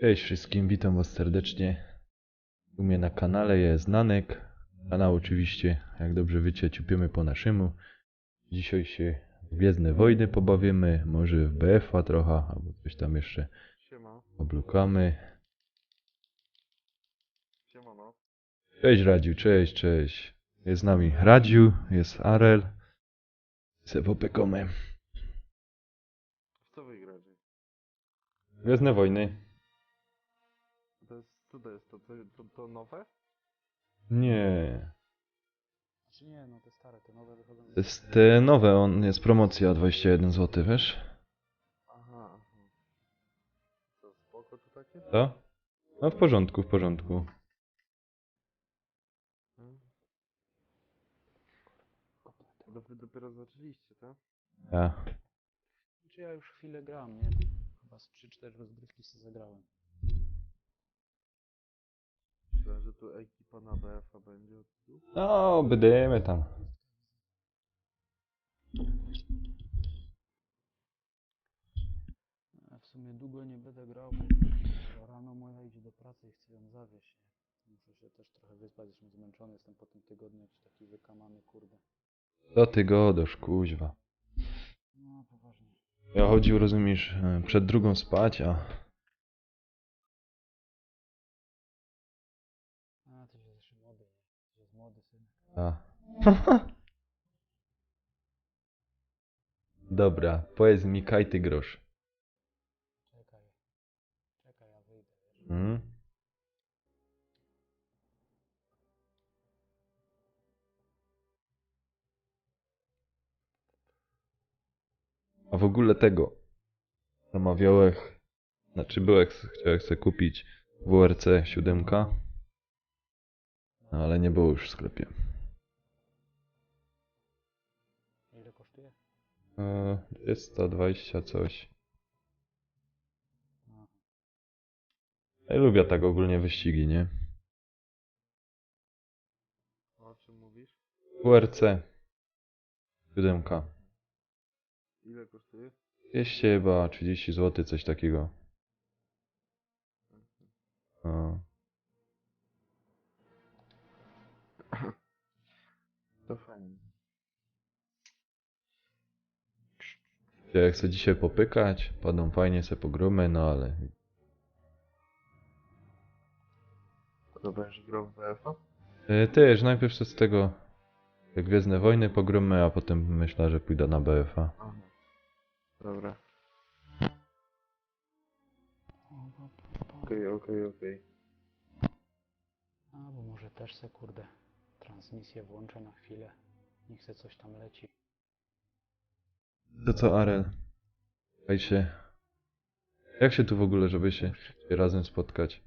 Cześć wszystkim, witam was serdecznie. U mnie na kanale jest Nanek. Kanał oczywiście, jak dobrze wiecie, ciupiemy po naszemu. Dzisiaj się w Gwiezdne Wojny pobawimy, może w BF-a trochę, albo coś tam jeszcze Siema, oblukamy. siemano. Cześć Radziu, cześć. Jest z nami Radziu, jest Arel. Se popykamy. W co wygracie? Gwiezdne Wojny? Co to jest? To nowe? Nie. Znaczy nie, no te stare, te nowe wychodzą. To jest te nowe, jest promocja 21 zł, wiesz? Aha. Co, spoko to takie? Co? No w porządku, w porządku. Hmm? Wy dopiero zaczęliście, tak? Ja. Znaczy ja już chwilę gram, nie? Chyba z 3-4 rozgrywki sobie zagrałem. Myślałem, że tu ekipa na BF-a będzie od tu. No, będziemy tam. Ja w sumie długo nie będę grał, bo rano moja idzie do pracy i chcę ją zawieźć, nie? Muszę się też trochę wyspać, jestem zmęczony, jestem po tym tygodniu jakiś taki wykamany, kurde. Do ty godosz, kuźwa. No, poważnie. Ja chodził, rozumiesz, przed drugą spać, a... A, ty się jeszcze młody, nie? Ty jest młody synek. a. Dobra, powiedz mi kajty grosz. Czekaj. Czekaj, ja wyjdę, wiesz? Hmm? A w ogóle tego. Zamawiałem, chciałem sobie kupić WRC 7, no, ale nie było już w sklepie. Ile kosztuje? 220 coś. A, Ja lubię tak ogólnie wyścigi, nie? O czym mówisz? WRC 7. Ile kosztuje? 200 chyba 30 zł, coś takiego. No. To fajnie. Ja chcę dzisiaj popykać, padną fajnie se pogramy, no ale... To będziesz grał w BF-a? Też, najpierw z tego Gwiezdne Wojny pogramy, a potem myślę, że pójdę na BF-a. Aha. Dobra. Okej. A, bo może też se, kurde, transmisję włączę na chwilę. Niech se coś tam leci. To co, Arel? Jak się tu w ogóle, żeby się razem spotkać?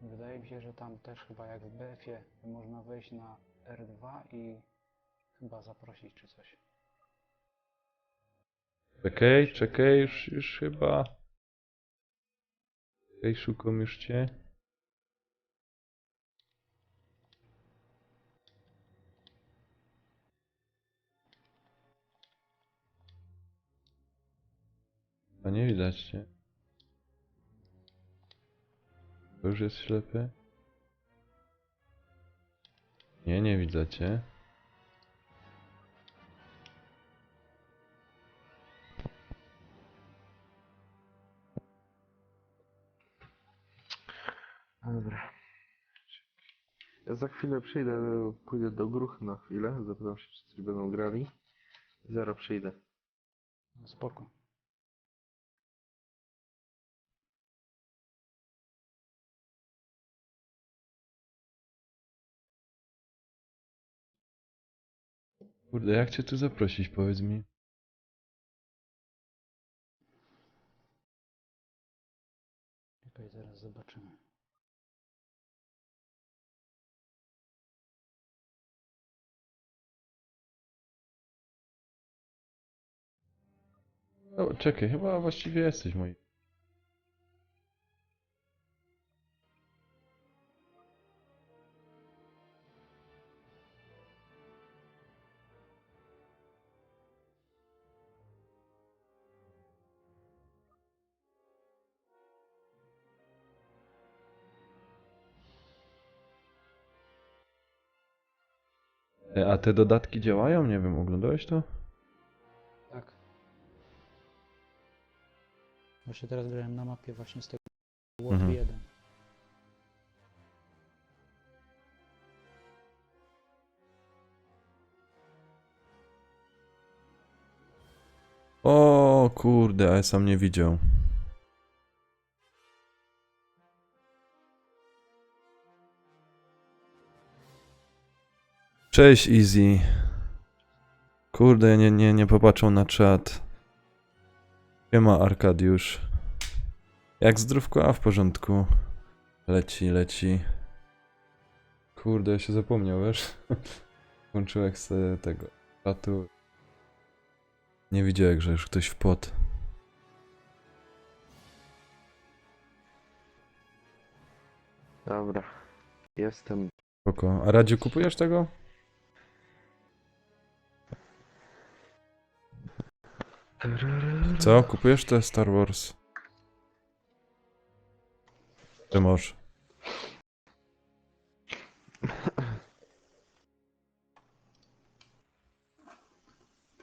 Wydaje mi się, że tam też chyba jak w BF-ie można wejść na R2 i chyba zaprosić czy coś. Czekaj, już chyba... Czekaj, szukam już cię. A nie widać cię. To już jest ślepy? Nie widzę cię. Dobra. Ja za chwilę przyjdę, pójdę do gruchy na chwilę, zapytam się, czy coś będą grali. Zaraz przyjdę. No spoko. Kurde, jak cię tu zaprosić, powiedz mi? Czekaj, zaraz zobaczymy. O, czekaj, chyba właściwie jesteś mój. A te dodatki działają? Nie wiem, oglądałeś to? Tak. Właśnie teraz grałem na mapie właśnie z tego World Mhm. 1. O kurde, a ja sam nie widział. Cześć Easy. Kurde, nie popatrzą na czat. Siema Arkadiusz. Jak zdrówko, a w porządku. Leci. Kurde, ja się zapomniał, wiesz? Włączyłem z tego czatu. Nie widziałem, że już ktoś wpadł. Dobra. Jestem. Spoko. A Radziu, kupujesz tego? Co? Kupujesz te Star Wars? Czy możesz?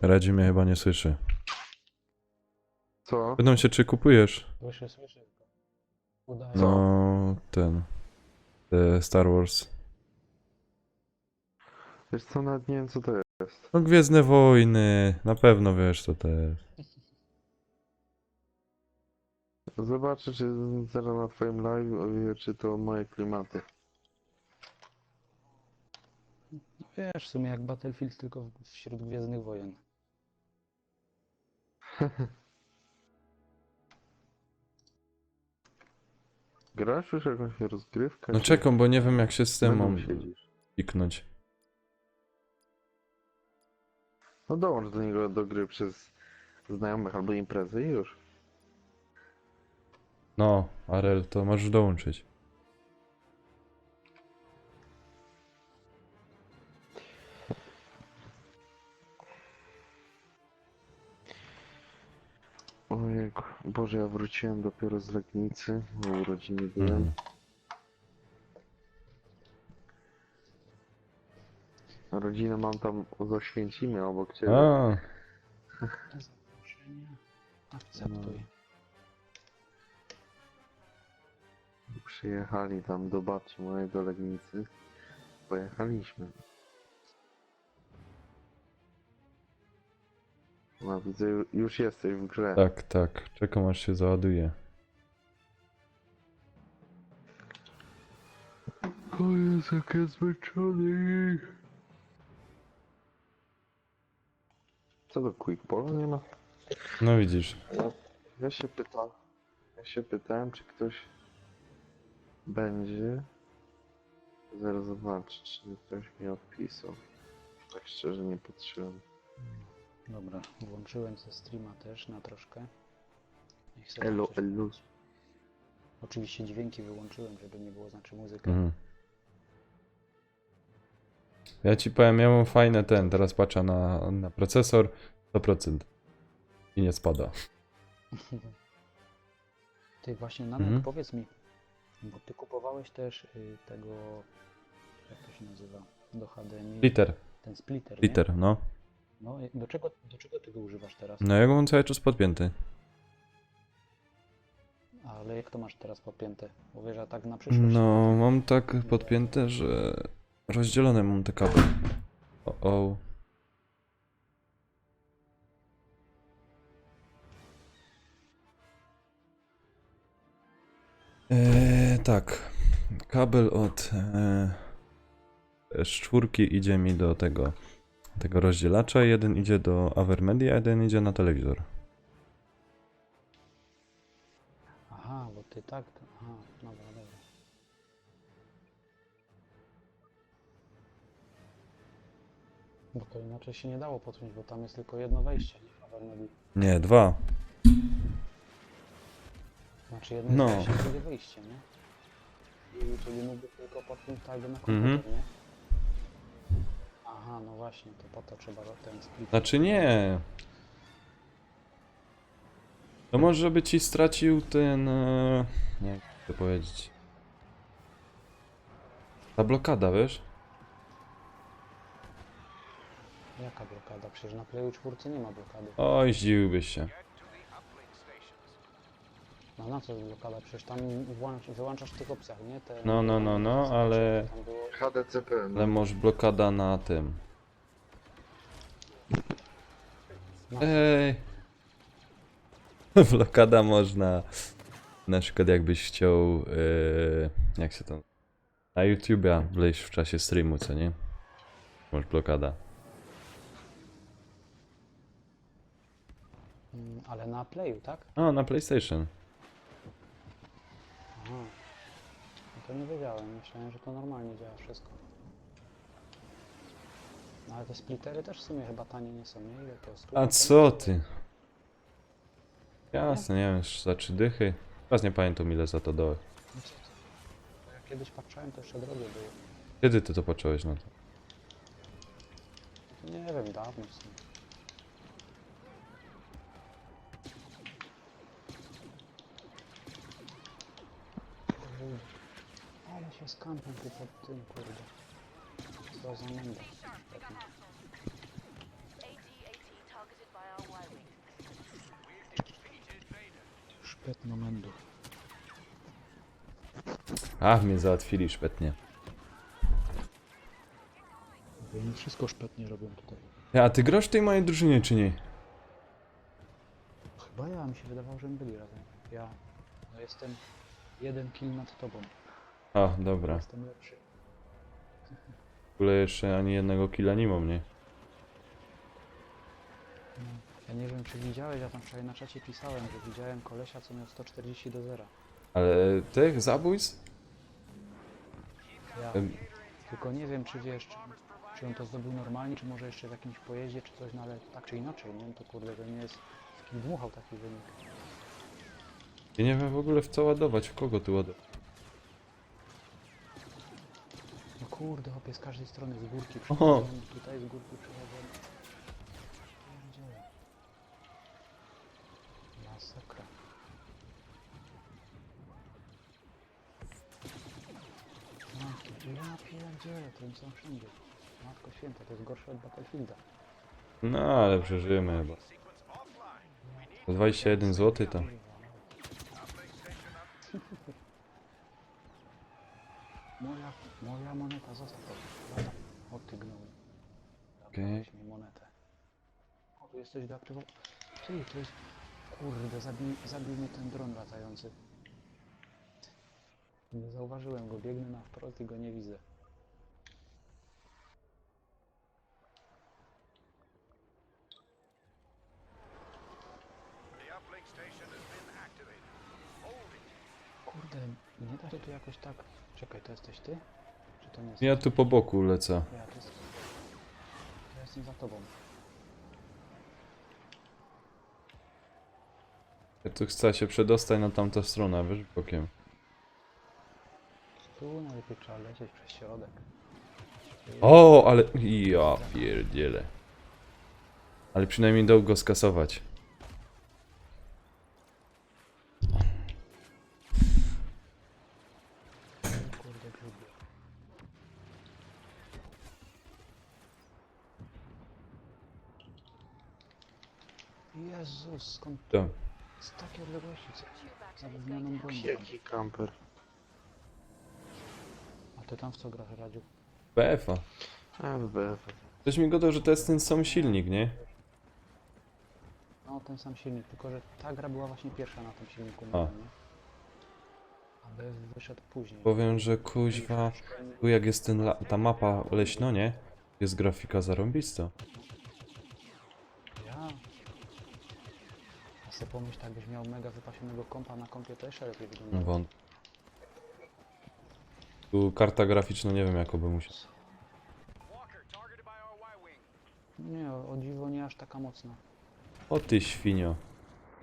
Radziu mnie chyba nie słyszy. Co? Pytam się, czy kupujesz? Słyszę. Udaje. No, te Star Wars. Wiesz co, nawet nie wiem co to jest. No, Gwiezdne Wojny. Na pewno wiesz, co to jest. Zobaczę, czy zaraz na twoim live, czy to moje klimaty. No wiesz, w sumie jak Battlefield, tylko wśród Gwiezdnych Wojen. Grasz już jakąś rozgrywkę? No czy czekam, bo nie wiem jak się z tym medum mam siedzisz? kliknąć. No dołącz do niego do gry przez znajomych albo imprezy i już. No, Arel, to możesz dołączyć. Ojejku, Boże, ja wróciłem dopiero z Legnicy, bo urodziny byłem. Mhm. Rodzinę mam tam z Oświęcimia obok ciebie. A, Zaproszenie. Akceptuj. Przyjechali tam do babci mojej do Legnicy. Pojechaliśmy. No widzę, już jesteś w grze. tak. Czekam aż się załaduje. O Jezu, jak jest zmęczony. Co do Quick Polo nie ma? No widzisz. Ja się pytałem, czy ktoś będzie. Zaraz zobaczę, czy ktoś mi odpisał. Tak szczerze nie patrzyłem. Dobra, włączyłem ze streama też na troszkę. Niech sobie Elo, coś- elo. Oczywiście dźwięki wyłączyłem, żeby nie było znaczy muzykę. Mhm. Ja ci powiem, ja mam fajne teraz patrzę na procesor 100% i nie spada. Ty właśnie, Nanek, Mhm. powiedz mi, bo ty kupowałeś też tego, jak to się nazywa, do HDMI, Splitter, ten splitter, nie? splitter, no. No, do czego ty go używasz teraz? No ja go mam cały czas podpięty. Ale jak to masz teraz podpięte? Bo wiesz, a tak na przyszłość. No, mam tak podpięte, że rozdzielone mam te kable. O. Tak. Kabel od S4 idzie mi do tego rozdzielacza, jeden idzie do Avermedia, jeden idzie na telewizor. Aha, bo ty tak, aha, dobra. Bo to inaczej się nie dało podpiąć, bo tam jest tylko jedno wejście, nie? Avermedii. Nie, dwa. Znaczy jedno No. wejście, drugie wyjście, nie? I czyli mógłby tylko podpiąć tak jakby na komputer, Mhm. nie? Aha, no właśnie, to po to trzeba ten split. Znaczy nie. To może by ci stracił ten... nie wiem, jak to powiedzieć. Ta blokada, wiesz? Jaka blokada? Przecież na Playu 4 nie ma blokady. Oj, zdziwiłbyś się. No na co jest blokada? Przecież tam wyłączasz w tych opcjach, nie? Te No, ale... Tam było... HDCP. Ale może blokada na tym. No. Ej. Blokada można. Na przykład jakbyś chciał. Jak się to. Na YouTube'a wleźć w czasie streamu, co nie? Masz blokada. Ale na Playu, tak? O, na PlayStation. Aha. No to nie wiedziałem. Myślałem, że to normalnie działa wszystko. No ale te splittery też w sumie chyba tanie nie są, nie? Ile to jest? A co ty? Jasne, nie wiem, za 3 dychy. Teraz nie pamiętam ile za to dałem. No co ty? Bo jak kiedyś patrzyłem, to jeszcze drogie było. Kiedy ty to patrzyłeś na to? Nie wiem, dawno w sumie. Kurde. Ale się skampił tu pod tym, kurde. Co za menda. Świetnie. targeted by our Y-wing. Szpetno mendu. Ach, mnie załatwili szpetnie. Oni wszystko szpetnie robią tutaj. A ty grasz w tej mojej drużynie, czy nie? Chyba ja, mi się wydawało, że my byli razem. Ja no jestem jeden kill nad tobą. A, dobra. Jestem lepszy. W ogóle jeszcze ani jednego killa nie mam, nie? No, ja nie wiem, czy widziałeś, ja tam wczoraj na czacie pisałem, że widziałem kolesia, co miał 140 do 0. Ale tych zabójstw? Ja. Em, Tylko nie wiem, czy wiesz, czy on to zdobył normalnie, czy może jeszcze w jakimś pojeździe, czy coś, no ale tak czy inaczej, nie? To kurde, to nie jest w kim dmuchał taki wynik. Ja nie wiem w ogóle w co ładować, w kogo tu ładować. No kurde, hopie, z każdej strony, z górki Oho. przychodzą, tutaj z górki przychodzą. Pierdziele. Masakra. Ja pierdzielę, to oni są wszędzie. Matko święta, to jest gorsze od Battlefielda. No ale przeżyjemy chyba. Za 21 zł to. Moja moneta, zostaw to. Lata. O ty gnoju. Okej. Weź mi monetę. O, tu jesteś deaktywowany. Ty, to jest... Kurde, zabił mnie ten dron latający. Nie zauważyłem go, biegnę na wprost i go nie widzę. Kurde, nie da się tu jakoś tak... Czekaj, to jesteś ty? Czy to nie jest? Ja tu po boku lecę. Ja, to jestem za tobą. Ja tu chcę się przedostać na tamtą stronę, wiesz, bokiem. Tu najlepiej trzeba lecieć przez środek. O, ale... Ja pierdzielę. Ale przynajmniej dał go skasować. Kurde, grubie. Jezus, skąd To. z takiej odległości zapewnioną broń? Jaki kamper. A ty tam w co grasz, Radziu? BF-a. FBF. Ktoś mi gadał, że to jest ten sam silnik, nie? No, ten sam silnik, tylko że ta gra była właśnie pierwsza na tym silniku, A. nie? A BF wyszedł później. Powiem, że kuźwa... Tu jak jest ta mapa leśno, nie? Jest grafika zarąbista. Ja. A sobie pomyśl, tak byś miał mega wypasionego kompa na kompie, to jeszcze lepiej wygląda. Wąt. Tu karta graficzna nie wiem jakoby musiał. Nie, o dziwo nie aż taka mocna. O ty świnio.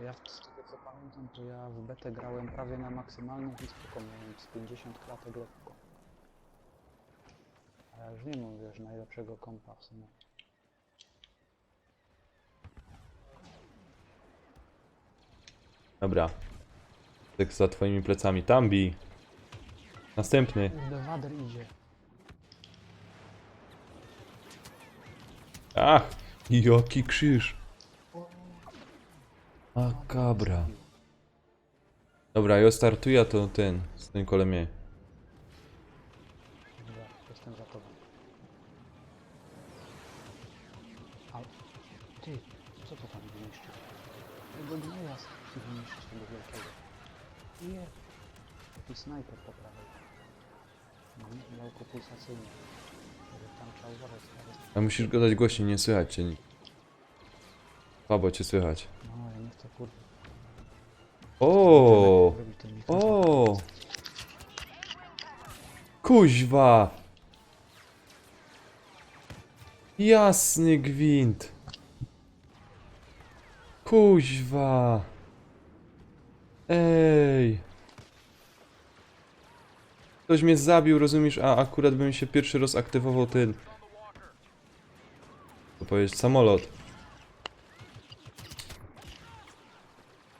Ja z tego co pamiętam, to ja w betę grałem prawie na maksymalnych i spoko, miałem z 50 klatek lekko. A ja już nie mam, wiesz, najlepszego kompa w sumie. Dobra. Tak za twoimi plecami. Tambi. Następny. Kurde, Wader idzie. Ach, jaki krzyż. A kabra. Dobra, ja startuję, to ten, z tym kole mnie. Dobra, jestem za tobą. A ty, co to tam wyniszczy? Tego gnoja chce wyniszczyć, tego wielkiego. Nie. Taki snajper po prawej. Białko pulsacyjne. Tam trzeba uważać. A musisz go dać głośniej, nie słychać cię. Słabo cię słychać. No, ja nie chcę kurde. O, Robić ten mikrofon. o, kuźwa. Jasny gwint. Kuźwa. Ej. Ktoś mnie zabił, rozumiesz? A akurat bym się pierwszy raz aktywował ten. To powiedzieć samolot.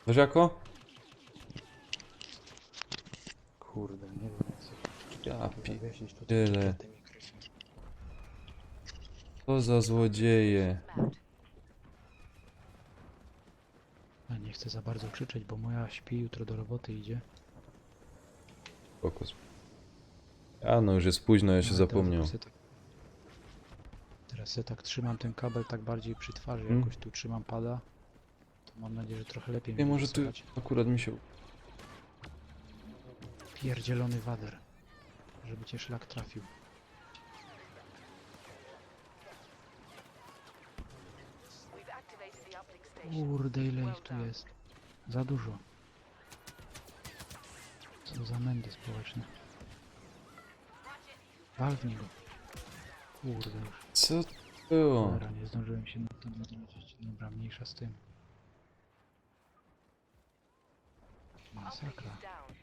Wiesz jako? Kurde, nie wiem jak sobie Ja zawiesić tutaj tyle. ten mikrofon. Co za złodzieje. Mount. Ja nie chcę za bardzo krzyczeć, bo moja śpi, jutro do roboty idzie. Fokus. A no już jest późno, ja się Ale zapomniał. Teraz se tak trzymam ten kabel tak bardziej przy twarzy, Hmm. jakoś tu trzymam pada. To mam nadzieję, że trochę lepiej Nie, mnie może tu słychać. akurat mi się... Pierdzielony wader. Żeby cię szlak trafił. We've activated the uplink station. Kurde, ile ich tu jest. Za dużo. Co za mędy społeczne. Wal w niego. Kurde już. Co to było? Dobra, nie zdążyłem się na to nadzieć. Dobra, mniejsza z tym. Uplink Masakra. is down.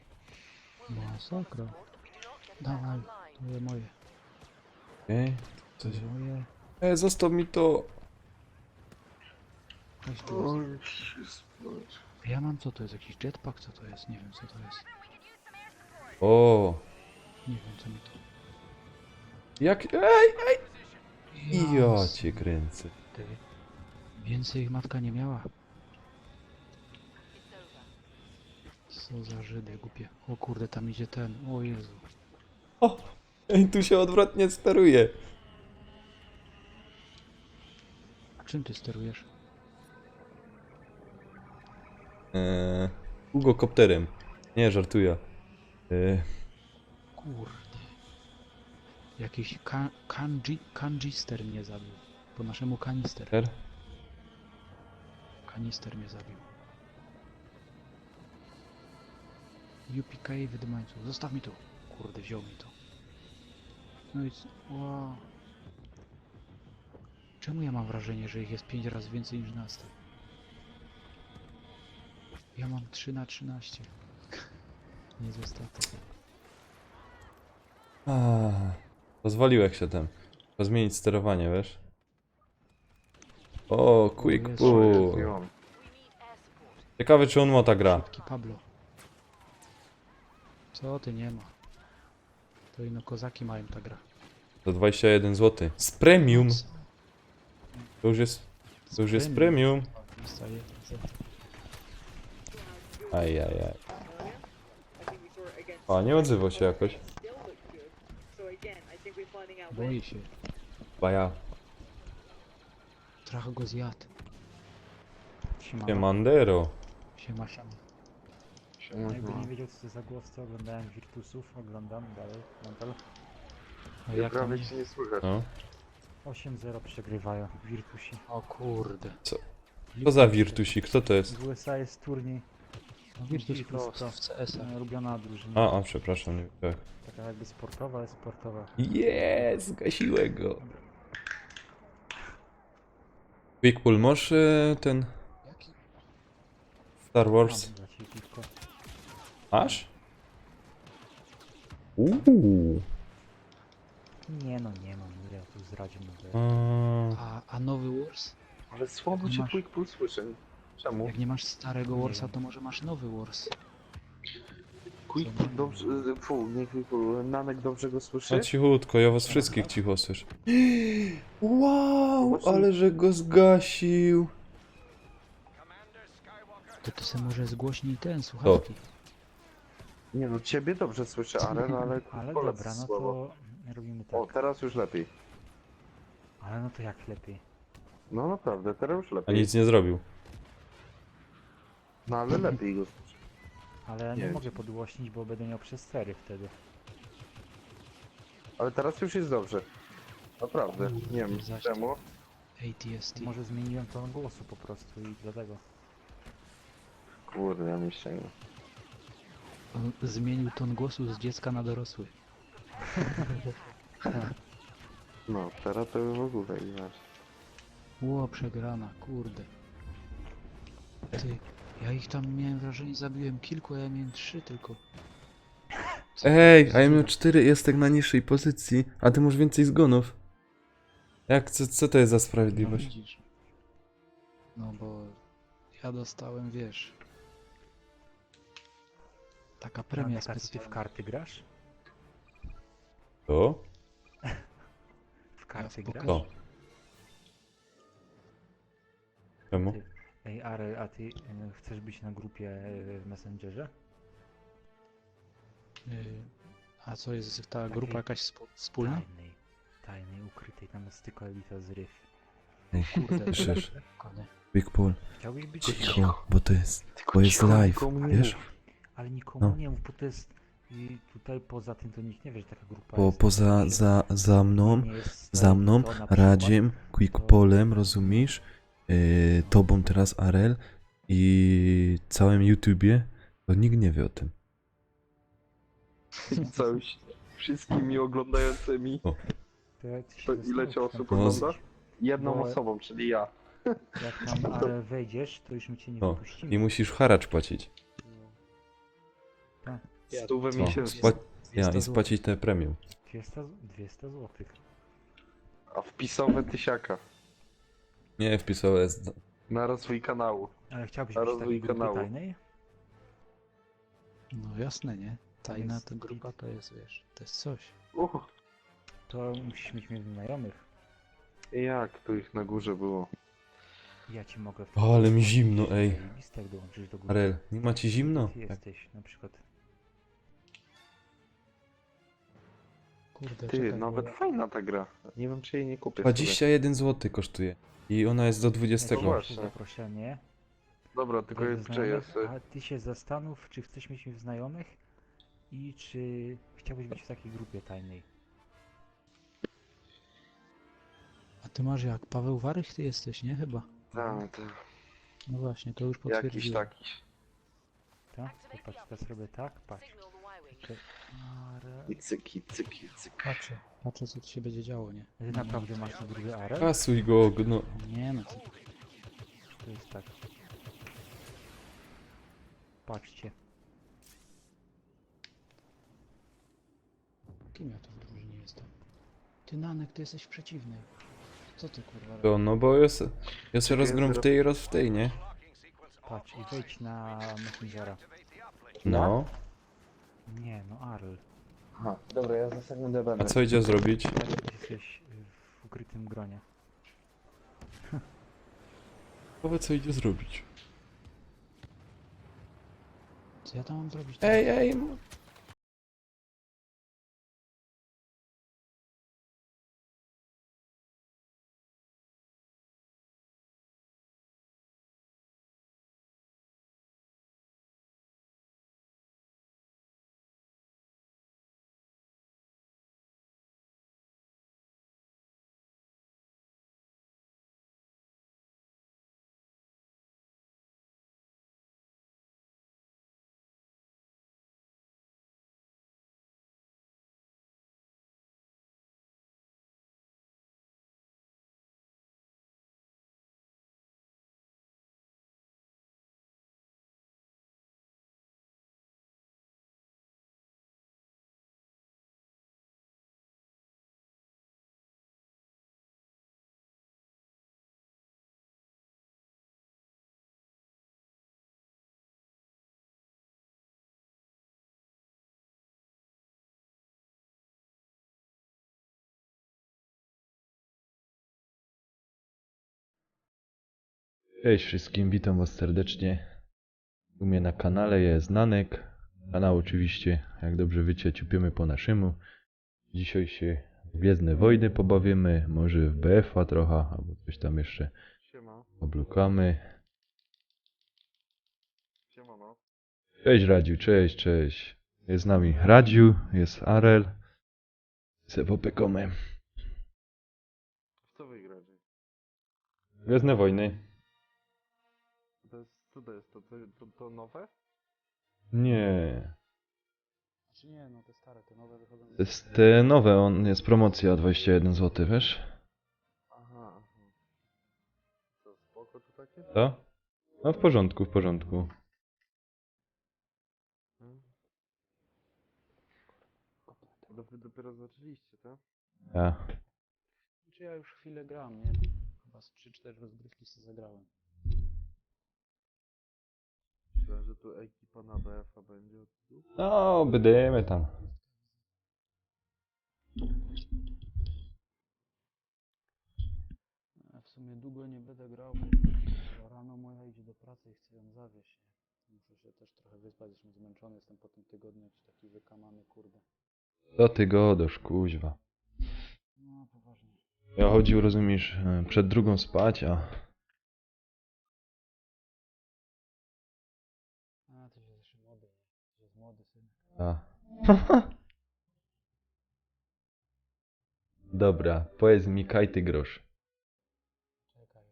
We'll lose Masakra. support if we do not get it back Dawaj, online. to jest moje. Okej. To jest moje. Zostaw mi to. Weź tu jest. Oj, się spać. Ja mam co to jest? Jakiś jetpack? Co to jest? Nie wiem co to jest. O, Nie wiem co mi to. jak... Ej! Ja Jasne. cię kręcę. Ty. Więcej ich matka nie miała. It's over. Co za Żydy głupie. O kurde, tam idzie ten. O Jezu. O! Ej, tu się odwrotnie steruje. A czym ty sterujesz? Ugokopterem. Nie, żartuję. Kurde. Jakiś kanjister mnie zabił. Po naszemu kanister. Ter? Kanister mnie zabił. UPK wydymańcu. Zostaw mi to. Kurde, wziął mi to. No i... Wow. Czemu ja mam wrażenie, że ich jest 5 razy więcej niż nas? Ja mam 3 na 13. Niezły statek. Pozwoliłeś się tam. Trzeba zmienić sterowanie, wiesz? O, quick Jezu. pull. We need air support. Ciekawe, czy on ma ta gra. Szybki Pablo. Co ty nie ma? To ino kozaki mają ta gra. Za 21 zł. Z premium. To już jest... To już jest premium. Dostaję. Ajajaj. A, nie odzywał się jakoś. Boi się. Baja. Trochę go zjadł. Siema. Siemandero. Siema, siema. Jakby nie wiedział co to za głos, to oglądałem Virtusów, oglądam dalej, nadal. A Ja jak tam prawie nie? cię nie słychać. No. 8-0 przegrywają Virtusi. O kurde. Co za Virtusi? Kto to jest? W USA jest turniej, No Virtus Virtus Pro to w CS-a. moja ulubiona drużyna. A, przepraszam, nie tak. Taka jakby sportowa, ale sportowa. Jest, gasiłem go. Quick pull, masz ten Jaki? Star Wars? Mam dla ciebie piwko. Masz? Nie no, nie mam, ile ja tu zdradził mówię. A nowy Wars? Ale słabo Nie cię masz. Quick Pull słyszę. Czemu? Jak nie masz starego Nie Warsa, wiem. to może masz nowy Wars. Quick dobrze, nie Quick, Nanek dobrze go No słyszy? cichutko, ja was wszystkich cicho słyszę. Wow, ale że go zgasił. To ty sobie może zgłośnij ten, słuchawki. Nie no, ciebie dobrze słyszę, Aren, ale... Ale Polecz dobra, no słowo. to robimy tak. O, teraz już lepiej. Ale no to jak lepiej? No naprawdę, teraz już A lepiej. nic nie zrobił. No ale lepiej go słyszę. Ale ja Nie nie wiem. mogę podgłośnić, bo będę miał przez 4 wtedy. Ale teraz już jest dobrze. Naprawdę, nie wiem Zaś czemu. ATST. Może zmieniłem ton głosu po prostu i dlatego. Kurde, ja nie sięgnę. On zmienił ton głosu z dziecka na dorosły. No, teraz to już w ogóle inaczej. Ło, przegrana, kurde. Ty, ja ich tam miałem wrażenie, zabiłem kilku, a ja miałem 3 tylko. Co Ej, za a ja miałem bzdura. 4, jestem na niższej pozycji, a ty masz więcej zgonów. Jak, co to jest za No sprawiedliwość? widzisz. No bo ja dostałem, wiesz... Taka premia Nanek, a ty w specjalna. karty grasz? To? W karty w grasz? To. Czemu? Ej, Arel, a ty chcesz być na grupie w Messengerze? A co jest ta Takiej grupa jakaś wspólna? Tajnej, ukrytej, tam jest tylko elita z ryf. Ej, Kurde, słyszysz? kurde. Big Paul, Chciałbyś być? cicho, bo to jest Cicho, live, nikomu nie wiesz? mów. Ale nikomu No. nie mów, bo to jest... I tutaj poza tym to nikt nie wie, że taka grupa Bo jest. poza, za mną, Nie jest za mną, to na przykład, Radziem, Quickpolem, rozumiesz? Tobą teraz, Arel i całym YouTubie, to nikt nie wie o tym. Cały wszystkimi oglądającymi. To, jak ci się To ile zastanów, cię osób tam- No, ogląda? Jedną bo- osobą, czyli ja. Jak tam Arel wejdziesz, to już my cię nie O, wypuścimy. i musisz haracz płacić. Tak, Stówę No, miesięcznie. i spłacić te premium. 200 zł. A wpisowe tysiaka. Nie, wpisałem Na rozwój kanału. Ale chciałbyś Na być w takiej rozwój grupie kanału. tajnej? No jasne, nie? Tajna jest ta grupa to jest, wiesz, to jest coś. To musisz mieć znajomych. Jak tu ich na górze było? Ja ci mogę... O, ale mi zimno, ej. Listek dołączyć do grupy. Arel, nie ma ci zimno? Ty Tak. jesteś na przykład. Kurde, Ty, czekaj, nawet bo- fajna ta gra. Nie wiem czy jej nie kupię. 21 zł kosztuje. I ona jest do 20. No Ja właśnie. ci zaproszenie. Dobra, tylko do jest znajomych, jest. A ty się zastanów, czy chcesz mieć mnie w znajomych i czy chciałbyś być w takiej grupie tajnej. A ty masz jak? Paweł Warych ty jesteś, nie? Chyba. Tak, No właśnie, to już jakiś potwierdziłem. taki. Tak? Popatrz, teraz robię tak, patrz. Signal the Y-wing. Czekaj. Ale... I cyki, cyki, cyki. Patrzę co tu się będzie działo, nie? Ty naprawdę masz na drugie arę? Kasuj go, no. Nie no, to... To jest tak. Patrzcie. Kim ja tu w drużynie jestem? Ty Nanek, ty jesteś w przeciwnej. Co ty kurwa To, no bo ja się rozgrom w zero- tej i roz w tej, nie? Patrz i wejdź na Messengera. No. Nie, no Arl. Aha, dobra, ja za sekundę będę. A co idzie zrobić? Jesteś w ukrytym gronie. Powiedz co idzie zrobić. Co ja tam mam zrobić? Ej, Cześć wszystkim, witam was serdecznie. U mnie na kanale jest Nanek. Kanał oczywiście, jak dobrze wiecie, ciupiemy po naszemu. Dzisiaj się w Gwiezdne Wojny pobawimy, może w BF-a trochę, albo coś tam jeszcze Siema. oblukamy. Siema no. Cześć Radziu, cześć. Jest z nami Radziu, jest Arel. Se popykamy. W co wy gracie? Gwiezdne Wojny. To jest, co to jest? To nowe? Nie. Znaczy nie, no te stare, te nowe wychodzą. To jest te nowe, on jest promocja 21 zł, wiesz? Aha. To spoko to takie? Co? No w porządku, w porządku. Hmm. Wy dopiero zaczęliście, tak? Ja. Znaczy ja już chwilę gram, nie? Chyba z 3-4 rozgrywki sobie zagrałem. Myślałem, że tu ekipa na BF-a będzie od tu. No, będziemy tam. W sumie długo nie będę grał, bo rano moja idzie do pracy i chcę ją zawieźć, nie? Muszę się też trochę wyspać, zresztą zmęczony jestem po tym tygodniu, jakiś taki wykamany, kurde. Co ty godasz, kuźwa. No, poważnie. Ja chodził, rozumiesz, przed drugą spać, a... A, ty się jeszcze młody, nie? Ty jest młody syn. a. Dobra, powiedz mi kajty grosz. Czekaj.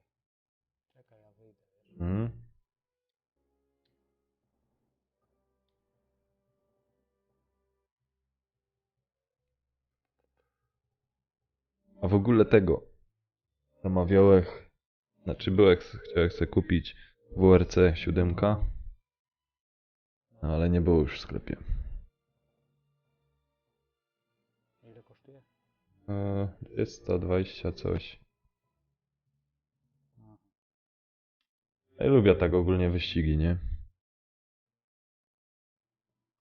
Czekaj, ja wyjdę, wiesz? Hmm? A w ogóle tego. Zamawiałem, chciałem sobie kupić WRC 7, no, ale nie było już w sklepie. Ile kosztuje? 220 coś. A, Ja lubię tak ogólnie wyścigi, nie?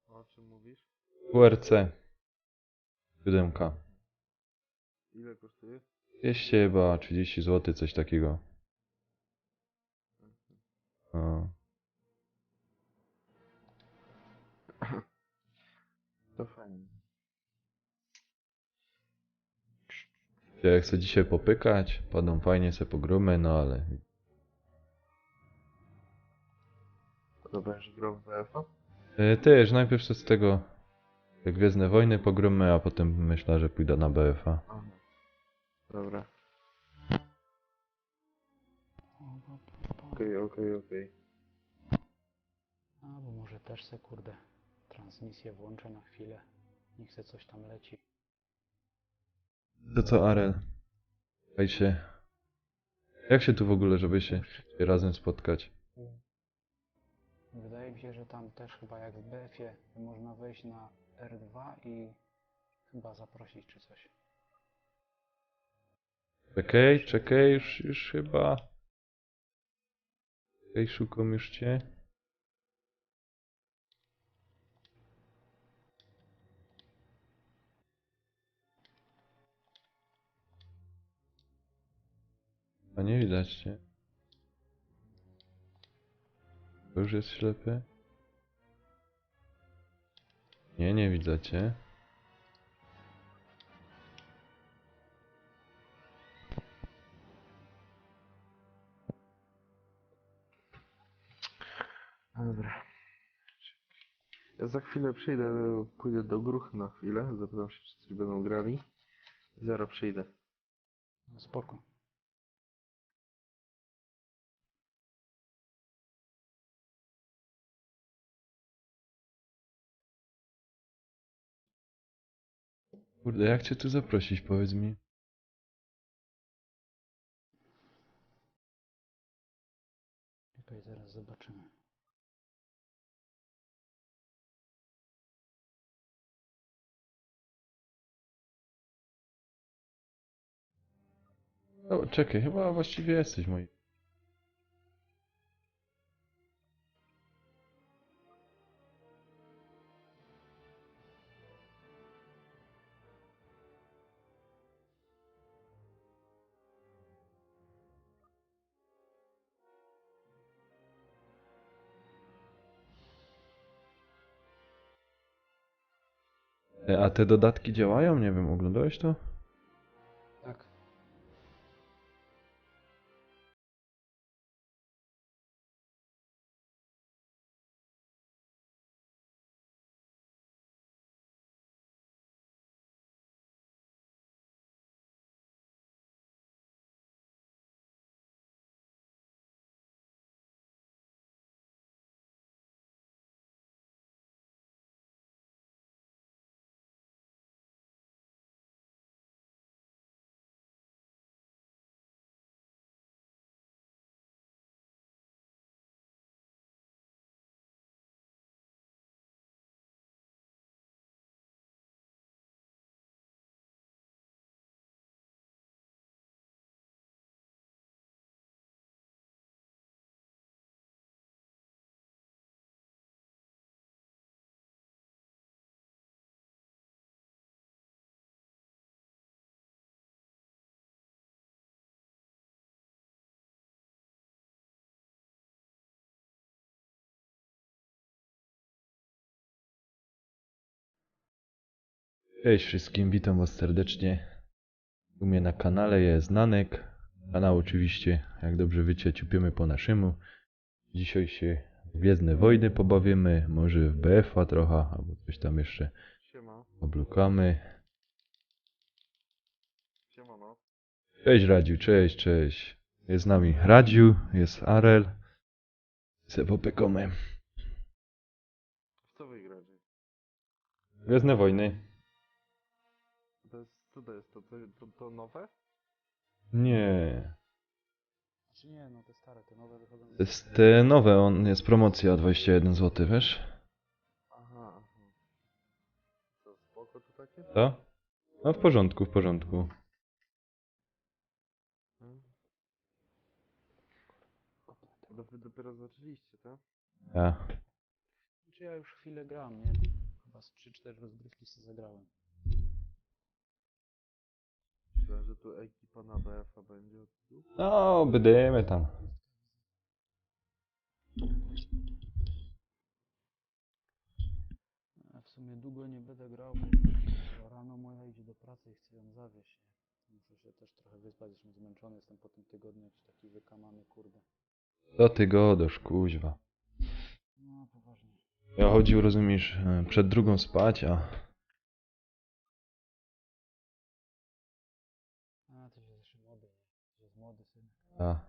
O czym mówisz? WRC 7. Ile kosztuje? 200 chyba 30 zł, coś takiego. No. To fajnie. Ja chcę dzisiaj popykać, padą fajnie se pogramy, no ale... To będziesz grał w BF-a? Też, najpierw z tego te Gwiezdne Wojny pogramy, a potem myślę, że pójdę na BF-a. Aha. Dobra. Okej. A, bo może też se, kurde, transmisję włączę na chwilę. Niech se coś tam leci. To co, Arel? Daj się. Jak się tu w ogóle, żeby się razem spotkać? Wydaje mi się, że tam też chyba jak w BF-ie można wejść na R2 i chyba zaprosić czy coś. Czekaj, już chyba... Czekaj, szukam już cię. A nie widać cię. To już jest ślepy. Nie widzę cię. Dobra. Ja za chwilę przyjdę, pójdę do gruchy na chwilę, zapytam się, czy coś będą grali. Zaraz przyjdę. No spoko. Kurde, jak cię tu zaprosić, powiedz mi? Czekaj, zaraz zobaczymy. O, czekaj, chyba właściwie jesteś moi. A te dodatki działają? Nie wiem, oglądałeś to? Tak. Cześć wszystkim, witam was serdecznie. U mnie na kanale jest Nanek. Kanał oczywiście, jak dobrze wiecie, ciupiemy po naszemu. Dzisiaj się w Gwiezdne Wojny pobawimy, może w BF-a trochę, albo coś tam jeszcze Siema. oblukamy. Siemano. Cześć Radziu, cześć. Jest z nami Radziu, jest Arel. Se popekamy. W co wy gracie? Gwiezdne Wojny. Co to jest? To nowe? Nie. Znaczy nie, no te stare, te nowe wychodzą. To jest te nowe, jest promocja 21 zł, wiesz? Aha. To spoko to takie? Co? No w porządku, w porządku. Hmm. Wy dopiero zaczęliście, tak? Ja. Znaczy ja już chwilę gram, nie? Chyba z 3-4 rozgrywki sobie zagrałem. Myślałem, że tu ekipa na BF-a będzie od tu. No, będziemy tam. Ja w sumie długo nie będę grał, bo rano moja idzie do pracy i chcę ją zawieźć, nie? Muszę się też trochę wyspać, jestem zmęczony, jestem po tym tygodniu jakiś taki wykamany, kurde. Co ty godasz, kuźwa. No, poważnie. Ja chodził, rozumiesz, przed drugą spać, a... A, ty się jeszcze młody, nie? Ty jest młody syn. a.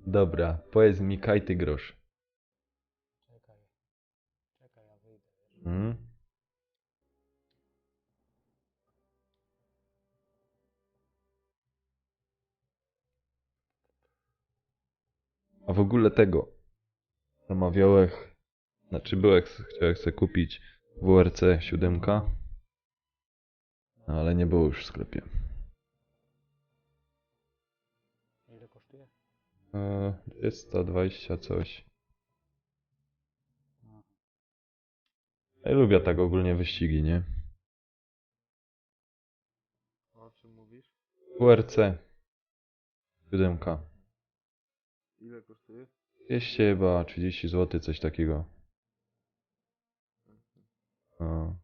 Dobra, powiedz mi kajty grosz. Czekaj. Czekaj, ja wyjdę, wiesz? Hmm? A w ogóle tego. Zamawiałem, chciałem sobie kupić WRC 7, no, ale nie było już w sklepie. Ile kosztuje? Jest 120 coś. Aha. Ja lubię tak ogólnie wyścigi, nie? O czym mówisz? WRC 7. Ile kosztuje? 200 chyba 30 zł, coś takiego. No.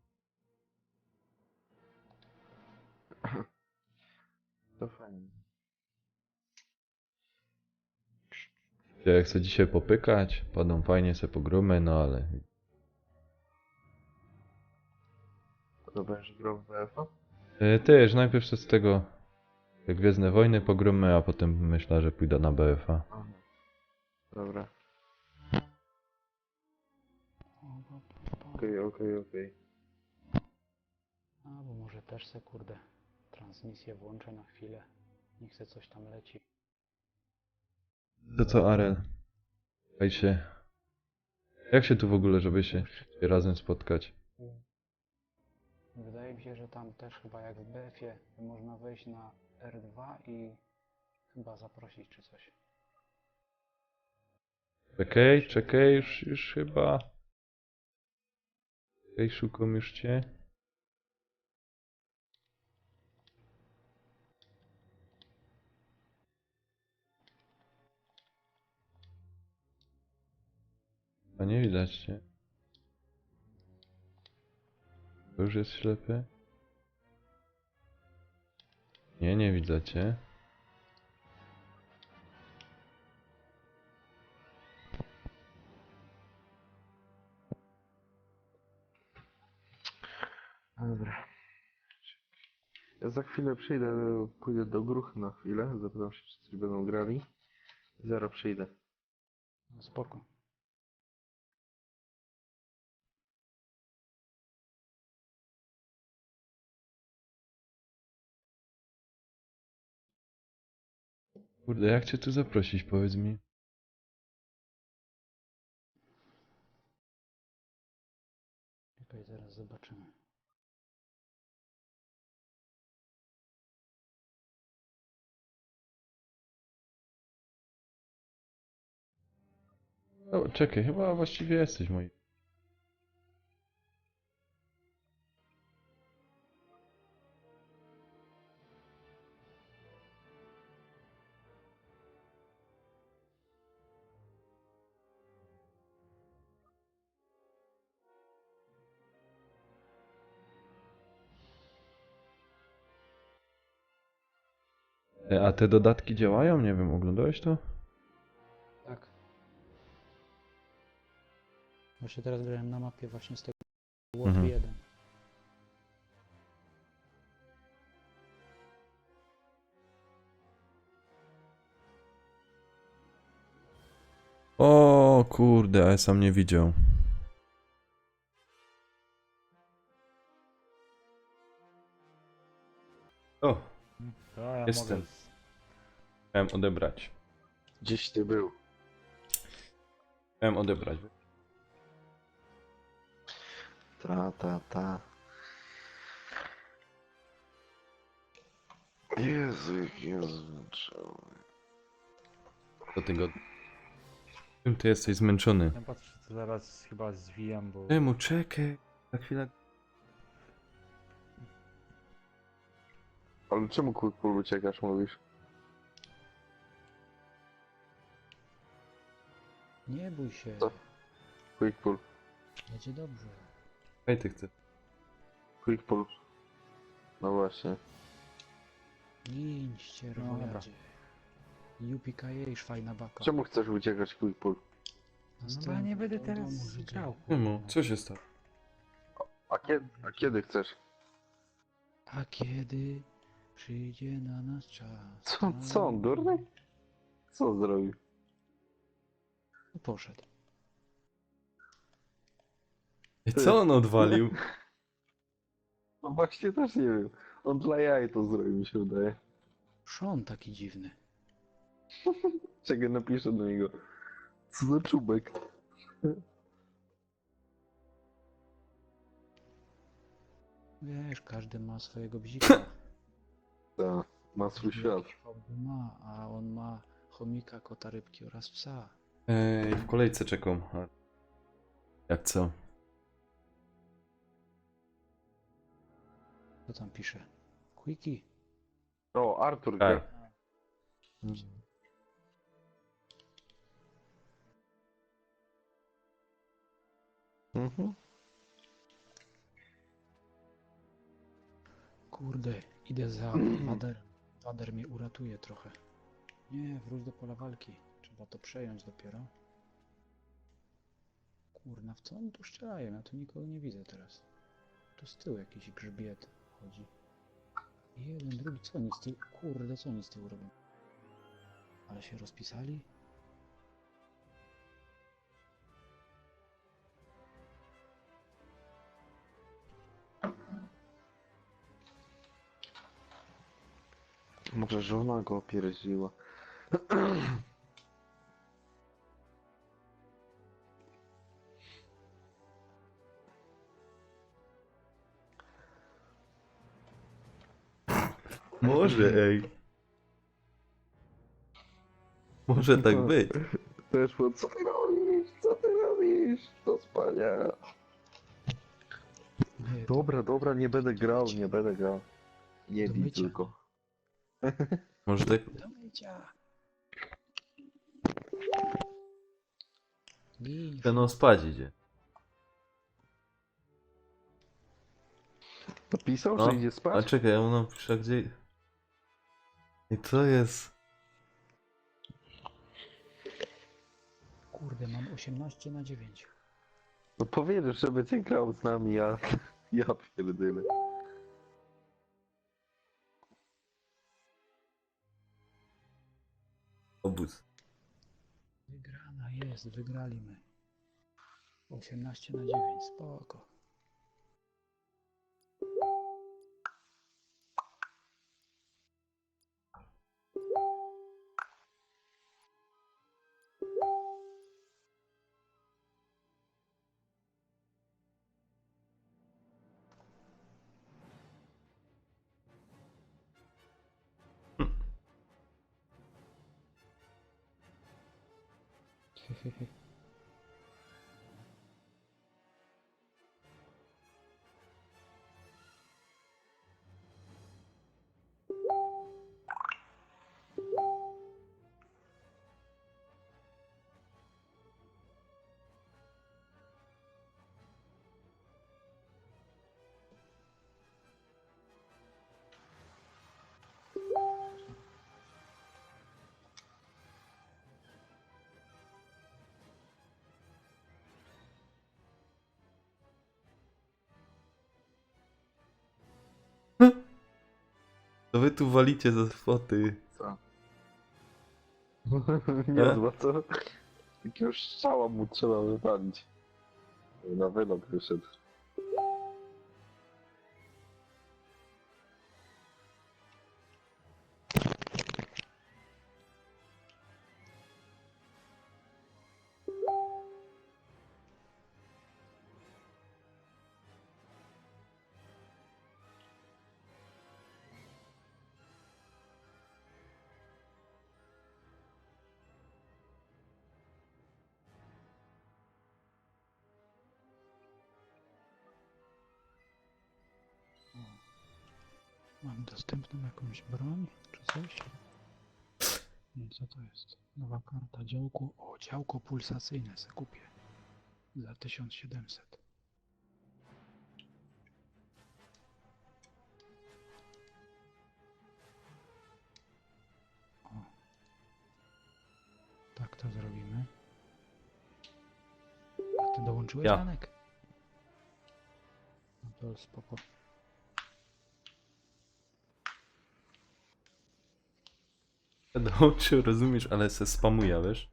To fajnie. Ja chcę dzisiaj popykać, padną fajnie, se pogrumy, no ale... To będziesz grał w BF-a? Też, najpierw z tego Gwiezdne Wojny pogrumy, a potem myślę, że pójdę na BF-a. Aha. Dobra. Okej. A, bo może też se, kurde, transmisję włączę na chwilę. Niech se coś tam leci. To co, Arel? Hej się. Jak się tu w ogóle, żeby się razem spotkać? Wydaje mi się, że tam też chyba jak w BF-ie można wejść na R2 i chyba zaprosić czy coś. Czekaj, już chyba... Czekaj, szukam już cię. A nie widać cię. To już jest ślepy? Nie, nie widzę cię. Dobra. Ja za chwilę przyjdę, pójdę do gruchy na chwilę, zapytam się, czy coś będą grali. Zaraz przyjdę. No spoko. Kurde, jak cię tu zaprosić, powiedz mi? Czekaj, zaraz zobaczymy. O, czekaj, chyba właściwie jesteś moi. A te dodatki działają? Nie wiem, oglądałeś to? Tak. Właśnie teraz grałem na mapie właśnie z tego War Mhm. 1. O kurde, a ja sam nie widział. O, To ja Jestem. mogę... miałem odebrać. Gdzieś ty był. Miałem odebrać. Ta. Jezu, jak jest zmęczony. Do tygodnia. Czym ty jesteś zmęczony? Ja patrzę, to zaraz chyba zwijam, bo... Czemu? Czekaj. Za chwilę. Ale czemu kul uciekasz, mówisz? Nie bój się. Co? Quick pull. Będzie dobrze. Hej, ty chcesz. Quick pull. No właśnie. Ginć, ścierwojadzie. Jupikajesz, fajna baka. Czemu chcesz uciekać quick pull? No bo ja nie będę teraz chciał. Czemu? Co się stało? A kiedy chcesz? A kiedy przyjdzie na nas czas? Co on, durny? Co on zrobił? Poszedł. I co on odwalił? No właśnie też nie wiem. On dla jaj to zrobił, mi się wydaje. Szon taki dziwny. Czekaj, napiszę do niego. Co za czubek? Wiesz, każdy ma swojego bzika. Ta, ma swój świat. Ma, a on ma chomika, kota, rybki oraz psa. W kolejce czekam. Jak co? Co tam pisze? Quickie. O, Artur Tak. gra. Mhm. Kurde, idę za Waderem. Wader mnie uratuje trochę. Nie, wróć do pola walki. Trzeba to przejąć dopiero. Kurna, w co oni tu strzelają? Ja tu nikogo nie widzę teraz. Tu z tyłu jakiś grzbiet chodzi. Jeden, drugi, co oni z tyłu? Kurde, co oni z tyłu robią? Ale się rozpisali? Może żona go opierdziła. Może, ej. Może tak być. Też po co ty robisz? Co ty robisz? Do spania. Nie, Dobra, nie będę grał, nie będę grał. Nie Do bij mycia. tylko. Może tak. do mycia. Gin, No spać idzie. Napisał, No, że idzie a spać? czekaj, ja mu napiszę gdzie... I co jest? Kurde, mam 18/9. No powiedział, że będzie grał z nami, ja... Ja pierdolę. Obóz. Wygrana jest, wygraliśmy. 18/9, spoko. To wy tu walicie ze foty. Co? Niezła, co? Jakiegoś strzała mu trzeba wypalić. Na wylot wyszedł. Mam dostępną jakąś broń, czy coś? Nie, co to jest? Nowa karta działku. O, działko pulsacyjne se kupię. Za 1700. O. Tak to zrobimy. A ty dołączyłeś, Ja. Janek? No to spoko. Dołączył, rozumiesz, ale se spamuje, wiesz?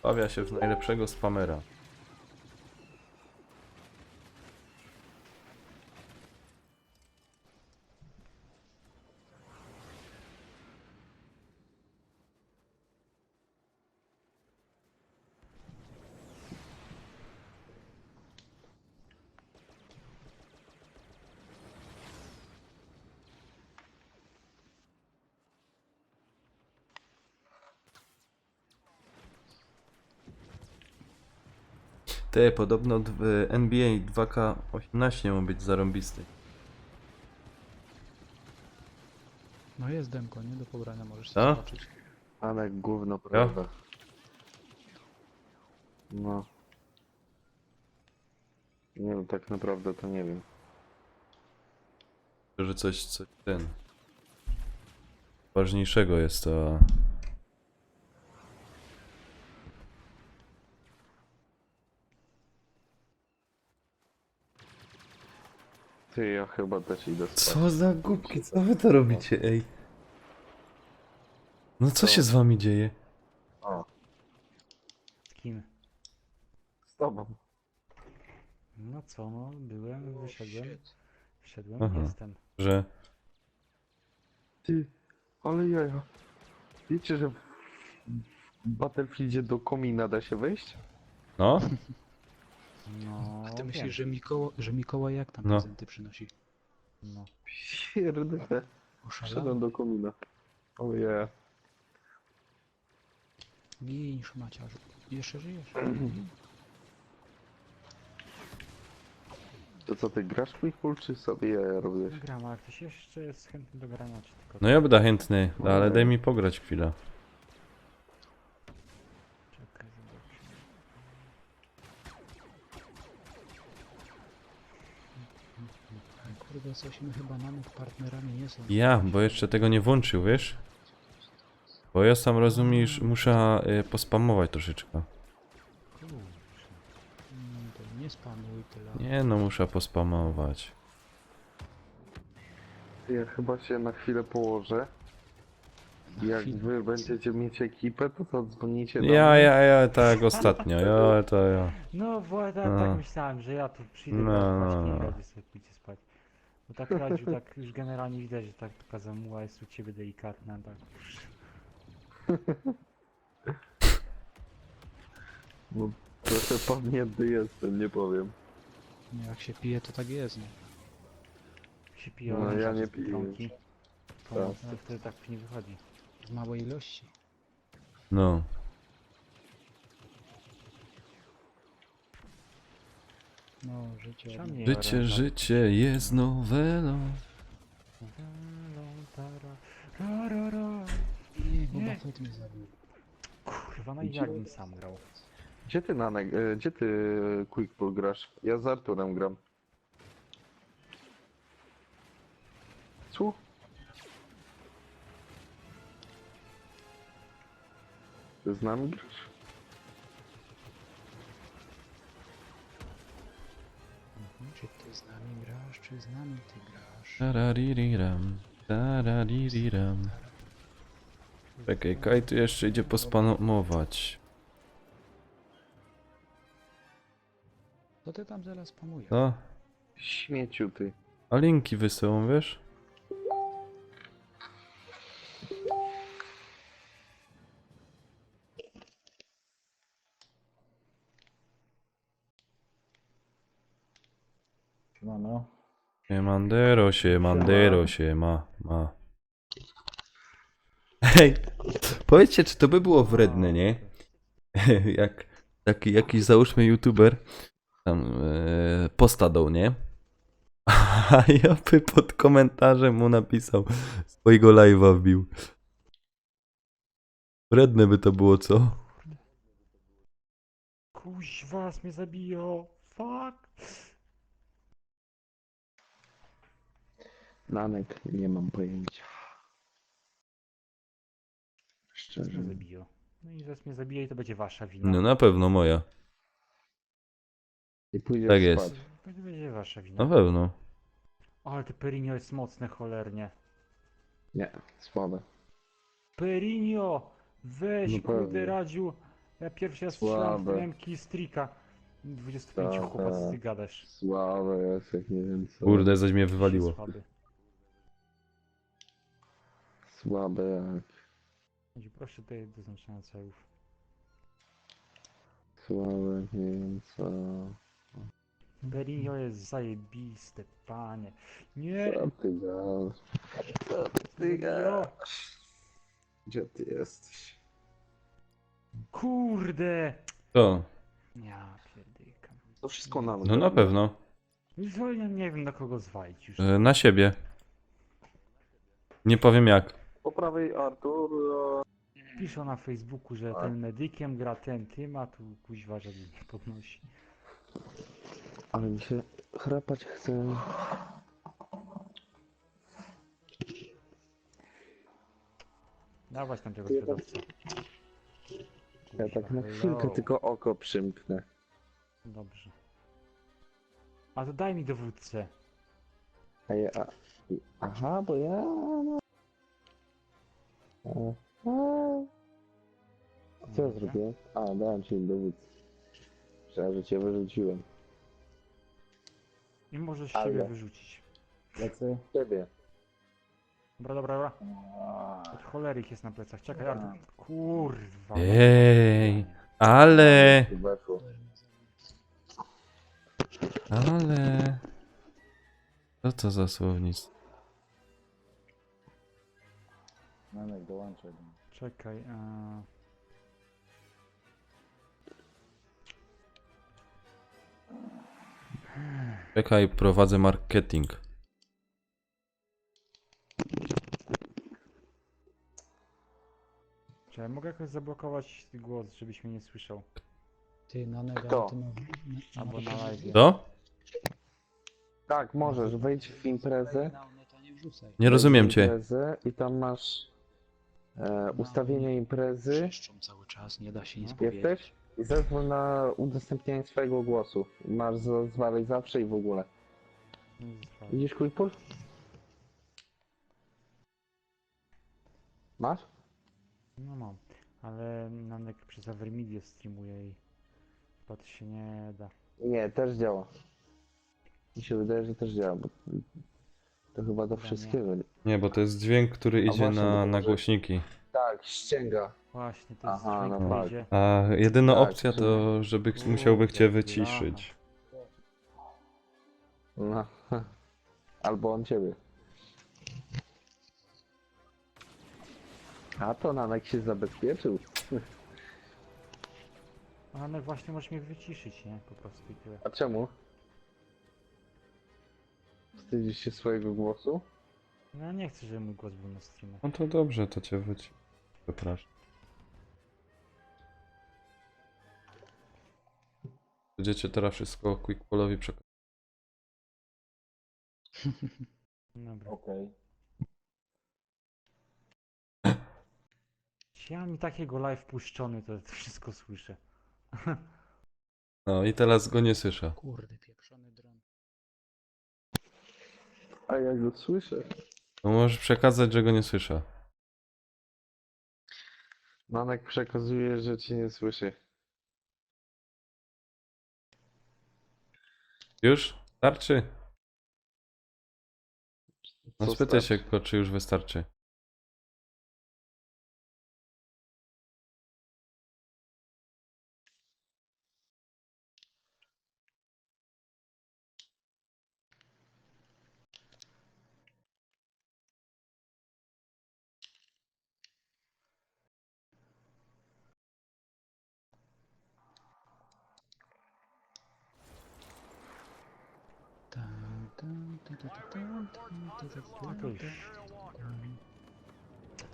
Bawia się w najlepszego spamera. Ty, podobno w NBA 2K18 ma być zarąbisty. No jest demko, nie? Do pobrania możesz Co? zobaczyć. Ale gówno, prawda? No. Nie wiem, tak naprawdę to nie wiem. Że coś ten... Ważniejszego jest to... Ty, ja chyba też idę spać. Co za głupki, co wy to robicie, ej? No co się z wami dzieje? O, Z kim? z tobą. No co, no, byłem, wyszedłem. Wszedłem, Aha. jestem. Że... Ty, ale jaja. Wiecie, że w Battlefieldzie do komina da się wejść? No? No, A ty wiem. myślisz, że Mikołaj jak tam No. prezenty przynosi? No. Pierdolę. Oszalał? Wszedłem do komina. O jaja. Gin, szmaciarzu. Jeszcze żyjesz? To co, ty grasz Quickpool, czy sobie jaja robisz? No gram, ale ktoś jeszcze jest chętny do grania, czy tylko... No ja będę chętny, ale daj mi pograć chwilę. Czekaj, zobaczymy. Kurde, coś my chyba Nanek partnerami nie są. Ja, bo jeszcze tego nie włączył, wiesz? Bo ja sam rozumiesz, muszę pospamować troszeczkę. Kurczę. To nie spamuj tyle. Nie no, muszę pospamować. Ja chyba się na chwilę położę. Jak chwilę. wy będziecie mieć ekipę, to co, dzwonicie do Ja, tak ostatnio, ja. No, bo ja No. tak myślałem, że ja tu przyjdę No, no, no, spać, no. nie radzie sobie pójdzie spać. Bo tak Radziu, tak już generalnie widać, że tak taka zamuła jest u ciebie delikatna, tak. No, trochę padnięty jestem, nie powiem. No, jak się pije, to tak jest. Nie? Się pije No, oręża ja nie z piję Biedronki. już. To Tak. mocno wtedy tak nie wychodzi. W małej ilości. No. No, życie. Czemu nie Życie, oręża? życie jest nowelą. Nie, Boba Nie. Fett mnie zabił. Kurwa, no i jakbym sam grał. Gdzie ty, Nanek, gdzie ty Quickpool grasz? Ja z Arturem gram. Co? Ty z nami grasz? Czy ty z nami grasz, czy z nami ty grasz? Taraririram, taraririram. Czekaj, Kaj tu jeszcze idzie pospamować. To ty tam zaraz spamujesz. No, Śmieciu ty. a linki wysyłą, wiesz? No. Siemandero, ma. Hej, powiedzcie, czy to by było wredne, nie? Jak taki jakiś, załóżmy, youtuber tam posta dał, nie? A ja by pod komentarzem mu napisał, swojego live'a wbił. Wredne by to było, co? Kuźwa, mnie zabiją. Fuck. Nanek, nie mam pojęcia. Szczerze. Mnie zabiją. No i zaraz mnie zabije i to będzie wasza wina. No na pewno moja. I pójdziesz Tak spać. jest. To będzie wasza wina. Na pewno. Ale te Perinio jest mocne cholernie. Nie, słabe. Perinio! Weź, No kurde, pewnie. Radziu. Ja pierwszy raz strzelam w Słabe. tym Killstreaka. 25 Tak, chłopacy tak. ty gadasz. Słabe jest, jak nie wiem co. Kurde, zaś mnie wywaliło. Słaby. Słabe jak. Radziu, proszę tutaj do znaczenia celów. Słabe jak nie wiem co. Perinio jest zajebiste, panie. Nie! Co ty gadasz? Co ty Perinio! Gdzie ty jesteś? Kurde! To. Ja pierdykam. To wszystko nam. No na pewno. Zupełnie nie wiem na kogo zwalić już. Na siebie. Nie powiem jak. Po prawej Artur. Piszą na Facebooku, że ten medykiem gra ten tym, a tu kuźwa, że nie podnosi. Ale mi się chrapać chce. Dawać tam tego sprzedawcę. Ja tak na Hello. chwilkę tylko oko przymknę. Dobrze. A to daj mi dowódcę. A ja. Aha, bo ja. Aha. Co ja zrobiłem? A, dałem ci dowód. Myślałem, że cię wyrzuciłem. I możesz Ale. siebie wyrzucić. Lecę? Ciebie. Dobra, dobra, dobra. Od cholerik jest na plecach. Czekaj, Artur. Kurwa. Ej, ale. Weszło. Ale. Co to za słownictwo? Nanek dołączaj. Czekaj. Czekaj, prowadzę marketing. Czy ja mogę jakoś zablokować głos, żebyś mnie nie słyszał? Ty, Nanek, ale Kto? ty Albo na live. Co? Tak, możesz, wejdź w imprezę. Na Oneta nie wrzucaj. Nie rozumiem cię. Imprezę i tam masz ustawienie imprezy. Wrzeszczą cały czas, nie da się nic No. powiedzieć. Jesteś? I zezwól na udostępnianie swojego głosu. Masz zwalej zawsze i w ogóle. Nie zostało. Widzisz Quickpull? Masz? No mam. Ale Nanek przez Avermidię streamuje i chyba to się nie da. Nie, też działa. Mi się wydaje, że też działa, bo to chyba do Chyba wszystkiego. Nie, bo to jest dźwięk, który idzie właśnie, bo to na może- głośniki. Tak, ścięga. Właśnie, to jest Aha, dźwięk, no który tak. idzie. A jedyna Tak, opcja czy- to, żeby musiałbych cię Kurde, wyciszyć. No. Albo on ciebie. A to Nanek się zabezpieczył. Nanek właśnie możesz mnie wyciszyć, nie? Po prostu i tyle. A czemu? Wstydzisz się swojego głosu? No ja nie chcę, żeby mój głos był na streamie. No to dobrze, to cię wyci. Przepraszam. Będziecie teraz wszystko Quickpollowi przekazać. Dobra. Okej. Ja mam i takiego live puszczony, to wszystko słyszę. No i teraz go nie słyszę. Kurde, pieprzony dron. A ja go słyszę. No możesz przekazać, że go nie słyszę. Nanek przekazuje, że cię nie słyszy. Już? Starczy? No Co spytaj się starczy? go, czy już wystarczy.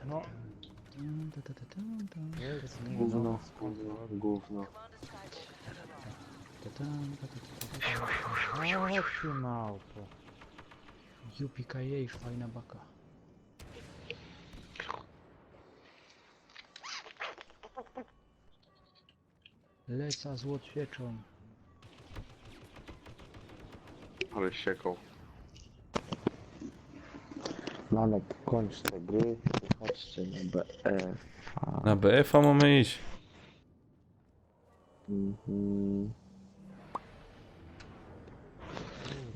No, jest nie Gówno, no, skąd gówno, to? gówno. Chodź tu małpo. UPKJ, fajna baka. Leca z łotwieczą. Ale siekał. Nanek, kończ te gry i chodźcie na BF. Na BF-a mamy iść. Mhm.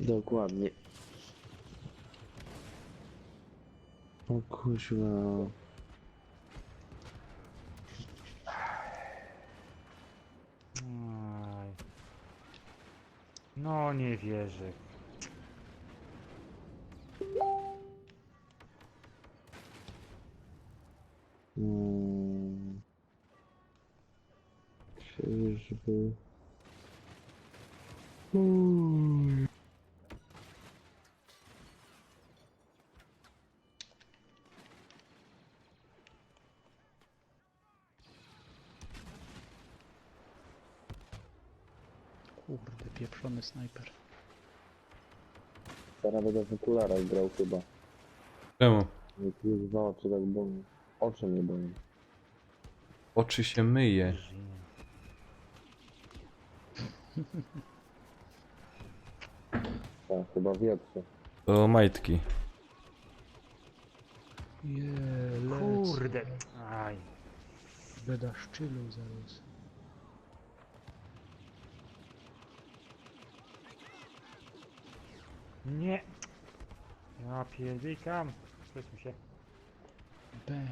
Dokładnie. O kuźwa. Aj. No nie wierzę. Hmm. Czyżby... Kurde, pieprzony snajper. Teraz będę w okularach grał chyba. Czemu? Nie kuźwa, oczy tak bolą. Oczy mnie bolą. Oczy się myje. Żyję. Tak, chyba wietrze. To majtki. Lec. Kurde. Aj. Beda szczylu zaraz. Nie. Ja pierdykam. Przesuń się. Bam.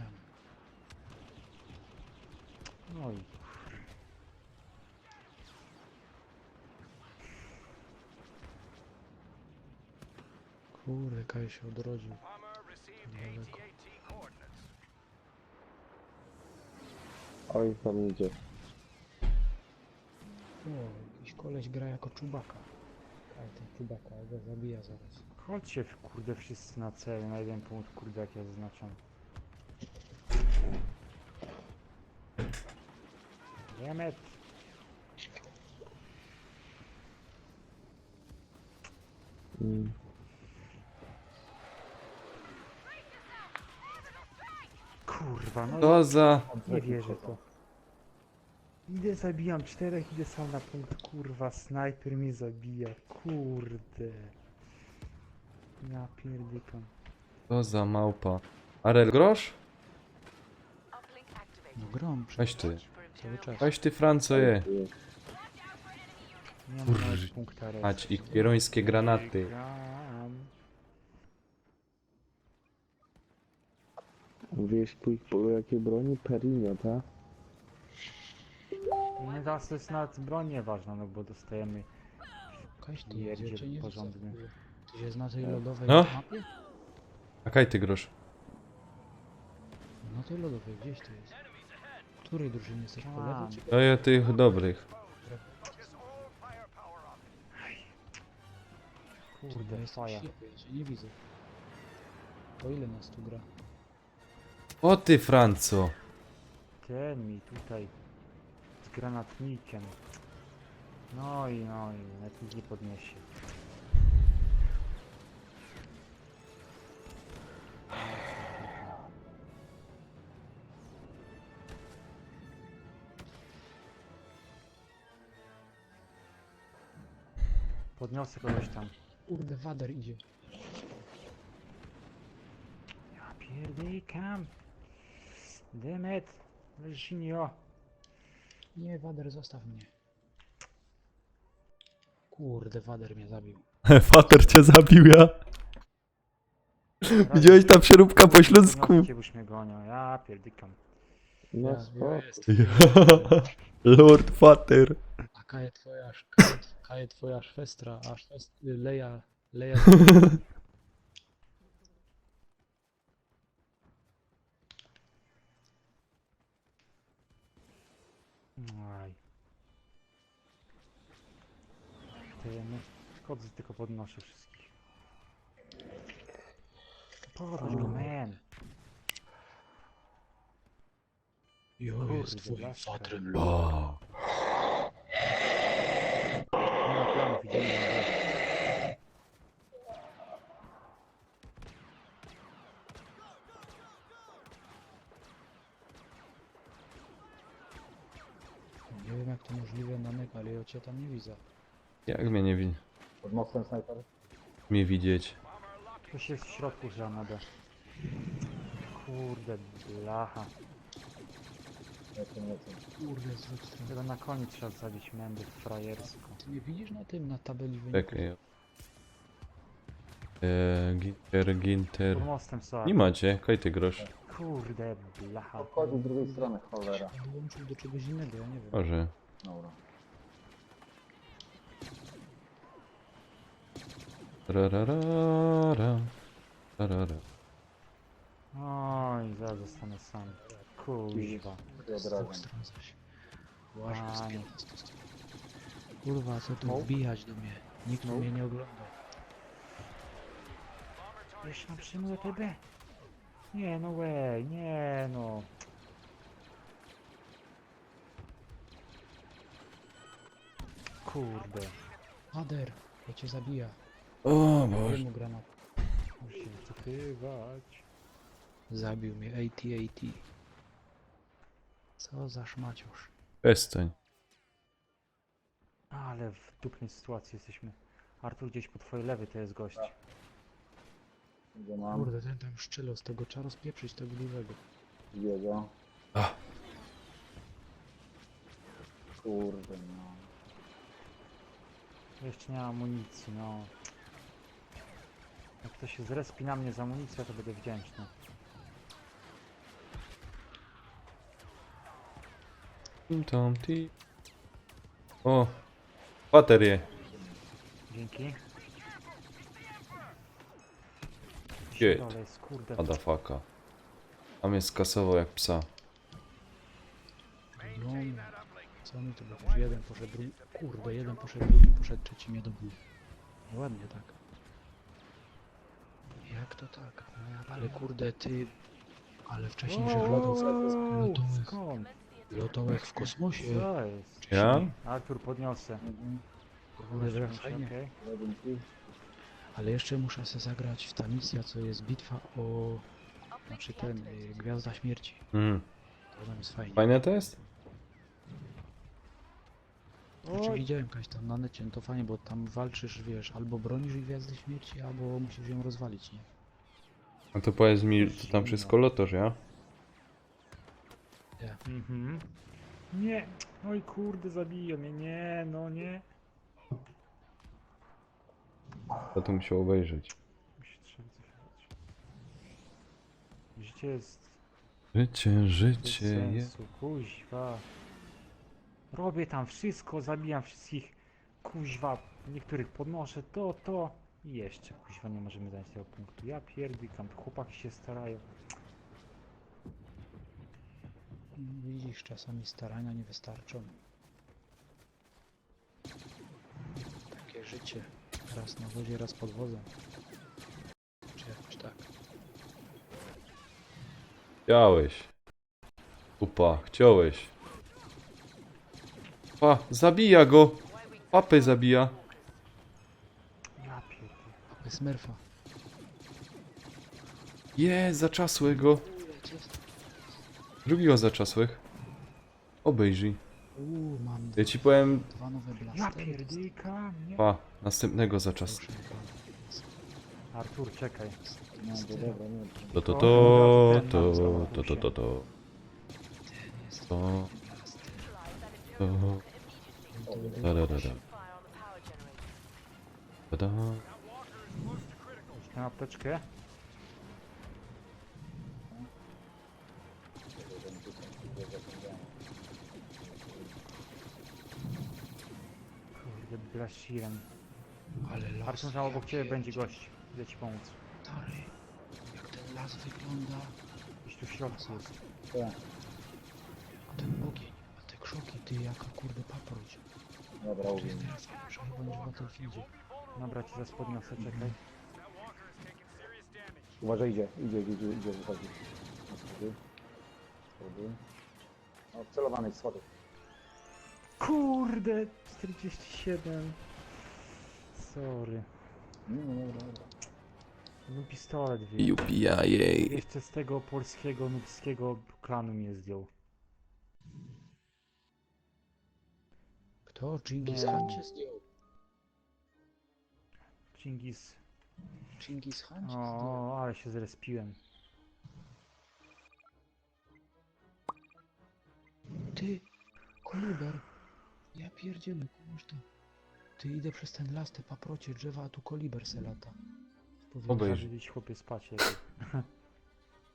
No i Kurde, Kaj się odrodził. Daleko. Oj, tam idzie. O, jakiś koleś gra jako czubaka. Ale ten Chewbacca go zabija zaraz. Chodźcie kurde wszyscy na cel, na jeden punkt kurde jak ja zaznaczam. Wiemy. Mm. Kurwa, no To za... nie wierzę to. Idę zabijam czterech, idę sam na punkt, kurwa, snajper mnie zabija, kurde. Ja pierdykam. To za małpa. Arel grosz? Uplink activated. No grom Weź ty. cały czas. Weź ty Franco je. Nie mam Kurwa, nawet punkta res. Mać ich pierońskie granaty. Gram. Wiesz, po jakiej broni? Perino, tak? No teraz to jest nawet broń nieważna, no bo dostajemy Kaś ty Jedzie jedzie, czy nie porządny. widzę. Ty się na tej lodowej No. mapie? A kaj ty grosz? Na tej lodowej, gdzieś to jest. W której drużynie jesteś? Po lewej czy To ja tych dobrych. kurde Jest faja. ślepy, ja cię nie widzę. Po ile nas tu gra? O ty Franco. Ten mi tutaj z granatnikiem. No i lepiej nie podniesie. Podniosę kogoś tam. Kurde, Wader idzie. Ja pierdykam. Demet. Leżinio. Nie, Wader, zostaw mnie. Kurde, Wader mnie zabił. Fater cię zabił, ja. Widziałeś tam przeróbka po śląsku? Już mnie gonią. Ja pierdykam. No Ja spoko. jest. Lord Fater. A kaje twoja szwestra, a Leja... Aj. Ten chodzę, tylko podnoszę wszystkich. Podnoś go, man. Jo, jest Kurde, twoim laska. fatrem, O. Nie ma planów, idziemy na dół. Nie wiem jak to możliwe, Nanek, ale ja cię tam nie widzę. Jak mnie nie widzi? Pod mostem snajper? Mnie widzieć. Ktoś jest w środku, że na D. Kurde, blacha. Lecę. Kurde, z drugiej strony. Tylko na koniec trzeba zabić mędy frajersko. Ty nie widzisz na tym, na tabeli wyników? Czekaj. Ginter. Pod mostem są. Nie macie, kaj ty grosz? Kurde, blacha. Wchodzi z drugiej strony, cholera. Dołączył do czegoś innego, ja nie wiem. Może. Dobra. Rararara. Rarara. Oj, zaraz zostanę sam. Kuźwa. I Z od razu. dwóch stron zaś. Łażę A, wszystkie nie. testosterony. Kurwa, co tu No. wbijać do mnie? Nikt No. mnie nie ogląda. Jeszcze nam przyjmuje TB. Nie no way, nie no. Kurde. Wader, ja cię zabija. O Daj Boże. mu granat. Muszę się wycofywać. Zabił mnie, AT-AT. Co za szmaciusz. Przestań. Ale w dupnej sytuacji jesteśmy. Artur, gdzieś po twojej lewej to jest gość. Gdzie mam? Kurde, ten tam szczelo z tego, trzeba rozpieprzyć tego dużego. Jego. A. Kurde no. Jeszcze nie mam amunicji, no. Jak ktoś się zrespi na mnie z amunicją, to będę wdzięczny. Tom ti. O. Baterie. Dzięki. Shit. Ale jest, kurde. Madafaka. A mnie skasował jak psa. Co mi to było? Jeden poszedł, drugi... Kurde, jeden poszedł, drugi poszedł, trzeci mnie dobił. Ładnie tak. Jak to tak? Ale kurde ty... Ale wcześniejszych lotów lotowych, Skąd? lotowych w kosmosie. Co jest? Ja? Artur, podniosę. Mhm. Kurde, że fajnie. Okej. Jedynki. Ale jeszcze muszę sobie zagrać w ta misja, co jest bitwa o... Znaczy ten, Gwiazda Śmierci. Mm. To tam jest fajnie. Fajne to jest? Znaczy Oj, widziałem jakaś tam na necie, no to fajnie, bo tam walczysz, wiesz, albo bronisz Gwiazdy Śmierci, albo musisz ją rozwalić, nie? No to powiedz mi, to tam wszystko lotoż, ja? mhm. Nie. Oj kurde, zabiją mnie. Nie, no nie. To to musiał obejrzeć. Musi trzeba cofać. Życie jest Życie, bez życie jest. sensu. Kuźwa. Robię tam wszystko, zabijam wszystkich. Kuźwa. Niektórych podnoszę. To. I jeszcze, kuźwa, nie możemy zająć tego punktu. Ja pierdykam. Chłopaki się starają. Widzisz, czasami starania nie wystarczą. Takie życie. Raz na wodzie, raz pod wozem. Czy jakoś tak. Chciałeś. Upa, chciałeś. Pa, zabija go. Papy zabija. Ja pierdykam. Papy Smurfa. Zaczasły go. Drugiego zaczasłych. Obejrzyj. Mam Ja ci powiem, dwa nowe blastery. Ja pierdykam. Nie. pa, następnego zaczas. Proszę Artur, czekaj. No to dobra, nie. To, to, O, to, ten to, nam to, załapał to, się. to, to. To, to, da, da, da, da. Fire on the power generator. Da, da. Tę apteczkę. Kurde, blasirem. Ale las. Artur, tam obok ciebie będzie gość. Idę ci pomóc. Stary, jak ten las wygląda. Gdzieś tu w środku jest. Tak. A ten ogień, a te krzoki, ty jaka kurde paproć. Dobra, To mówię. jest teraz że chyba nie w Battlefieldzie. Dobra, ci zaraz podniosę, czekaj. Uważaj, idzie, wychodzi. Na schody. Schody. No, celowany z schodów. Kurde, 47. Sorry. Dobra. No pistolet wyjął. Jupiajej. Jeszcze z tego polskiego, nubskiego klanu mnie zdjął. Kto? Dżingis Nie. Khan cię zdjął. Chingis. Dżingis Khan cię zdjął. O, ale się zrespiłem. Ty, koliber. Ja pierdzielę, komuś to. Ty idę przez ten las, te paprocie, drzewa, a tu koliber se lata. Powinien Obejrzyj. gdzieś chłopie spać lepiej.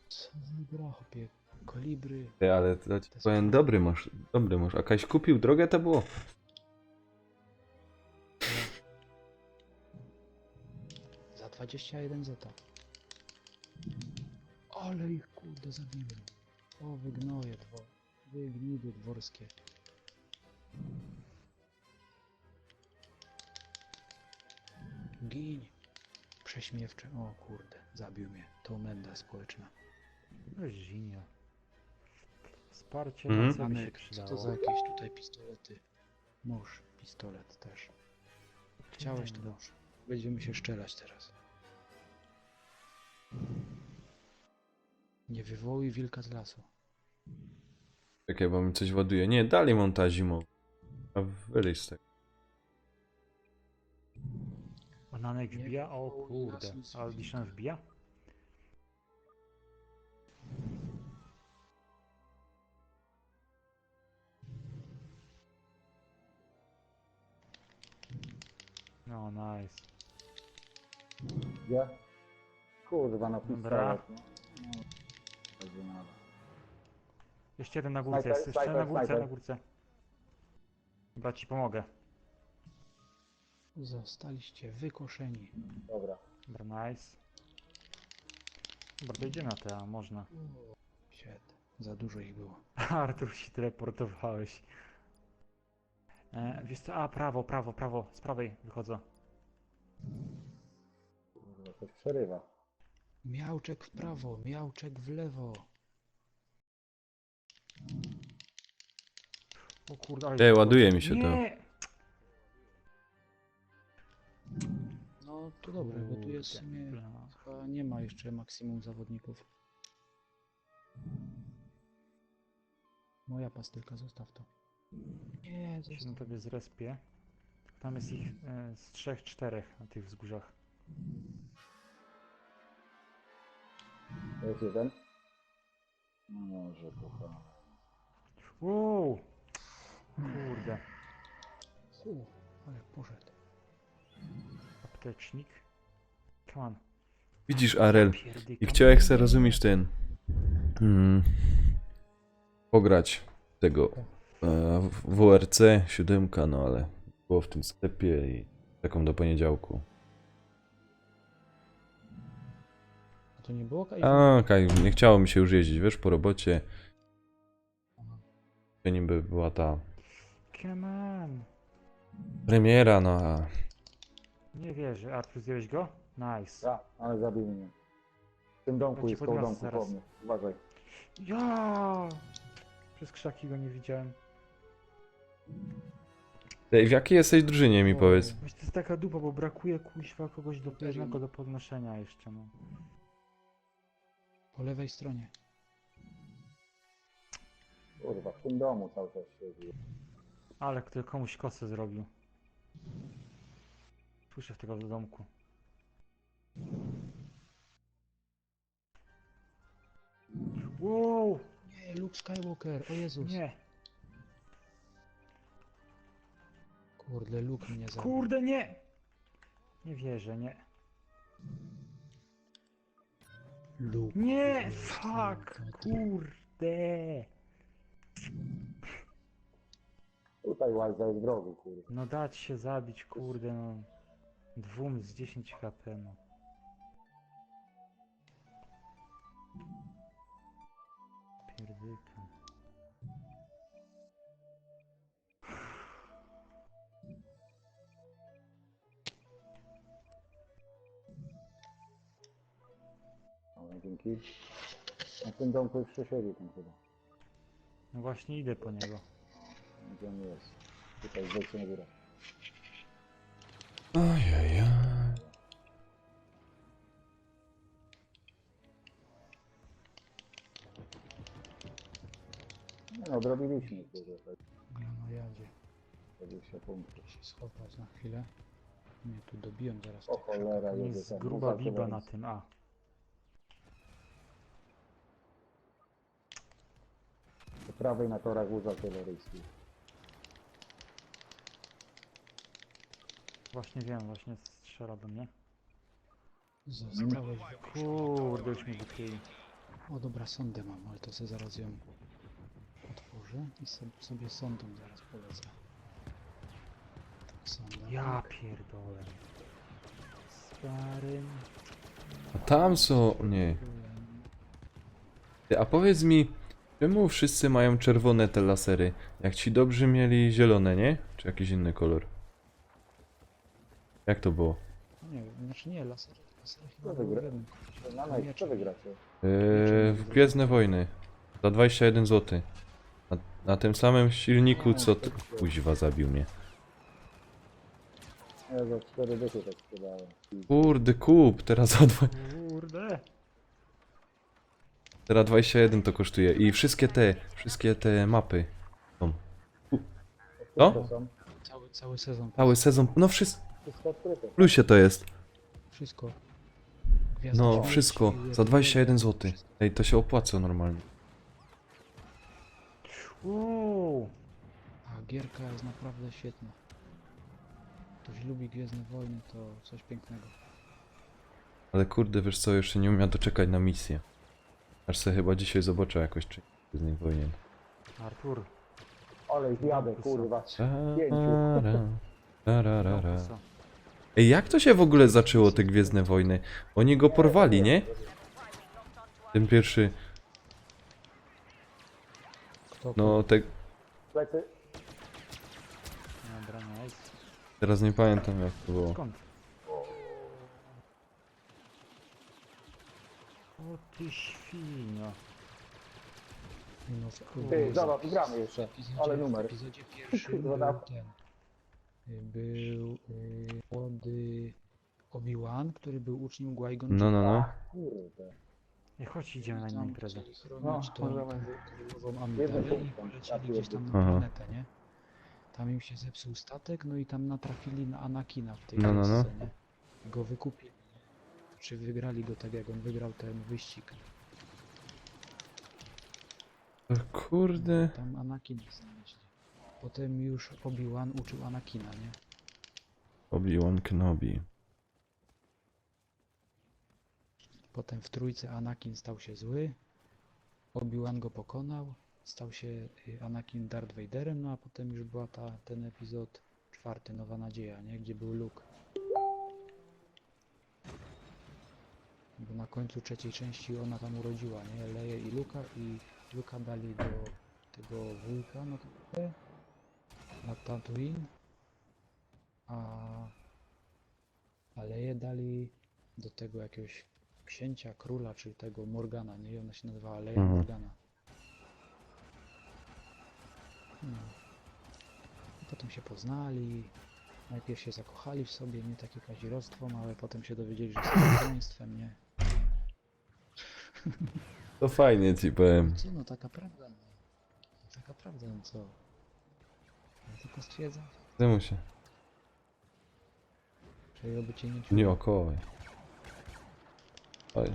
Co za gra, chłopie. Kolibry. Ty, ale to ci powiem, dobry masz, dobry masz. A Kaś kupił drogę, to było. Za 21 zeta. Ale ich kurde zabiłem. O, wygnoje wygnidy dworskie. Gin. Prześmiewcze. O kurde, zabił mnie. To menda społeczna. No zinia. Wsparcie Mhm. na co by się Anek, co przydało. to za jakieś tutaj pistolety? Nóż, pistolet też. Chciałeś to nóż. Będziemy się strzelać teraz. Nie wywołuj wilka z lasu. Czekaj, bo mi coś ładuje. Nie, dalej mam ta zimą. A wyleź z tego. Bananek Nie wbija? O wywołuj kurde. lasu z A wilka. Dishan wbija? No, nice. Gdzie? Kurwa, na Dobra. pistolet. No. Będzie nada. Jeszcze jeden na górce Snajper, jest. Jeszcze snajper, na górce, snajper. na górce. Chyba ci pomogę. Zostaliście wykoszeni. Dobra. Dobra, nice. Dobra, to idziemy na te, a można. Shit, za dużo ich było. Artur, się teleportowałeś. Wiesz co? A, prawo. Z prawej wychodzę. Coś przerywa. Miałczek w prawo, miałczek w lewo. O kurde, ale... Ej, ładuje mi się to. Nie! No to dobre, bo tu jest w sumie... Kurde. Chyba nie ma jeszcze maksimum zawodników. Moja pastylka, zostaw to. Nie, Się na zostaw. tobie zrespię. Tam jest ich z 3-4 na tych wzgórzach. Jest jeden. No może, kochany. Wow! Kurde. Ale poszedł. Aptecznik. Come on. Widzisz, Arel, Pierdykam. i chciałeś se, rozumiesz, ten... pograć tego WRC 7, no ale było w tym sklepie i taką do poniedziałku. A to nie było Kaj? A, Kaj, nie chciało mi się już jeździć, wiesz, po robocie. To niby była ta Come on. premiera, no a... Nie wierzę. Artur, zjadłeś go? Nice. Ja, ale zabił mnie. W tym domku Ja ci jest koło podniosę domku zaraz. po mnie. Uważaj. Ja! Przez krzaki go nie widziałem. Ej, w jakiej jesteś drużynie, mi powiedz? Właśnie to jest taka dupa, bo brakuje kuźwa kogoś jednego do podnoszenia jeszcze, no. Po lewej stronie. Kurwa, w tym domu cały czas siedzi. Ale który komuś kosę zrobił. Słyszę w tego w domku. Wow! Nie, Luke Skywalker, o Jezus. Nie! Kurde, Luke mnie zabił. Kurde, nie! Nie wierzę, nie. Luke. Nie! Fuck! Kurde! Tutaj Łajza jest w rogu, kurwa. No dać się zabić, kurde, no. 2 z 10 HP, no. Pierdykam. Dobra, dzięki. Na tym domku już siedzi tam chyba. No właśnie idę po niego. Gdzie on jest? Tutaj zejdźcie na górę. Ojej. Nie no, odrobiliśmy, kurwa, tak. Ja no jadzie. 20 punktów. Się schować na chwilę. Mnie tu dobiją zaraz. O cholera, Tam jedzie jest ten. gruba Uwaga, biba uwaga. na tym A. Po prawej na torach wóz artyleryjski. Właśnie wiem, właśnie strzela do mnie. Zostałeś. Kurde, już mnie wykryli. O dobra, sondę mam, ale to sobie zaraz ją otworzę i sobie sondą zaraz polecę. Sonda. Ja pierdolę. Starym. A tam są... nie. Ty, a powiedz mi, czemu wszyscy mają czerwone te lasery? Jak ci dobrzy mieli zielone, nie? Czy jakiś inny kolor? Jak to było? Nie, znaczy nie, laser chyba Co był wygra? w jednym. Na mecz, co wygracie? W Gwiezdne Wojny. Za 21 zł. Na tym samym silniku, co... Kuźwa, zabił mnie. Ja za 4 dychy tak sprzedałem. Kurde, kup, teraz za Kurde. teraz 21 to kosztuje. I wszystkie te mapy są. Co? To są Cały sezon. Cały sezon, no wszystko wszystko odkryte. w plusie to jest. Wszystko. Gwiazda No, Śmierci, wszystko. Za 21 zł. Ej, to się opłaca normalnie. Wow. A gierka jest naprawdę świetna. Ktoś lubi Gwiezdne Wojny, to coś pięknego. Ale kurde, wiesz co, jeszcze nie umiem doczekać na misję. Aż se chyba dzisiaj zobaczę jakoś, czy z nim powinien. Artur. Ale ich jadę, kurwa. Tarara, tararara. Co? Ej, jak to się w ogóle zaczęło, te Gwiezdne Wojny? Oni go porwali, nie? Ten pierwszy, Kto no te... Plecy. Dobra, nice. Teraz nie pamiętam jak to było. Skąd? O ty świnio. No, Ty, zobacz, gramy jeszcze. Ale W numer. epizodzie pierwszym Kurwa, był na- ten. Był młody Obi-Wan, który był uczniem Qui-Gon No, no, no. Kurde. Ej, chodź, idziemy na inną Tam imprezę. chcieli chronić No, tą możemy. królową Jednym Amidalę i punktem polecieli trafiłem gdzieś tam na Aha. planetę, nie? Tam im się zepsuł statek, no i tam natrafili na Anakina w tej No, no, no. wiosce, nie? Go wykupili. Czy wygrali go tak jak on wygrał ten wyścig. O kurde. Tam Anakina znaleźli. Potem już Obi-Wan uczył Anakina, nie? Obi-Wan Kenobi. Potem w trójce Anakin stał się zły. Obi-Wan go pokonał. Stał się Anakin Darth Vaderem, no a potem już była ten epizod czwarty, Nowa Nadzieja, nie? Gdzie był Luke. Bo na końcu trzeciej części ona tam urodziła, nie? Leję i Luka i Luka dali do tego wujka, no to na Tatooine, a Leję dali do tego jakiegoś księcia, króla, czy tego Morgana, nie? I ona się nazywała Leia Mhm. Morgana. No. I potem się poznali, najpierw się zakochali w sobie, nie takie kazirodztwo małe, potem się dowiedzieli, że są rodzeństwem, nie? To fajnie ci powiem. Co no, taka prawda, no. Taka prawda, no co? Ja tylko stwierdzam, Zajmuj się. że oby cię nie czuł. Nie około. Oj.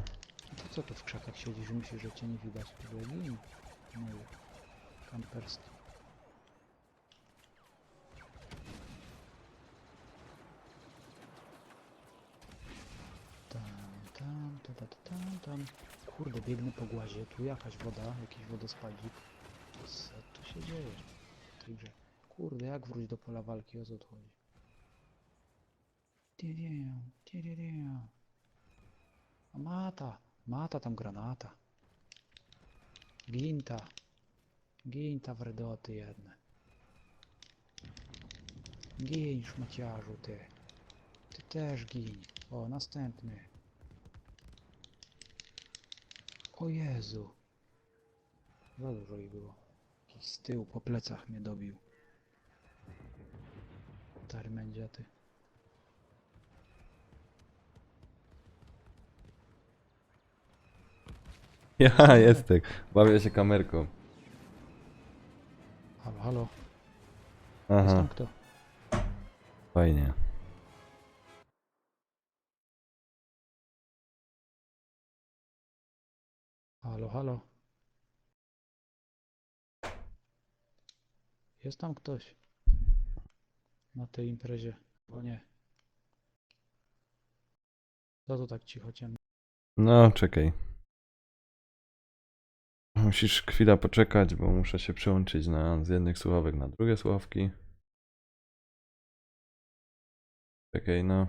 To co tu w krzakach siedzisz, myślisz, że cię nie widać? To gin. No i kamperski. Tam. Kurde, biegnę po głazie, tu jakaś woda, jakiś wodospadzik. Co tu się dzieje w tej grze? Kurde, jak wrócić do pola walki, o co tu chodzi? Tiriria. A mata tam granata. Ginta wredoty jedne. Gin, szmaciarzu, ty. Ty też gin. O, następny. O Jezu. Za dużo ich było. Jakiś z tyłu po plecach mnie dobił. Stary mędziaty. Ja jestem. Bawię się kamerką. Halo, halo. Jest Aha, tam kto? fajnie. Halo, halo. Jest tam ktoś? Na tej imprezie. Bo nie. Co to tak cicho ciemno? No, czekaj. Musisz chwilę poczekać, bo muszę się przełączyć z jednych słuchawek na drugie słuchawki. Czekaj, no.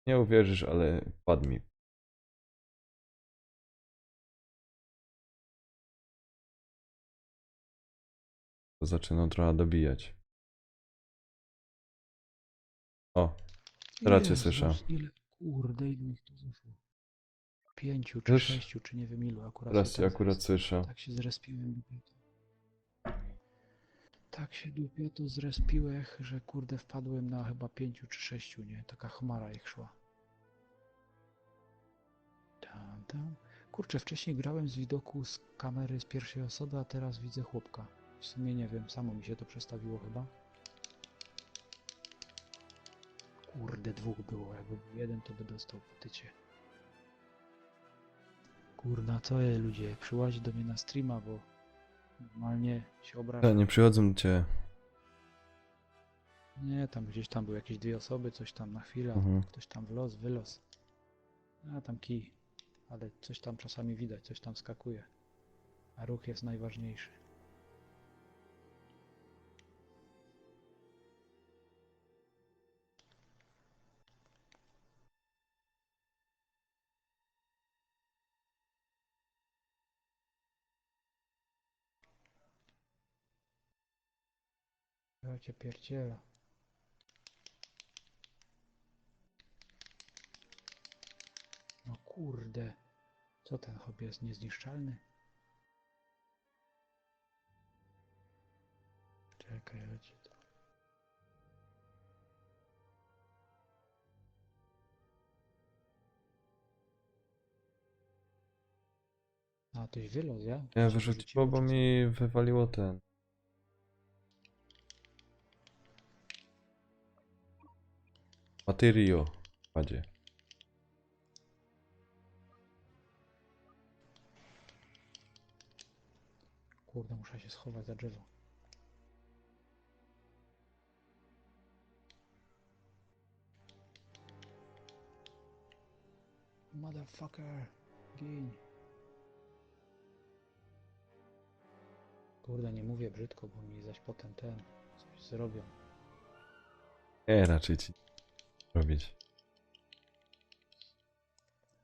Nie uwierzysz, ale wpadł mi. To zaczynam trochę dobijać. O, teraz cię Jezus, słyszę. ile, kurde, ile ich tu zeszło? 5 czy Wiesz, 6, czy nie wiem ilu akurat. teraz się cię tak akurat słyszę. Tak się zrespiłem dopiero. Tak się dopiero zrespiłem, że kurde wpadłem na chyba 5 czy 6, nie? Taka chmara ich szła. Tam. Kurczę, wcześniej grałem z widoku z kamery z pierwszej osoby, a teraz widzę chłopka. W sumie nie wiem, samo mi się to przestawiło chyba. Kurde, dwóch było, jakby był jeden, to by dostał po tycie. Kurna, co je ludzie, przyłazi do mnie na streama, bo normalnie się obraża. Nie przychodzą do ciebie. Nie, tam gdzieś tam były jakieś dwie osoby, coś tam na chwilę, Mhm. ktoś tam wlos, wylos. A tam kij, ale coś tam czasami widać, coś tam skakuje. A ruch jest najważniejszy. Ja cię pierdzielę. kurde. Co ten hobby jest niezniszczalny? Czekaj, leci to. A, tyś wylot, ja? Ja Cię wyrzuciło, bo czy co? mi wywaliło ten. Materio. Padzie. Kurde, muszę się schować za drzewo. Motherfucker, gin. Kurde, nie mówię brzydko, bo mi zaś potem coś zrobią. Nie, raczej ci robić.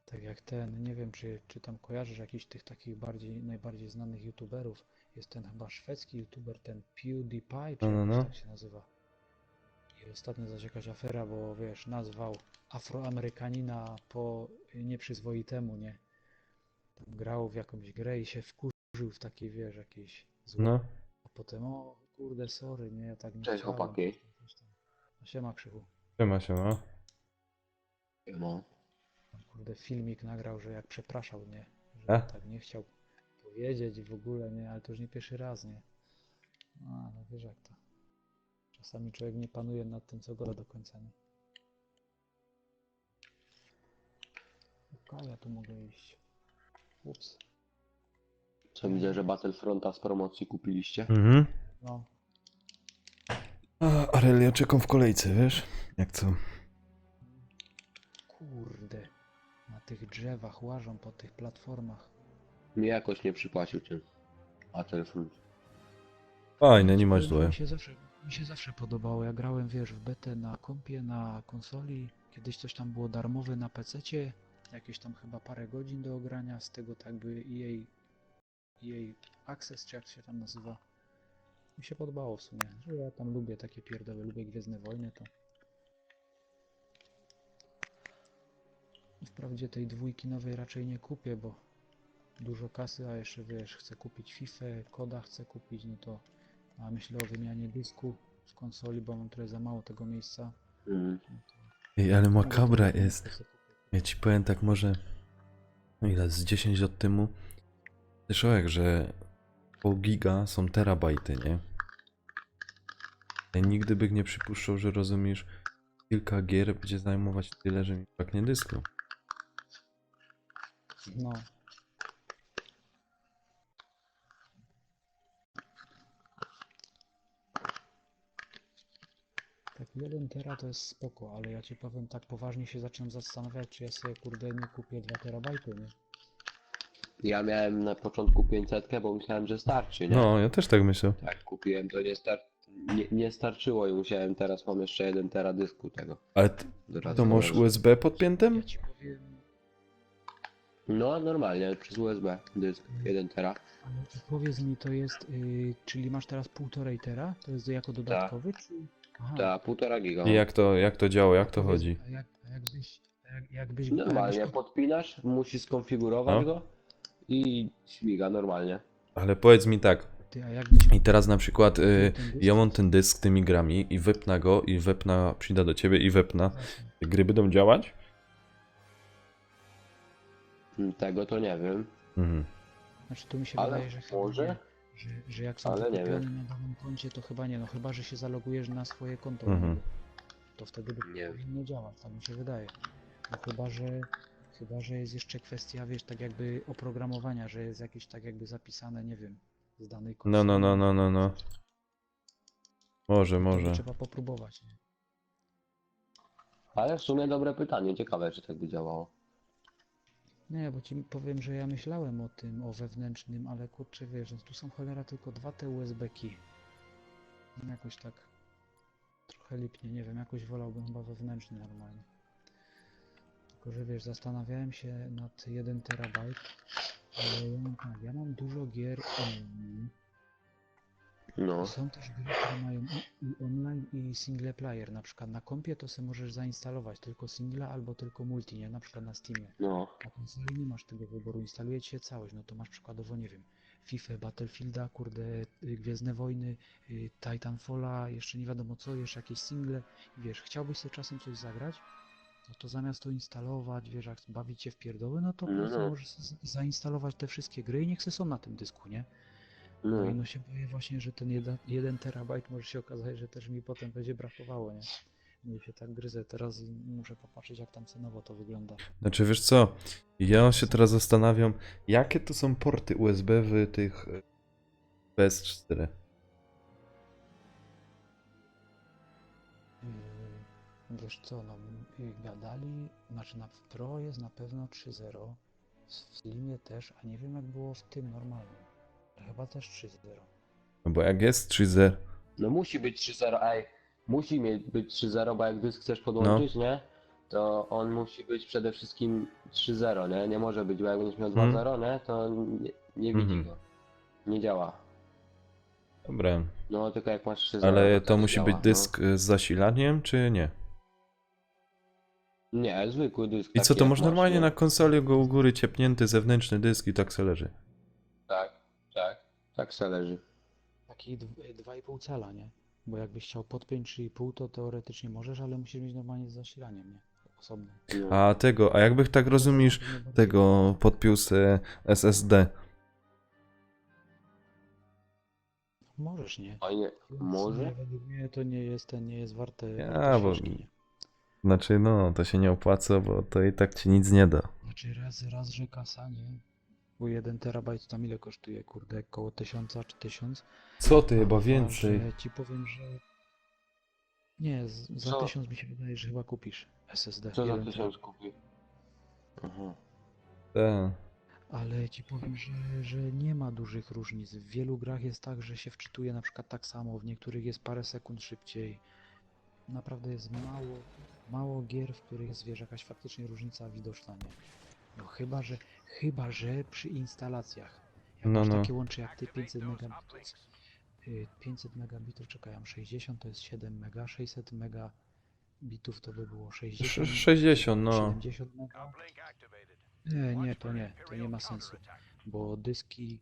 Tak jak nie wiem czy tam kojarzysz jakiś tych takich najbardziej znanych youtuberów. Jest ten chyba szwedzki youtuber, ten PewDiePie, czy No, no, jakoś no. tak się nazywa. I ostatnio zaś jakaś afera, bo wiesz, nazwał Afroamerykanina po nieprzyzwoitemu, nie? Tam grał w jakąś grę i się wkurzył w takiej, wiesz, jakiejś złe. No. A potem, o kurde, sorry, nie, ja tak nie Cześć, chciałem. chłopaki. Coś tam. No siema, Krzychu. Siema, siema. No. Tam, kurde, filmik nagrał, że jak przepraszał, nie? Że A? tak nie chciał powiedzieć w ogóle, nie? Ale to już nie pierwszy raz, nie? No, ale wiesz jak to. Czasami człowiek nie panuje nad tym, co go do końca, nie? Okej, ja tu mogę iść. Ups. Co widzę, że Battlefronta z promocji kupiliście? Mhm. No, A, Aurelio, czekam w kolejce, wiesz? Jak co? kurde. Na tych drzewach łażą po tych platformach. Mi jakoś nie przypłacił ten Battlefront. Fajne, nie Ci masz powiem, że złe. mi się zawsze podobało. Ja grałem, wiesz, w betę na kompie, na konsoli. Kiedyś coś tam było darmowe na PC-cie. Jakieś tam chyba parę godzin do ogrania. Z tego tak by EA Access, czy jak się tam nazywa. Mi się podobało w sumie. Że ja tam lubię takie pierdoły, lubię Gwiezdne Wojny, to... Wprawdzie tej dwójki nowej raczej nie kupię, bo dużo kasy, a jeszcze wiesz, chcę kupić FIFA, koda chcę kupić, no to a myślę o wymianie dysku w konsoli, bo mam trochę za mało tego miejsca. Mm. No to Ej, ale może makabra to jest. sobie kupię. Ja ci powiem tak może... No ile? Z 10 lat temu? Słyszałem, że pół giga są terabajty, nie? Ja nigdy bych nie przypuszczał, że rozumiesz, kilka gier będzie zajmować tyle, że mi braknie dysku. No. Tak 1 tera to jest spoko, ale ja ci powiem tak poważnie się zaczynam zastanawiać, czy ja sobie kurde nie kupię 2 terabajty, nie? Ja miałem na początku 500, bo myślałem, że starczy, nie? No, ja też tak myślę. Jak kupiłem, to nie starczyło i musiałem, teraz mam jeszcze 1 tera dysku tego. Ale Do to masz USB podpiętym? Ja ci powiem, No, normalnie, przez USB dysk 1 tera. ale powiedz mi, to jest, czyli masz teraz 1,5 tera? To jest jako dodatkowy, czy... Aha. Ta 1,5 giga. I jak to działa, jak to Powiedz, chodzi? jakbyś Normalnie jakbyś- podpinasz, musisz skonfigurować No. go i śmiga normalnie. Ale powiedz mi tak. Ty, a jakbyś I teraz na przykład ten dysk- ja mam ten dysk z tymi grami i wepna go i wepna, przyjdę do ciebie i wepna. Właśnie. Te gry będą działać? Tego to nie wiem, Mhm. Znaczy tu mi się ale wydaje, że chyba może? nie, że jak są Ale nie wykupione wiem. na danym koncie, to chyba nie, no chyba, że się zalogujesz na swoje konto, Mhm. to wtedy by Nie. powinno działać, tak mi się wydaje. No chyba, że jest jeszcze kwestia, wiesz, tak jakby oprogramowania, że jest jakieś tak jakby zapisane, nie wiem, z danej konsoli. No. Może, To by może. trzeba popróbować, nie? Ale w sumie dobre pytanie, ciekawe czy tak by działało. Nie, bo ci powiem, że ja myślałem o tym, o wewnętrznym, ale kurczę, wiesz, no tu są cholera tylko 2 te USB-ki. No jakoś tak trochę lipnie, nie wiem, jakoś wolałbym chyba wewnętrzny normalnie. Tylko, że wiesz, zastanawiałem się nad 1 terabajt, ale ja mam dużo gier indie. No. Są też gry, które mają i online, i single player. Na przykład na kompie to sobie możesz zainstalować tylko singla albo tylko multi, nie? Na przykład na Steamie. No. Na konsoli nie masz tego wyboru, instaluje ci się całość, no to masz przykładowo, nie wiem, FIFA, Battlefielda, kurde, Gwiezdne Wojny, Titanfalla, jeszcze nie wiadomo co, jeszcze jakieś single i wiesz, chciałbyś sobie czasem coś zagrać, no to zamiast to instalować, wiesz, jak bawić się w pierdoły, no to po No, prostu no. możesz zainstalować te wszystkie gry i niech se są na tym dysku, nie? No i no się boję właśnie, że ten 1 terabajt może się okazać, że też mi potem będzie brakowało, nie? No i się tak gryzę teraz i muszę popatrzeć, jak tam cenowo to wygląda. Znaczy wiesz co, ja się teraz zastanawiam, jakie to są porty USB w tych PS4. Wiesz co, no gadali, znaczy na Pro jest na pewno 3.0, w Slimie też, a nie wiem jak było w tym normalnym. Chyba też 3.0. No bo jak jest 3.0, No musi być 3.0, ej. Musi być 3.0, bo jak dysk chcesz podłączyć, nie? To on musi być przede wszystkim 3.0, nie? Nie może być, bo jak będziesz miał 2.0, nie? To nie widzi Mhm. go. Nie działa. dobra. No tylko jak masz 3.0, Ale to to wtedy musi działa, być dysk z zasilaniem, czy nie? No. Nie, zwykły dysk. I co, taki to jak może masz, normalnie nie? na konsoli go u góry ciepnięty zewnętrzny dysk i tak se leży. Tak, tak. Tak se leży. Taki 2,5 cala, nie? Bo jakbyś chciał podpiąć 3,5 to teoretycznie możesz, ale musisz mieć normalnie z zasilaniem, nie? Osobno. No. A jakby tak rozumiesz, tego podpiął se SSD. Możesz, nie? Fajnie. Może? Nie, według mnie to nie jest warte Ja, bo- świeczki, nie? Znaczy no, to się nie opłaca, bo to i tak ci nic nie da. Znaczy raz, że kasa, nie? Bo 1 terabajt tam ile kosztuje, kurde, koło 1000 czy 1000? Co ty, chyba A więcej. że ci powiem, że... Nie, za Co? 1000 mi się wydaje, że chyba kupisz SSD. Co za 1 1000 kupi? Aha. Tak. Ale ci powiem, że nie ma dużych różnic. W wielu grach jest tak, że się wczytuje na przykład tak samo, w niektórych jest parę sekund szybciej. Naprawdę jest mało gier, w których jest, wiesz, jakaś faktycznie różnica widoczna, nie? No chyba, że przy instalacjach. Jak No, masz no. takie łącze jak ty 500 megabitów, 500 megabitów, czekaj, ja mam 60 to jest 7 mega, 600 megabitów to by było 60, 60, no. 70 mega. To nie ma sensu, bo dyski...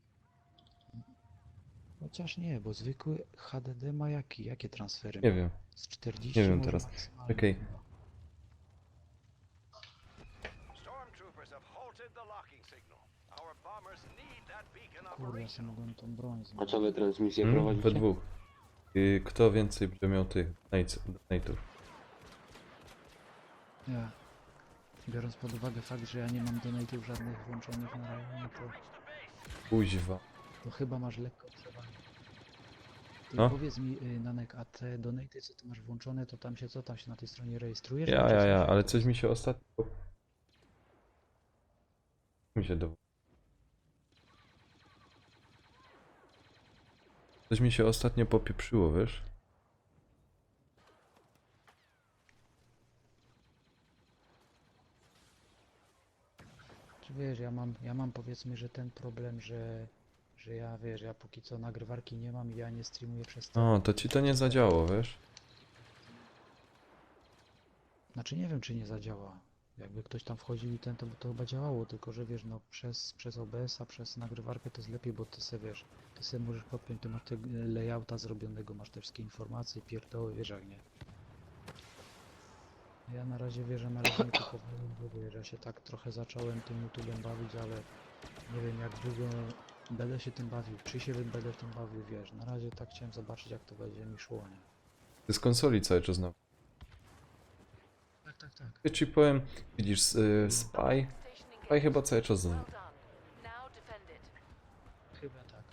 Chociaż nie, bo zwykły HDD ma jakie transfery Nie ma? wiem. Z 40 Nie wiem może teraz. maksymalnie Okej. chyba. Stormtroopers have halted the locking signal. Our bombers need that beacon Kurde, ja operation. sobie mogłem tą broń A znaleźć. co wy transmisję We prowadzicie? dwóch. Kto więcej będzie miał tych donate'ów? Ja. Biorąc pod uwagę fakt, że ja nie mam donate'ów żadnych włączonych na razie, Kuźwa. to chyba masz lekko przewagę. Ty No. powiedz mi, Nanek, a te donate'y, co ty masz włączone, to tam się na tej stronie rejestrujesz? Ja, Czy coś? ale coś mi się ostatnio... Mi się do... Coś mi się ostatnio popieprzyło, wiesz? Czy wiesz, ja mam powiedzmy, że ten problem, że ja, wiesz, ja póki co nagrywarki nie mam i ja nie streamuję przez to. O, to ci to nie zadziało, wiesz? Znaczy nie wiem, czy nie zadziała. Jakby ktoś tam wchodził i to by to chyba działało, tylko że wiesz, no przez OBS-a, przez nagrywarkę to jest lepiej, bo ty se wiesz, ty se możesz podpiąć, ty masz te layouta zrobionego, masz te wszystkie informacje, pierdoły, wiesz jak nie. Ja na razie wierzę, na razie nie kupowałem, bo wiesz, ja się tak trochę zacząłem tym YouTube'em bawić, ale nie wiem jak długo będę się tym bawił, czy się będę tym bawił, wiesz, na razie tak chciałem zobaczyć jak to będzie mi szło, nie? Ty z konsoli cały czas na... Tak. Ja ci powiem, widzisz, Spy chyba cały czas... Well done. Now defend it. Chyba tak.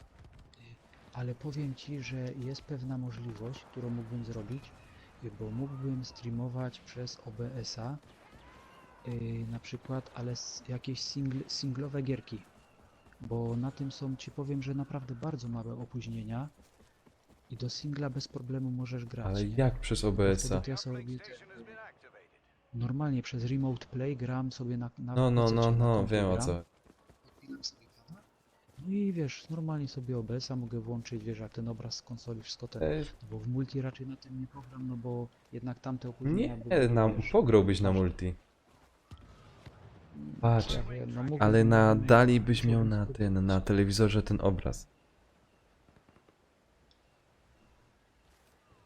Ale powiem ci, że jest pewna możliwość, którą mógłbym zrobić, bo mógłbym streamować przez OBS-a na przykład, ale jakieś singlowe gierki. Bo na tym są, ci powiem, że naprawdę bardzo małe opóźnienia i do singla bez problemu możesz grać. Ale nie? jak przez Wtedy OBS-a? to ja sobie robię Station has been activated. normalnie przez Remote Play gram sobie na No, PC czy na kompie wiem o gram. co. Odpinam sobie pada. No i wiesz, normalnie sobie OBS-a mogę włączyć, wiesz, jak ten obraz z konsoli, wszystko ten. Bo w multi raczej na tym nie pogram, no bo jednak tamte opóźnienia Nie, były, wiesz, pograłbyś na ważne. multi. Patrz, Ja wiem, no mógłbym ale na mieć- dali byś chciałbym miał na spróbować. na telewizorze ten obraz.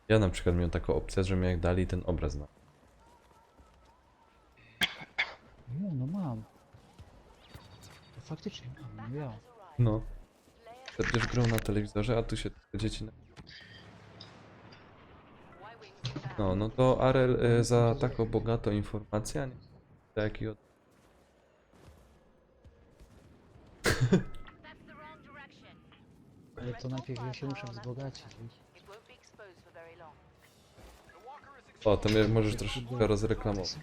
Ja na przykład miałem taką opcję, że jak dali ten obraz na. Nie, no mam. No faktycznie mam, no ja. No. Będziesz grał na telewizorze, a tu się dzieci. No to Arel za taką bogatą informację, a nie za jaki od... That's the wrong direction. Ale to najpierw ja się muszę wzbogacić, wiesz. It won't be exposed for very long. O, to mnie możesz troszeczkę rozreklamować.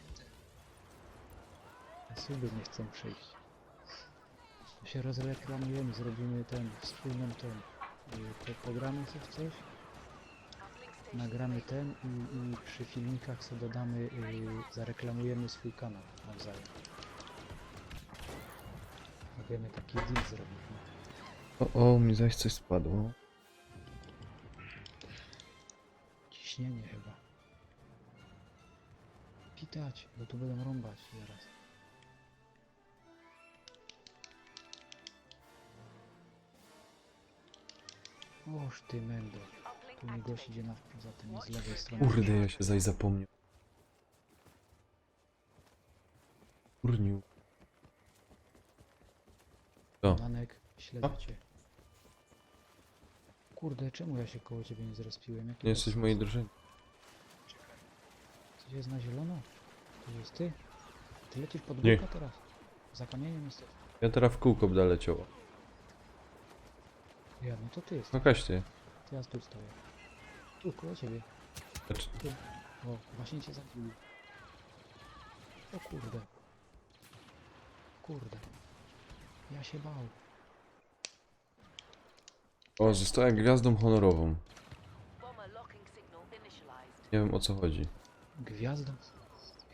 Suby nie chcą przyjść. To się rozreklamujemy, zrobimy ten, wspólną ten. Pogramy sobie w coś, nagramy ten i przy filmikach sobie dodamy, zareklamujemy swój kanał nawzajem. Możemy taki deal zrobić. No. O, mi zaś coś spadło. Ciśnienie chyba. Pitać, bo tu będą rąbać zaraz. Oż ty mendo. Tu mi gość idzie na za tym z lewej strony. Kurde, ja się zaś zapomniał. Kurniu. Co? Danek, śledzę cię. Kurde, czemu ja się koło ciebie nie zrespiłem? Jaki Nie jesteś w mojej drużynie. Coś jest na zielono? To jest ty? Ty lecisz pod Nie. górkę teraz? Za kamieniem jesteś. Ja teraz w kółko będę leciał. Ja, no to ty jesteś. No kaście. To ja tu stoję. Tu, koło ciebie. Znaczy, Tu. O, właśnie cię zabili. O kurde. Kurde. Ja się bał. o, zostałem gwiazdą honorową. Bomber locking signal initialized. Nie wiem o co chodzi. Gwiazdą?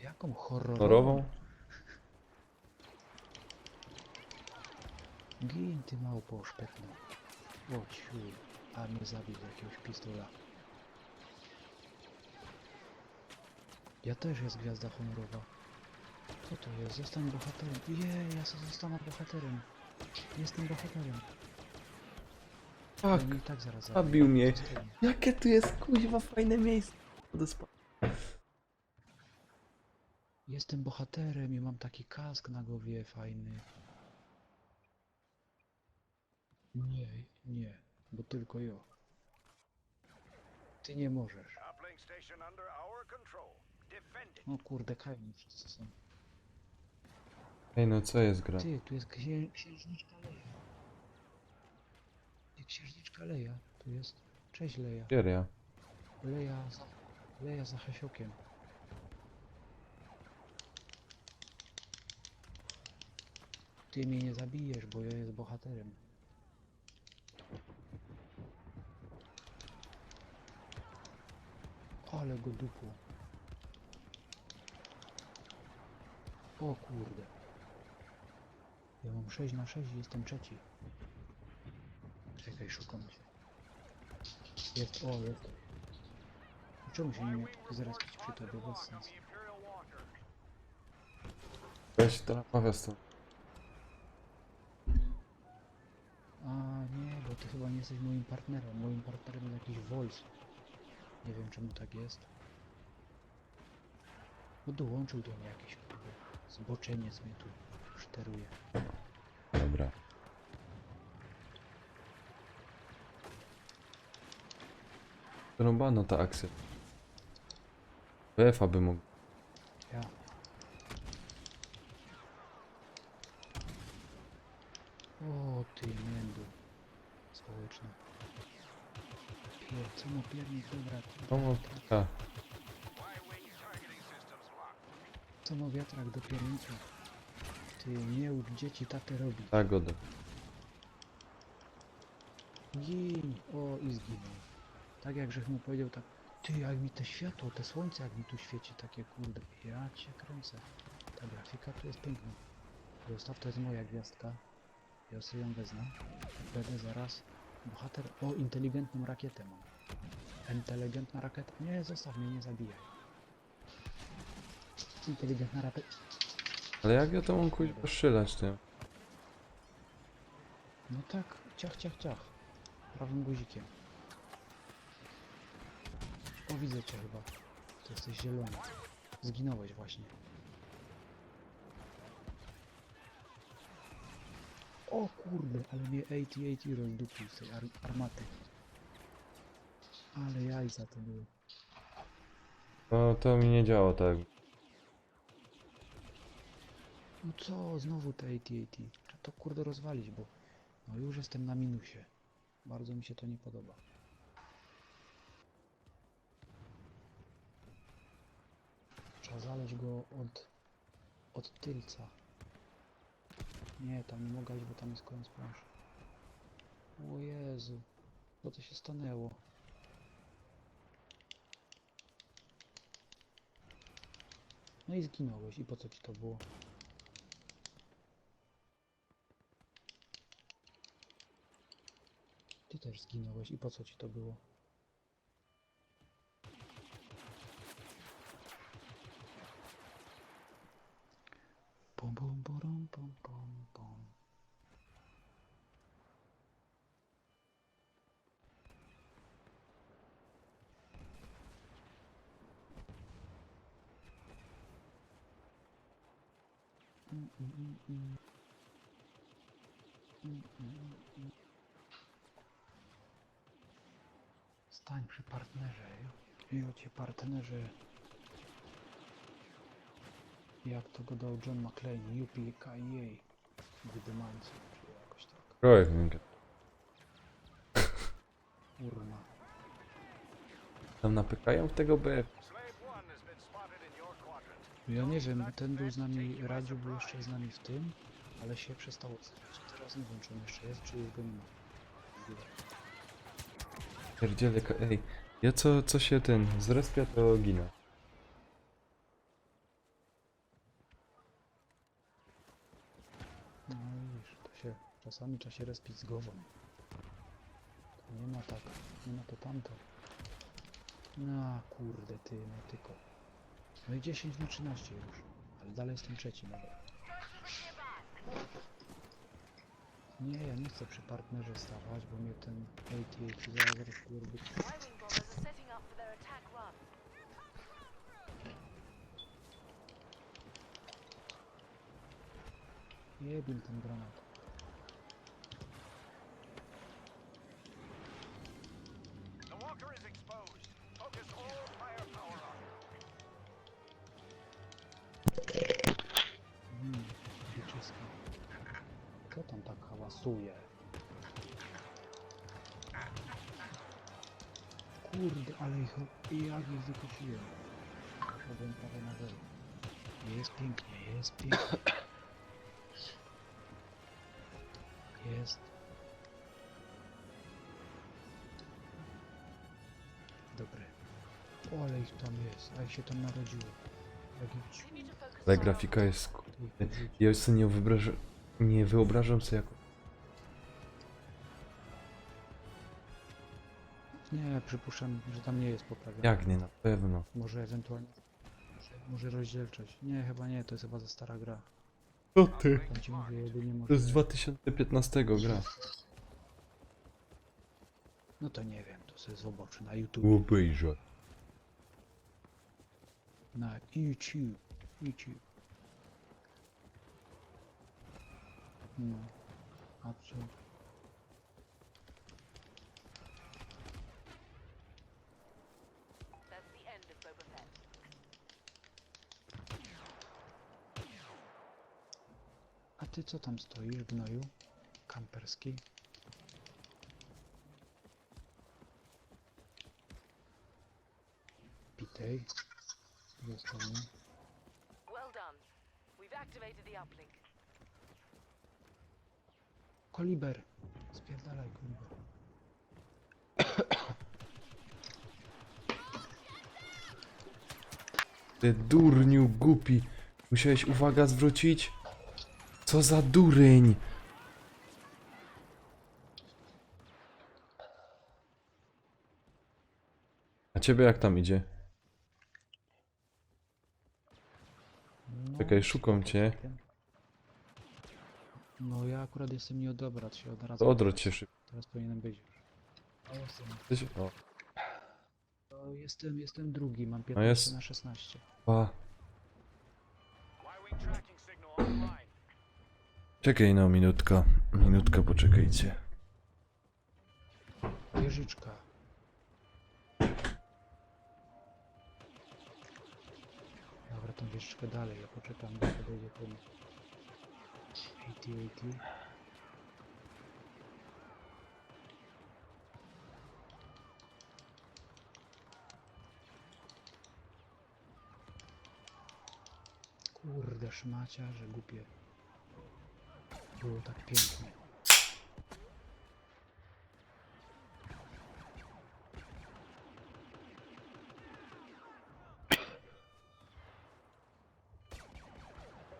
Jaką horrorową? Honorową? Gin, ty małpo szpetno. O ciu, a mnie zabił z jakiegoś pistola. Ja też jest gwiazda honorowa. Co to jest? Zostań bohaterem. Jej, ja sobie zostanę bohaterem. Jestem bohaterem. Tak, On i tak zaraz zabił mnie. Zostanie. Jakie tu jest kuźwa fajne miejsce. Jestem bohaterem i mam taki kask na głowie fajny. Nie, nie, bo tylko ja. Ty nie możesz. Uplink station under our control. Defend it. O kurde, kajni wszyscy są. Ej, no co jest gra? Ty, tu jest księżniczka Leja. Ty, księżniczka Leja, tu jest. Cześć Leja. Seria. Leja za Hasiokiem. Ty mnie nie zabijesz, bo ja jest bohaterem. Ale go dupło. O kurde. Ja mam 6 na 6 i jestem trzeci. Czekaj, szukam cię. Jest, o jest. Czemu się nie zaraz przy tobie, bez sensu. The Imperial Walker. Weź to napawia stąd. A nie, bo ty chyba nie jesteś moim partnerem. Moim partnerem jest jakiś Voice. Nie wiem czemu tak jest. Bo dołączył do mnie jakiś kurde zboczeniec mnie tu szteruje. Dobra. Rąbano ta akcja. BF-a by mógł. Ja. O ty mędu. Społeczna. Co mu piernik, dobra. O, tak. Y-wing targeting systems locked. Co mu wiatrak do piernika. Ty nie ucz dzieci tatę robić. Tak, godę. Gin! O, i zginął. Tak jak żech mu powiedział, tak. Ty, jak mi te światło, te słońce jak mi tu świeci, takie kurde. Ja cię kręcę. Ta grafika tu jest piękna. Zostaw, to jest moja gwiazdka. Ja sobie ją wezmę. Będę zaraz... Bohater... O, inteligentną rakietę mam. Inteligentna rakieta... Nie, zostaw mnie, nie zabijaj. Inteligentna rakieta... Ale jak ja to mam kuźwa strzelać tym? No tak, ciach, ciach, ciach. Prawym guzikiem. O, widzę cię chyba. Ty jesteś zielony. Zginąłeś właśnie. O kurde, ale mnie AT-AT rozdupił z tej armaty. Ale jajca to były. To mi nie działa tak. No co, znowu te AT-AT. Trzeba to kurde rozwalić, bo... No już jestem na minusie. Bardzo mi się to nie podoba. Trzeba zaleźć go od tylca. Nie, tam nie mogę iść, bo tam jest koniec planszy. O Jezu, co to się stanęło? No i zginąłeś. I po co ci to było? Ty też zginąłeś. I po co ci to było? Pom pom porom pom pom pom. Stań przy partnerze. I o cię partnerze. Jak to go dał John McClane, UPKA wydymańcy, czy jakoś tak. Projekt. Urna. Tam napykają w tego BF. Slave 1 has been spotted in your quadrant. Ja nie wiem, ten był z nami, Radziu był jeszcze z nami w tym, ale się przestało odzywać. Teraz nie wiem, czy on jeszcze jest, czy już go nie ma. Pierdziele, ej. Ja co się zrespia, to ginę. No widzisz, to się czasami trzeba się respić z głową. To nie ma tak, nie ma to tamto. No kurde ty, no tylko. No i 10 na 13 już, ale dalej jestem trzeci nawet. Nie, ja nie chcę przy partnerze stawać, bo mnie ten AT-AT zaraz kurde. My wing bombers are setting up for their attack run. Jebim ten granat. The walker is exposed. Focus all firepower on him. Wieczyska. Kto tam tak hałasuje? Kurde, ale jak ich wykosiłem. Poszedłem prawie na zero. Jest pięknie, jest pięknie. Jest. Dobre. O, ale ich tam jest, a ich się tam narodziło. Jak ich Continue to focus Ale fire grafika on jest... ich wyrzucił. Ja już sobie nie wyobrażam sobie jako... Nie, przypuszczam, że tam nie jest poprawione. Jak nie, na pewno. Może ewentualnie... Może rozdzielczość. Nie, chyba nie, to jest chyba za stara gra. Co ty? Tam ci mówię, jedynie może... To jest z 2015 gra. No to nie wiem, to sobie zobacz na YouTube. Obejrzę. Na YouTube. No. A co? That's the end of Boba Fett. A ty co tam stoisz, gnoju? Kamperski? Pitej. Zostanie. Well done. We've activated the uplink. Koliber! Spierdalaj, koliber. Ty durniu głupi. Musiałeś uwaga zwrócić? Co za dureń. ciebie jak tam idzie? No, Czekaj, szukam spoko, cię. całkiem. No ja akurat jestem nie od obrad, się odradzam. To odwróć się szybko. Teraz powinienem być już. A jestem. O, To jestem drugi, mam jest. 15 na 16. pa. Y-wing tracking signal online. Czekaj no, minutka. Minutkę poczekajcie. Wieżyczka. Dobra, tą wieżyczkę dalej, ja poczekam, jak podejdzie komuś. 80. Kurde szmacia, że głupie. Było tak pięknie.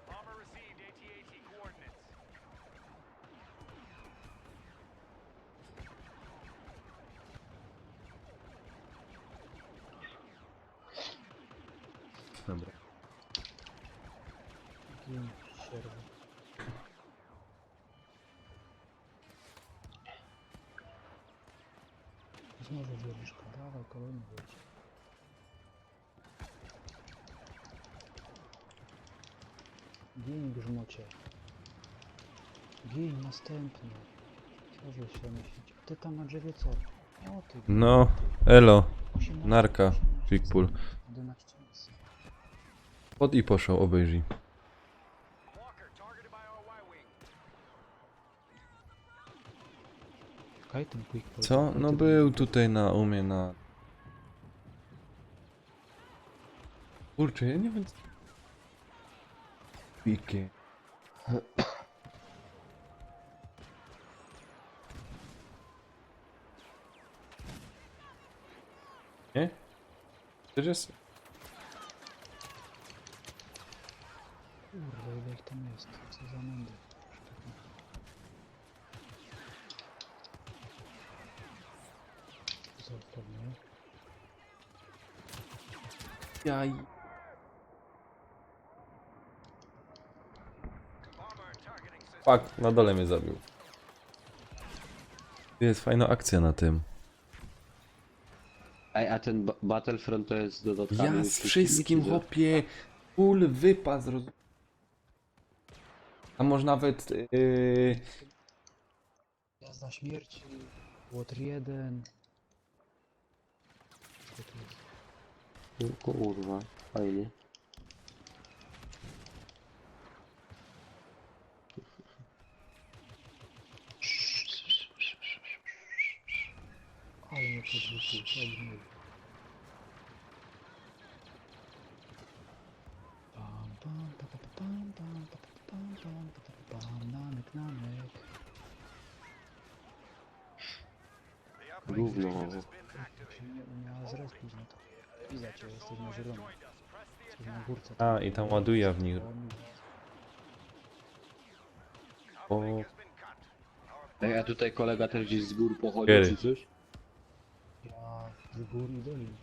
Bomber received AT-AT coordinates. Dobra. Gin, sierwy. Znowu wieżyczka, dawaj kolejny wyjdź. Gin, grzmocie. Gin, następny. Co wy się myślicie? Ty tam na drzewie co? O ty. No, elo. 18, narka, 18, Quickpull. 11 nic. Pod i poszło, obejrzyj. Walker targeted by our Y-wing. Czekaj, ten quick Co? No był tutaj na umie na... Kurczę, ja nie wiem... Piki. Nie? Też jest? Kurde, ile ich tam jest? Co za mędy? Co pewnie? Jaj. Bomber targeting system. Fuck, na dole mnie zabił. Jest fajna akcja na tym. Ej, a ten Battlefront to jest dodatkami? Ja z wszystkim hopie. Full wypas. A może nawet... Jazda śmierci, Łotr 1. Co tu jest? Kurwa, fajnie. Ale mnie podrzucił, olbrzymie. Pam, pam, pa, pa, pa, pam, pam, pa, pa, pam, pam, pa, pa, pa, pam, namek, namek. The uplink Gówno. station has been activated. Się nie umiała zrespić, no to widzę cię, jesteś na zielono. Jesteś na górce. A, i tam ładuje w nich. O, Uplink has been cut. Ej, a tutaj kolega też gdzieś z gór pochodzi Gary. czy coś? Ja z gór i dolin.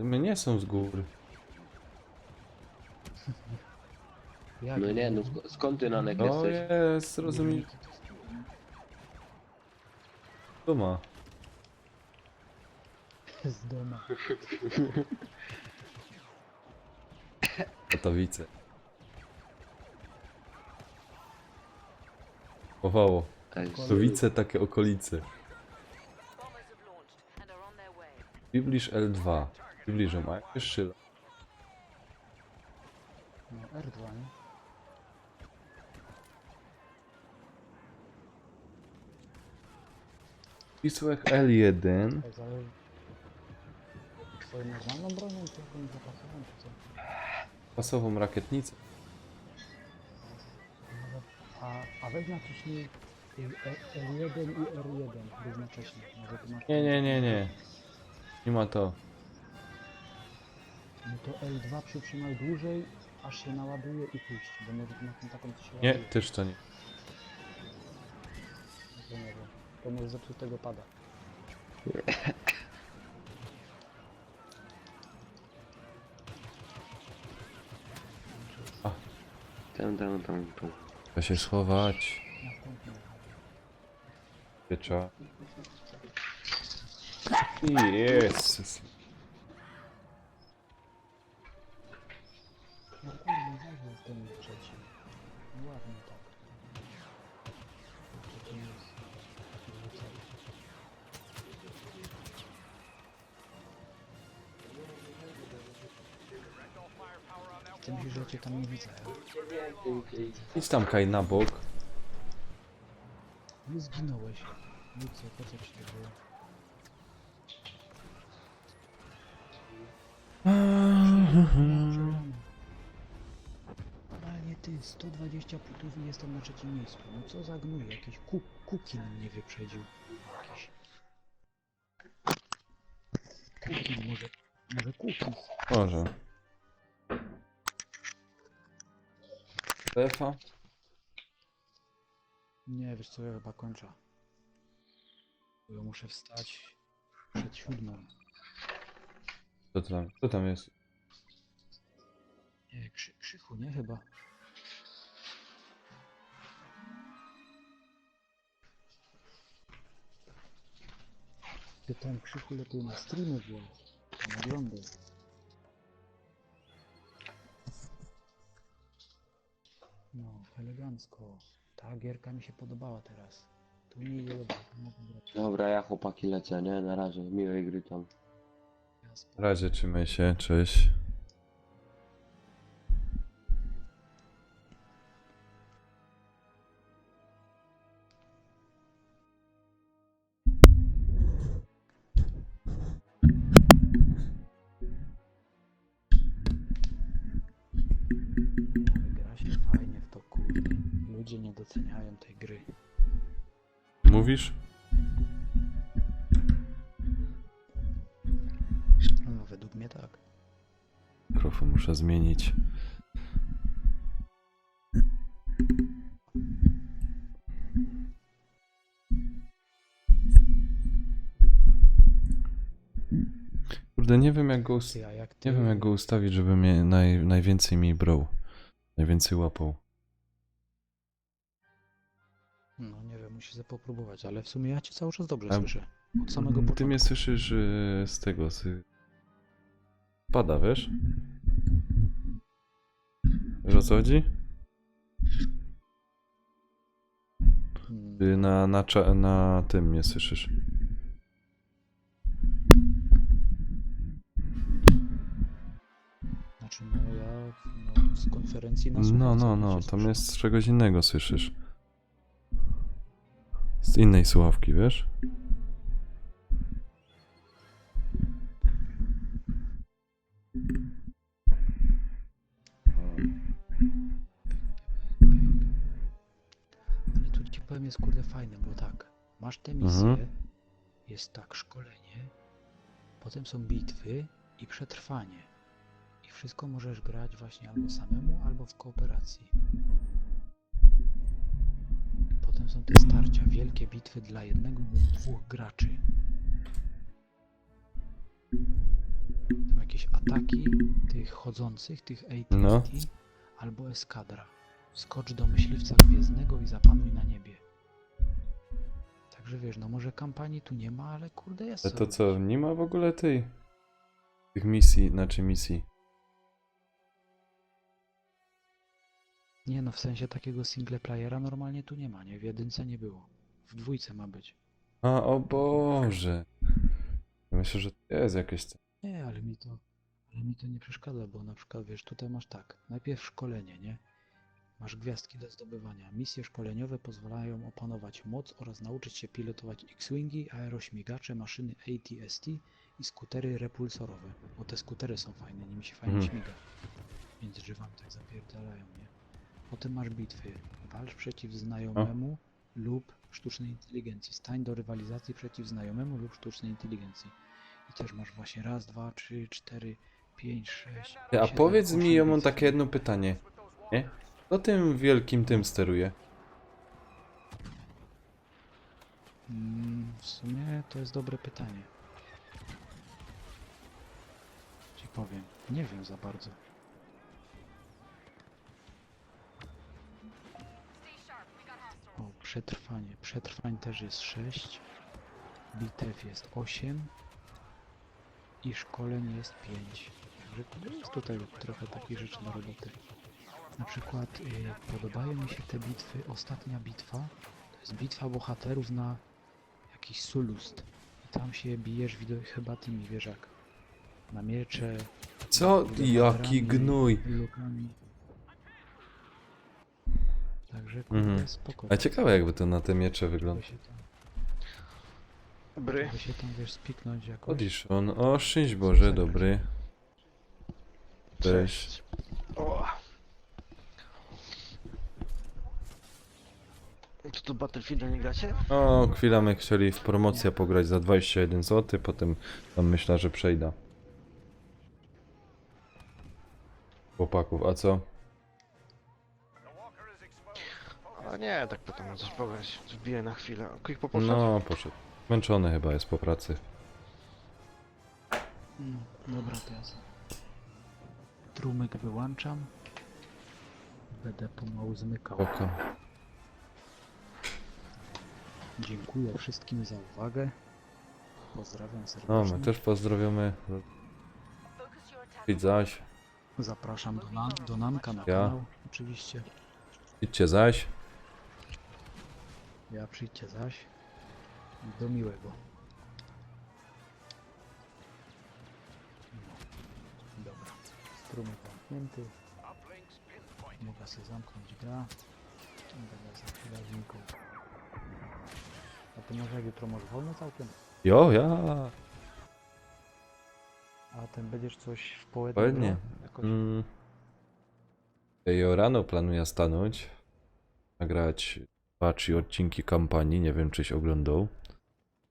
my nie są z góry. Jak No nie, no skąd ty Nanek No jesteś? jest, rozumiem. To ma. Z doma. Katowice. Chowało. Ej, Katowice, takie okolice. Bombers have launched and are on their way. Biblisz L2. Bibliżem, a jak szyla. No R2, nie? Pisłech L1. Tak zależy. Twoją normalną bronią, czy jakąś zapasową, czy co? Pasową rakietnicę. Nawet, a weź naciśnij L1 i R1 równocześnie. Może ty masz... Nie. Nie ma to. No to L2 przytrzymaj dłużej, aż się naładuje i puść, bo może ty masz taką co się Nie, ładuje. też to nie. To nie wiem. To może zepsutego pada. Tam. Trzeba się schować. Następny. Piecza. Jezus. No kurde, zaraz ten trzeci. No ładnie tak. Gdzie to jest? Wrzucaj. Ty myślisz, że cię tam nie widzę? Idź tam Kaj na bok. Nie zginąłeś. Ludzie, po co ci to było? Ale nie ty, 120 punktów i jestem na trzecim miejscu. No co za gnój, jakiś Kukin mnie wyprzedził. Jakiś... Kukin, może Kukis. Może. Stefa? Nie, wiesz co, ja chyba kończę. Bo ja muszę wstać przed 7. Co tam jest? Nie, Krzychu, nie chyba. Pytałem Krzychu lepiej na streamy było. Na oglądaj. No, elegancko. Ta gierka mi się podobała teraz. Tu nie idzie dobrze. Mogę grać. Dobra, ja chłopaki lecę, nie? Na razie, miłej gry tam. Jasne. W razie trzymaj się, cześć. Ale gra się fajnie w to, kurde. Ludzie nie doceniają tej gry. Mówisz? No, według mnie tak. Mikrofon muszę zmienić. Kurde, nie wiem jak go, Ty, a jak ty... nie wiem jak go ustawić, żeby mnie najwięcej mi brał. Najwięcej łapał. No nie wiem, musisz popróbować, ale w sumie ja cię cały czas dobrze A- słyszę. Od samego początku. Ty mnie słyszysz z tego, pada, wiesz? Wiesz o co chodzi? Ty na tym mnie słyszysz. Znaczy no ja z konferencji na słuchawce cię Tam słyszę. jest z czegoś innego słyszysz. Z innej słuchawki, wiesz? Ale tu ci powiem jest kurde fajne, bo tak, masz te misje, jest tak szkolenie, potem są bitwy i przetrwanie. I wszystko możesz grać właśnie albo samemu, albo w kooperacji. Potem są te starcia, wielkie bitwy dla jednego lub 2 graczy. Są jakieś ataki tych chodzących, tych AT&T, No. albo eskadra. Skocz do myśliwca gwiezdnego i zapanuj na niebie. Także wiesz, no może kampanii tu nie ma, ale kurde jest Ale co to co, robić. nie ma w ogóle tych misji, misji. Nie no, w sensie takiego single playera normalnie tu nie ma, nie? W jedynce nie było. W 2 ma być. A, o Boże. Ja myślę, że to jest jakieś... Nie, ale mi to nie przeszkadza, bo na przykład wiesz, tutaj masz tak, najpierw szkolenie, nie? Masz gwiazdki do zdobywania. Misje szkoleniowe pozwalają opanować moc oraz nauczyć się pilotować X-Wingi, aerośmigacze, maszyny AT-ST i skutery repulsorowe. Bo te skutery są fajne, nimi się fajnie śmiga. Między drzewami tak zapierdalają, nie? Potem masz bitwy. Walcz przeciw znajomemu lub sztucznej inteligencji. Stań do rywalizacji przeciw znajomemu lub sztucznej inteligencji. I też masz właśnie raz, 2, 3, 4, 5, 6. A 7, powiedz 8 mi, ja mam bitw. takie jedno pytanie. Nie? Kto tym wielkim tym steruje? W sumie to jest dobre pytanie. Ci powiem. Nie wiem za bardzo. przetrwanie. Przetrwań też jest 6. Bitew jest 8. I szkoleń jest 5. Także jest tutaj trochę takich rzeczy na roboty. Na przykład podobają mi się te bitwy. Ostatnia bitwa to jest bitwa bohaterów na jakiś Sulust. I tam się bijesz chyba tymi, wiesz jak, na miecze. Co? z Jaki bohaterami, gnój. lukami. Także Mhm. kurde, spoko. A ciekawe jakby to na te miecze wygląda. Dobry. By się tam, wiesz, spiknąć jakoś. Audition. O, szczęść Boże, dobry. Cześć. O. Czy tu Battlefielda nie gracie? O, chwila, my chcieli w promocję pograć za 21 zł, potem tam myślę, że przejdę. Chłopaków, a co? A nie, tak potem coś pograć. Wbiję na chwilę. Quick poszedł? No, poszedł. Męczony chyba jest po pracy. Dobra, to ja trumyk wyłączam. Będę pomału zmykał. Oko. Dziękuję wszystkim za uwagę. Pozdrawiam serdecznie. No, my też pozdrawiamy. Focus your attack. Idź zaś. Zapraszam do Nanka na Ja. kanał, oczywiście. Idźcie zaś. Ja przyjdźcie zaś. Do miłego. No. Dobra. Strumyk zamknięty. Uplinks pinpoint. Mogę sobie zamknąć gra. Będę za chwilę znikał. A ty może jutro masz wolne całkiem? Jo, ja. A ten będziesz coś w południu Ładnie. grał? Jakoś? Jo, rano planuję stanąć. Nagrać 2-3 odcinki kampanii. Nie wiem, czyś oglądał.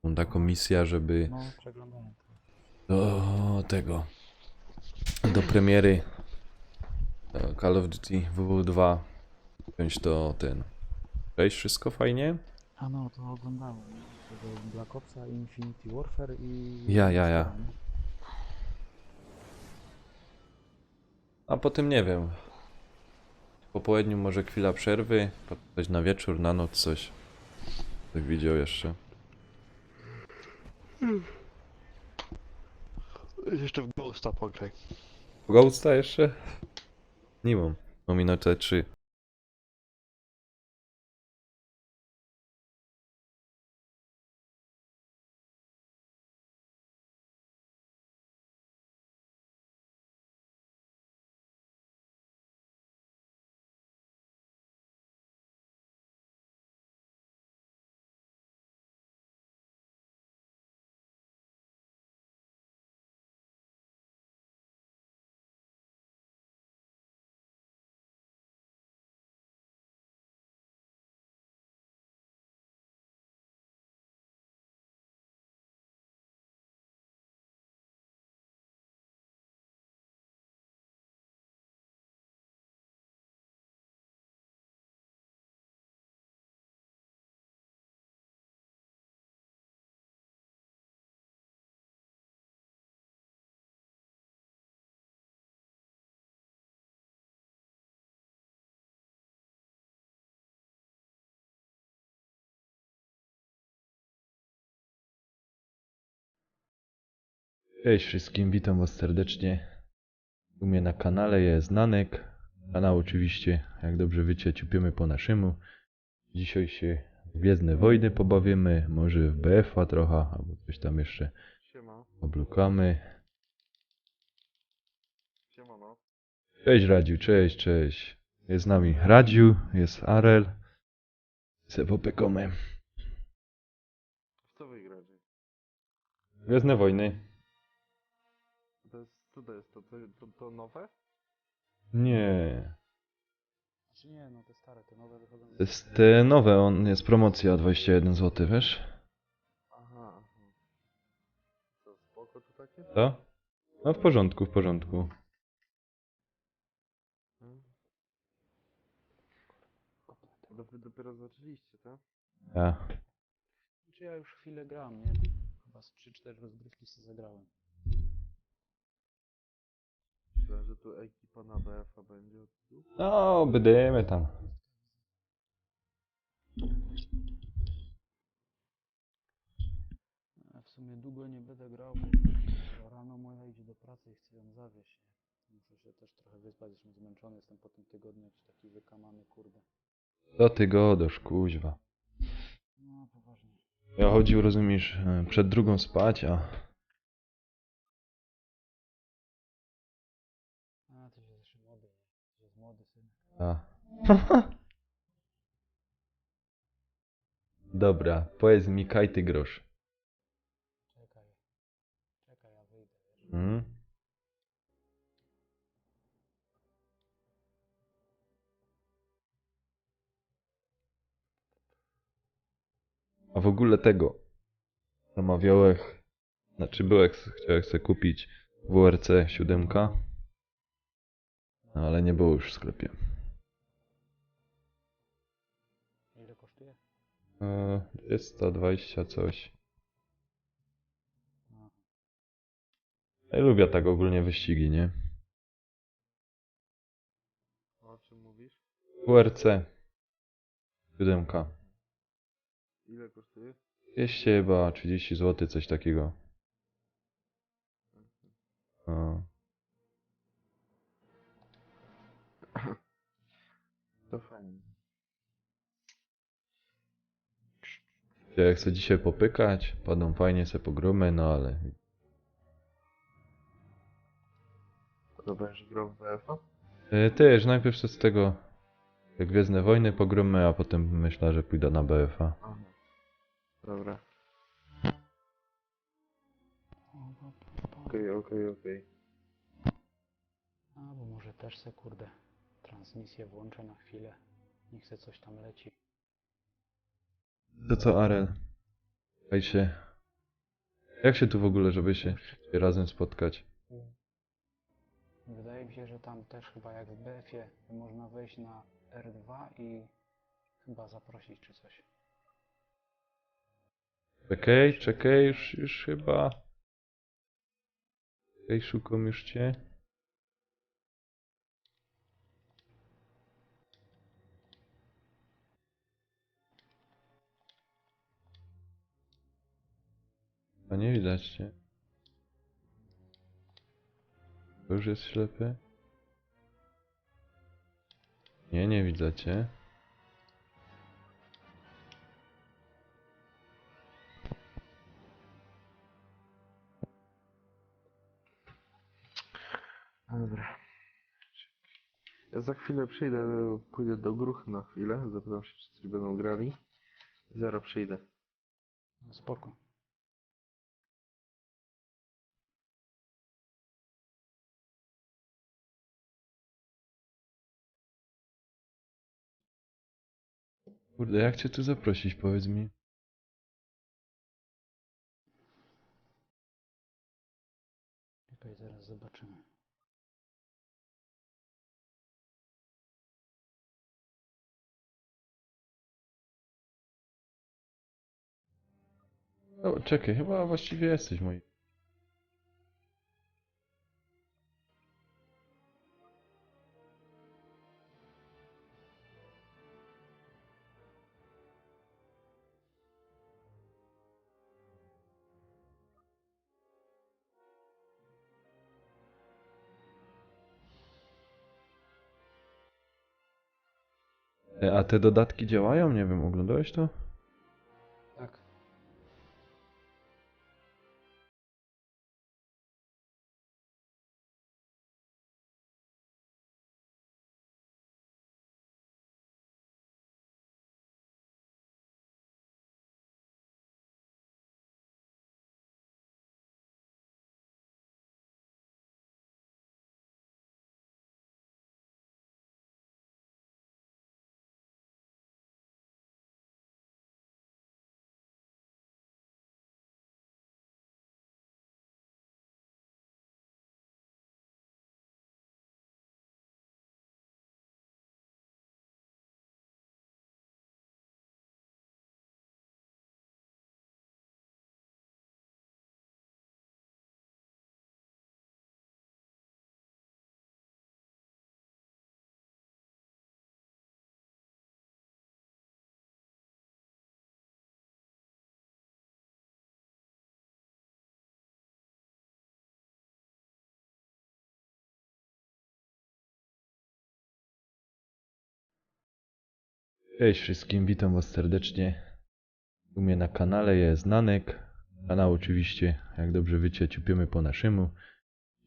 Mam taką misję, żeby No, przeglądałem to. do tego. Do premiery Call of Duty WW2 wziąć to ten. Cześć, wszystko fajnie? A no, to oglądałem. Tego Black Opsa, Infinity Warfare i... Ja. A potem nie wiem. Po południu może chwila przerwy, potem coś na wieczór, na noc coś. Tak widział jeszcze. Jeszcze w Ghosta pograj. Ghosta jeszcze? Nie mam. Mam minutę 3. Cześć wszystkim, witam was serdecznie. U mnie na kanale jest Nanek. Kanał oczywiście, jak dobrze wiecie, ciupiemy po naszemu. Dzisiaj się w Gwiezdne Wojny pobawimy, może w BF-a trochę, albo coś tam jeszcze Siema. oblukamy. Siema no. Cześć Radziu, cześć. Jest z nami Radziu, jest Arel. Se popekamy. W co wygracie? Gwiezdne Wojny. Co to jest? To nowe? Nie. Znaczy nie, no te stare, te nowe wychodzą. To jest te nowe, jest promocja 21 zł, wiesz? Aha. Co, spoko to takie? Co? No w porządku, w porządku. Wy dopiero zaczęliście, tak? Ja. Znaczy ja już chwilę gram, nie? Chyba z 3-4 rozgrywki sobie zagrałem. Myślałem, że tu ekipa na BF-a będzie od tu. No, będziemy tam. W sumie długo nie będę grał, bo rano moja idzie do pracy i chcę ją zawieźć. Nie? Muszę się też trochę wyspać, jestem zmęczony, jestem po tym tygodniu jakiś taki wykamany, kurde. Co ty godasz, kuźwa. No, poważnie. Ja chodził, rozumiesz, przed drugą spać, a... A, ty się jeszcze młody, nie? Ty jest młody synek. a. Dobra, powiedz mi kajty grosz. Czekaj. Czekaj, ja wyjdę, wiesz. Mm? A w ogóle tego zamawiałem, znaczy chciałem sobie kupić WRC 7, no ale nie było już w sklepie. Ile kosztuje? 220 coś. A, Ja lubię tak ogólnie wyścigi, nie? O czym mówisz? WRC 7. Ile kosztuje? 200 chyba 30 zł, coś takiego. No. To fajnie. Ja chcę dzisiaj popykać, padną fajnie se pogramy, no ale... To będziesz grał w BF-a? Też, najpierw z tego jak Gwiezdne Wojny pogramy, a potem myślę, że pójdę na BF-a. Aha. Dobra. Okej. A, bo może też se, kurde, transmisję włączę na chwilę. Niech se coś tam leci. To co, Arel? Słuchajcie, jak się tu w ogóle, żeby się razem spotkać? Wydaje mi się, że tam też chyba jak w BF-ie można wejść na R2 i chyba zaprosić czy coś. Czekaj, już chyba... Czekaj, szukam już cię. A nie widać cię. To już jest ślepy? Nie widzę cię. Dobra. Ja za chwilę przyjdę, pójdę do gruchy na chwilę, zapytam się, czy coś będą grali. Zaraz przyjdę. No spoko. Kurde, jak cię tu zaprosić, powiedz mi? Czekaj, zaraz zobaczymy. O, czekaj, chyba właściwie jesteś mój. A te dodatki działają? Nie wiem, oglądałeś to? Tak. Cześć wszystkim, witam was serdecznie. U mnie na kanale jest Nanek. Kanał oczywiście, jak dobrze wiecie, ciupiemy po naszemu.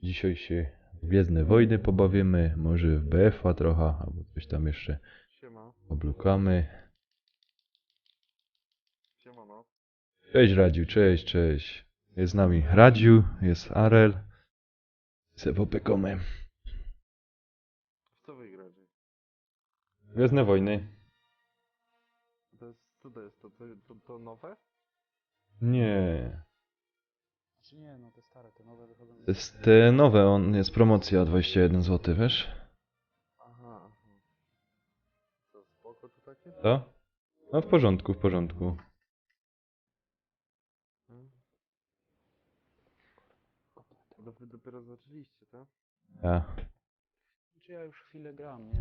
Dzisiaj się w Gwiezdne Wojny pobawimy, może w BF-a trochę, albo coś tam jeszcze Siema. oblukamy. Siemano. Cześć Radziu, cześć. Jest z nami Radziu, jest Arel. Se popykamy. W co wy gracie? Gwiezdne Wojny? Co to jest? To nowe? Nie. Znaczy nie, no te stare, te nowe wychodzą. To jest te nowe, jest promocja 21 zł, wiesz? Aha. Co, spoko to takie? Co? No w porządku, w porządku. Hmm. To wy dopiero zaczęliście, tak? Ja. Znaczy ja już chwilę gram, nie?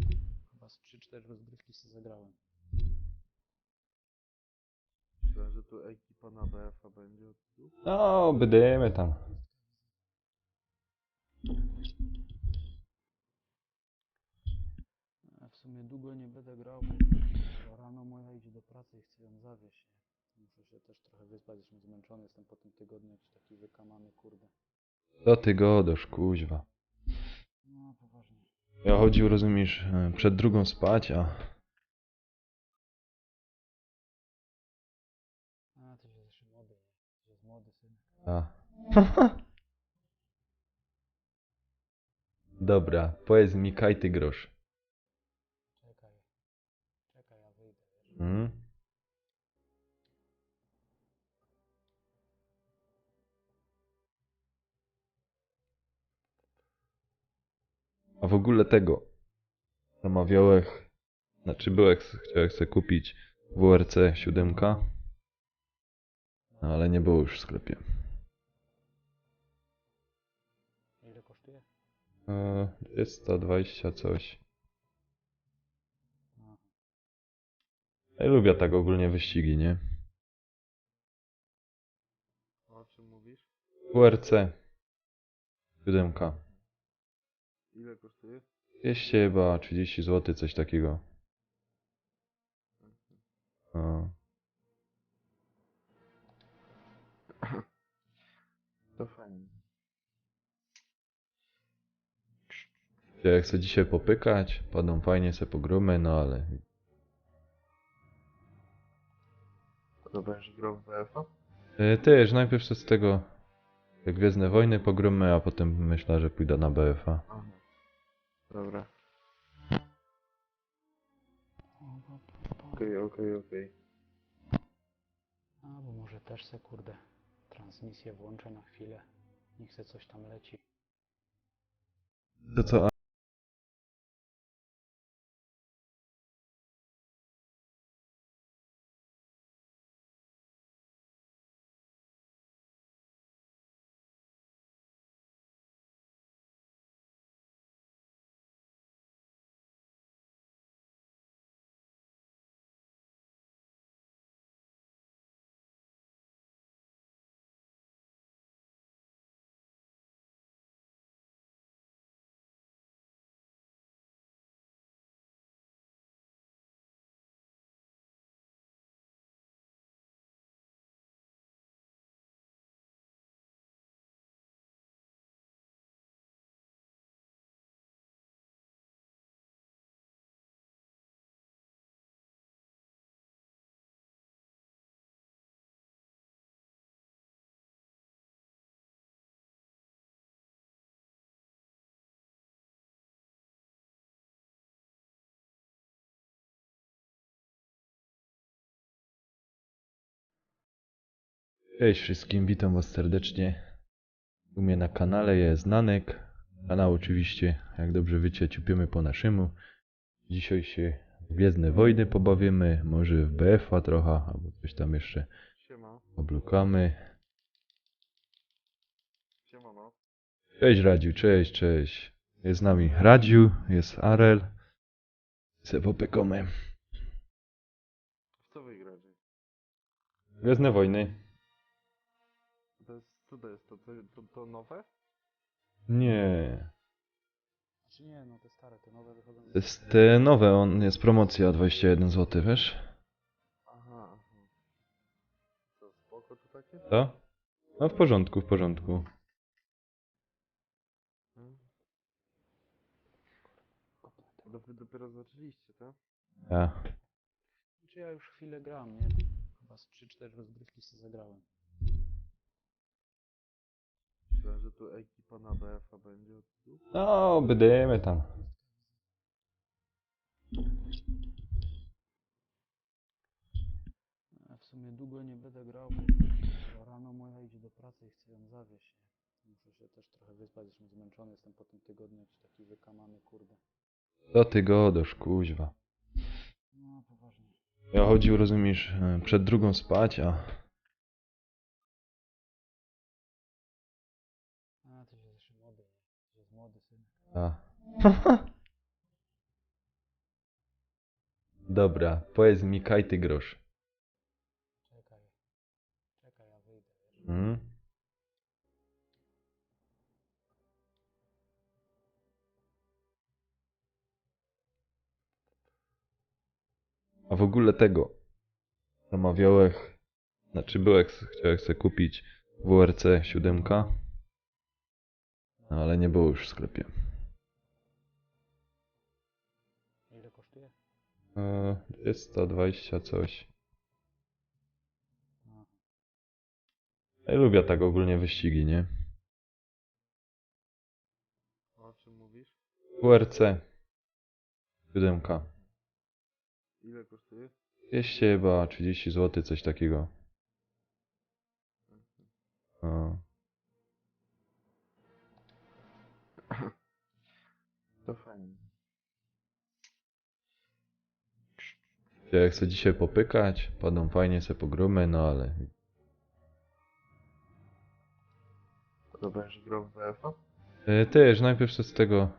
Chyba z 3-4 rozgrywki sobie zagrałem. Myślałem, że tu ekipa na BF-a będzie od tu. No, będziemy tam. W sumie długo nie będę grał, bo rano moja idzie do pracy i chcę ją zawieźć, nie? Muszę się też trochę wyspać, jestem zmęczony, jestem po tym tygodniu jakiś taki wykamany, kurde. Co ty godosz, kuźwa. No, poważnie. Ja chodził, rozumiesz, przed drugą spać, a... A, ty się jeszcze młody, nie? Ty jest młody syn. a. Dobra, powiedz mi kajty grosz. Czekaj, ja wyjdę, wiesz? Hmm? A w ogóle tego. Zamawiałem, chciałem sobie kupić WRC 7, no ale nie było już w sklepie. Ile kosztuje? Jest 120 coś. No. Ja lubię tak ogólnie wyścigi, nie? O czym mówisz? WRC 7. Ile kosztuje? 200 chyba 30 zł, coś takiego. No. To fajnie. Ja chcę dzisiaj popykać, padną fajnie se pogramy, no ale... To będziesz grał w BF-a? Też, najpierw z tego jak Gwiezdne Wojny pogramy, a potem myślę, że pójdę na BF-a. Aha. Dobra. Okej. A, bo może też se, kurde, transmisję włączę na chwilę. Niech se coś tam leci. To co? Cześć wszystkim, witam was serdecznie. U mnie na kanale jest Nanek. Kanał oczywiście, jak dobrze wiecie, ciupiemy po naszemu. Dzisiaj się w Gwiezdne Wojny pobawimy, może w BF-a trochę, albo coś tam jeszcze Siema. oblukamy. Siemano. Cześć Radziu, cześć. Jest z nami Radziu, jest Arel. Se popykamy. W co wy gracie? Gwiezdne Wojny? Co to jest? To nowe? Nie. Czy nie, no te stare, te nowe wychodzą. To jest te nowe, on jest promocja 21 zł, wiesz? Aha, aha. To spoko to takie? To? No w porządku, w porządku. Hmm. Wy dopiero zaczęliście, tak? Ja. Czy ja już chwilę gram, nie? Chyba z 3-4 rozgrywki sobie zagrałem. Myślałem, że tu ekipa na BF-a będzie od tu. No, będziemy tam. W sumie długo nie będę grał, bo rano moja idzie do pracy i chcę ją zawieźć, nie? Muszę się też trochę wyspać, zresztą zmęczony jestem po tym tygodniu, jakiś taki wykamany, kurde. Do ty godosz, kuźwa. No, poważnie. Ja chodził, rozumiesz, przed drugą spać, a... A, ty się jeszcze młody, nie? Ty jest młody syn. a. Dobra, powiedz mi kajty grosz. Czekaj. Czekaj, ja wyjdę, wiesz? Mm? A w ogóle tego. Zamawiałem, znaczy chciałem sobie kupić WRC 7, no, ale nie było już w sklepie. Ile kosztuje? 220 coś. A, Ja lubię tak ogólnie wyścigi, nie? O czym mówisz? WRC 7. Ile kosztuje? 200 chyba 30 zł, coś takiego. No. To fajnie. Ja chcę dzisiaj popykać, padą fajnie se pogramy, no ale... To będziesz grał w BF-a? Też, najpierw z tego...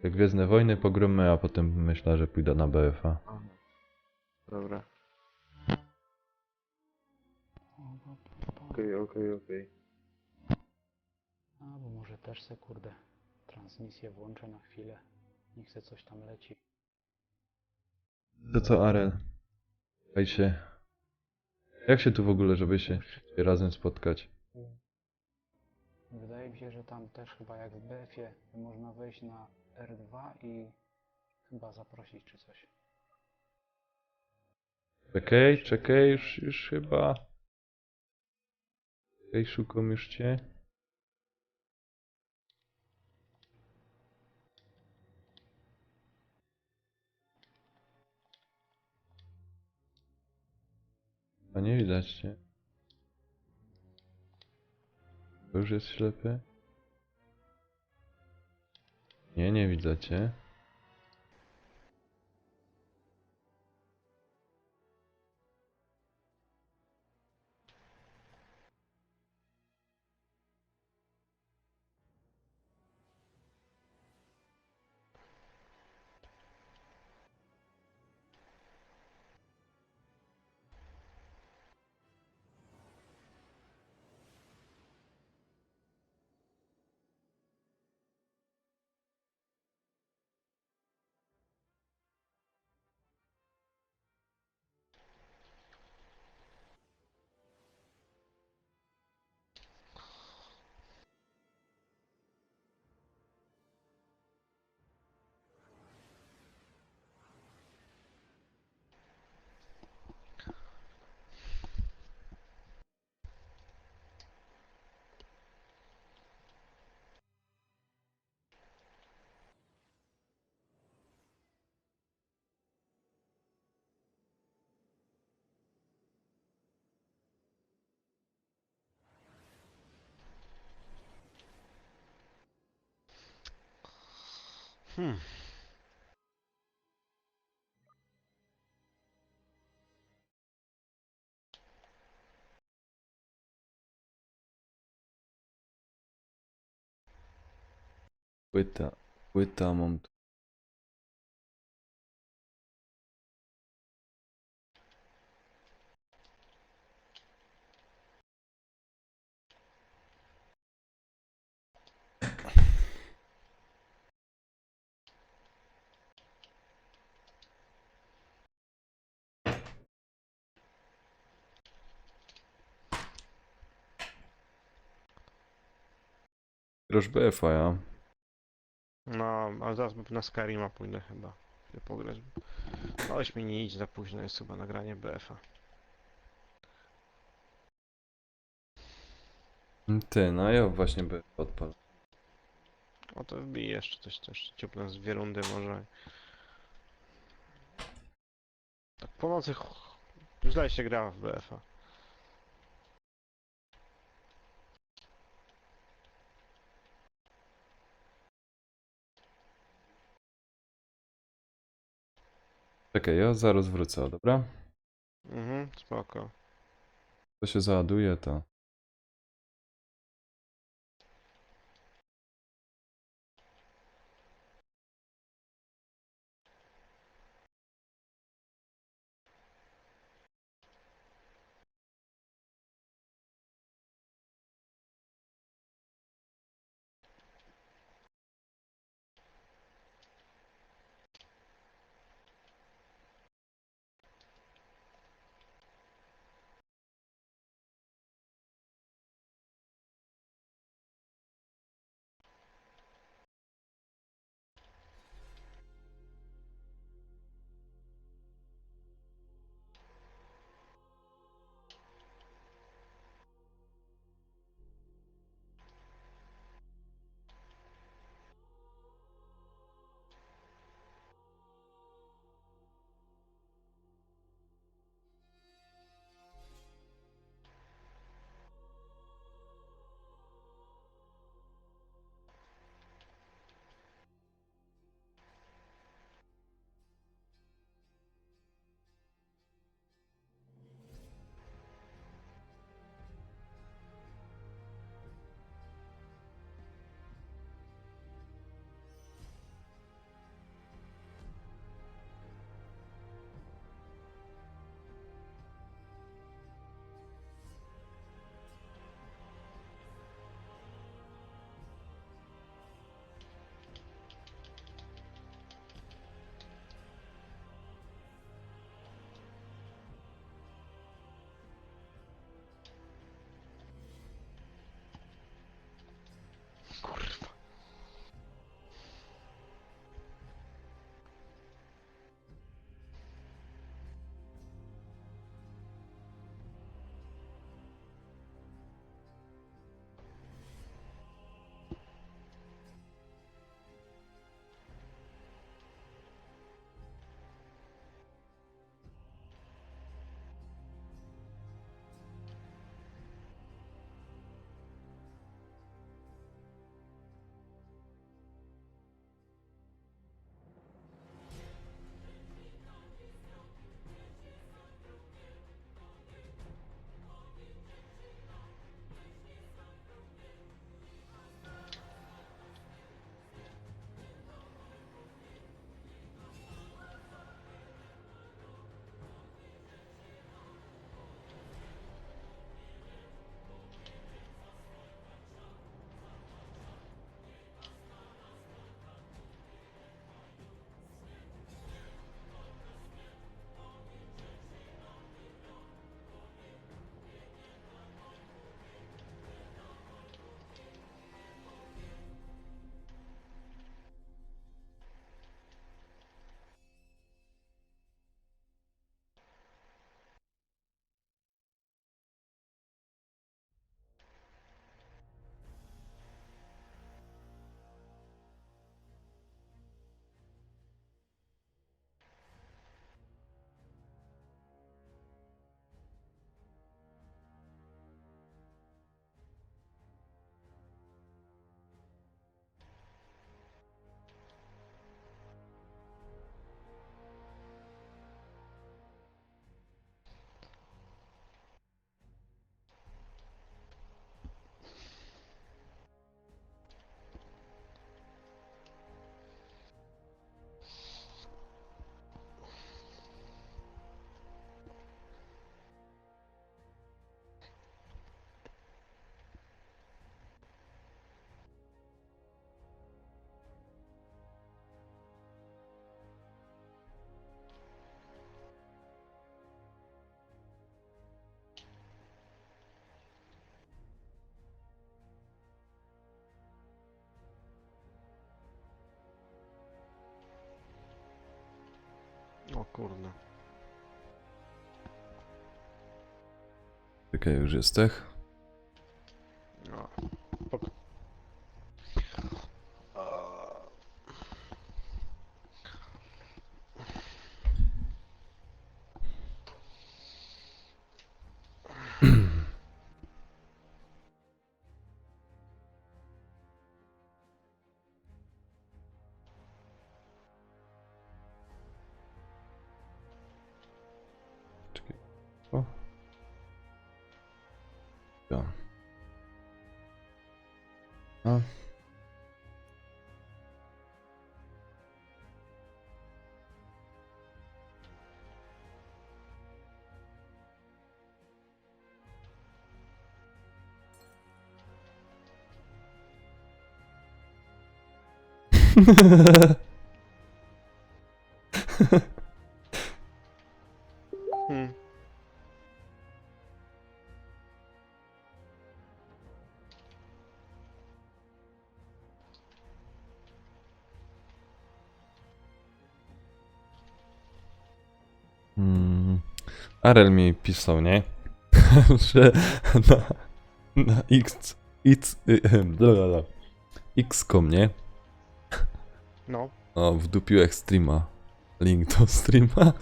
te Gwiezdne Wojny pogramy, a potem myślę, że pójdę na BF-a. Aha. Dobra. Okej. A, bo może też se, kurde, transmisję włączę na chwilę. Niech se coś tam leci. To co, Arel? Daj się... Jak się tu w ogóle, żeby się razem spotkać? Wydaje mi się, że tam też chyba jak w BF-ie można wejść na R2 i chyba zaprosić czy coś. Czekaj, już chyba... Czekaj, szukam już cię. A nie widać cię. To już jest ślepy? Nie widzę cię. Płyta mam tu. Proszę BF-a, ja. No, ale zaraz na Skyrima pójdę chyba. Się pograć. Oś mi nie idź za późno, jest chyba nagranie BF-a. Ty, no ja właśnie BF odpal. O to wbij jeszcze coś też. Ciupnę z 2 rundy może. Tak po nocy źle się gra w BF-a. Czekaj, ja zaraz wrócę, dobra? Mhm, spoko. To się załaduje, to... kurde. Czekaj, już jesteś. No. Spoko. Czekaj. O. Ja. A. Hmm. Arel mi pisał, nie? Że na XCOM, nie? No. O, wdupiłeś streama. Link do streama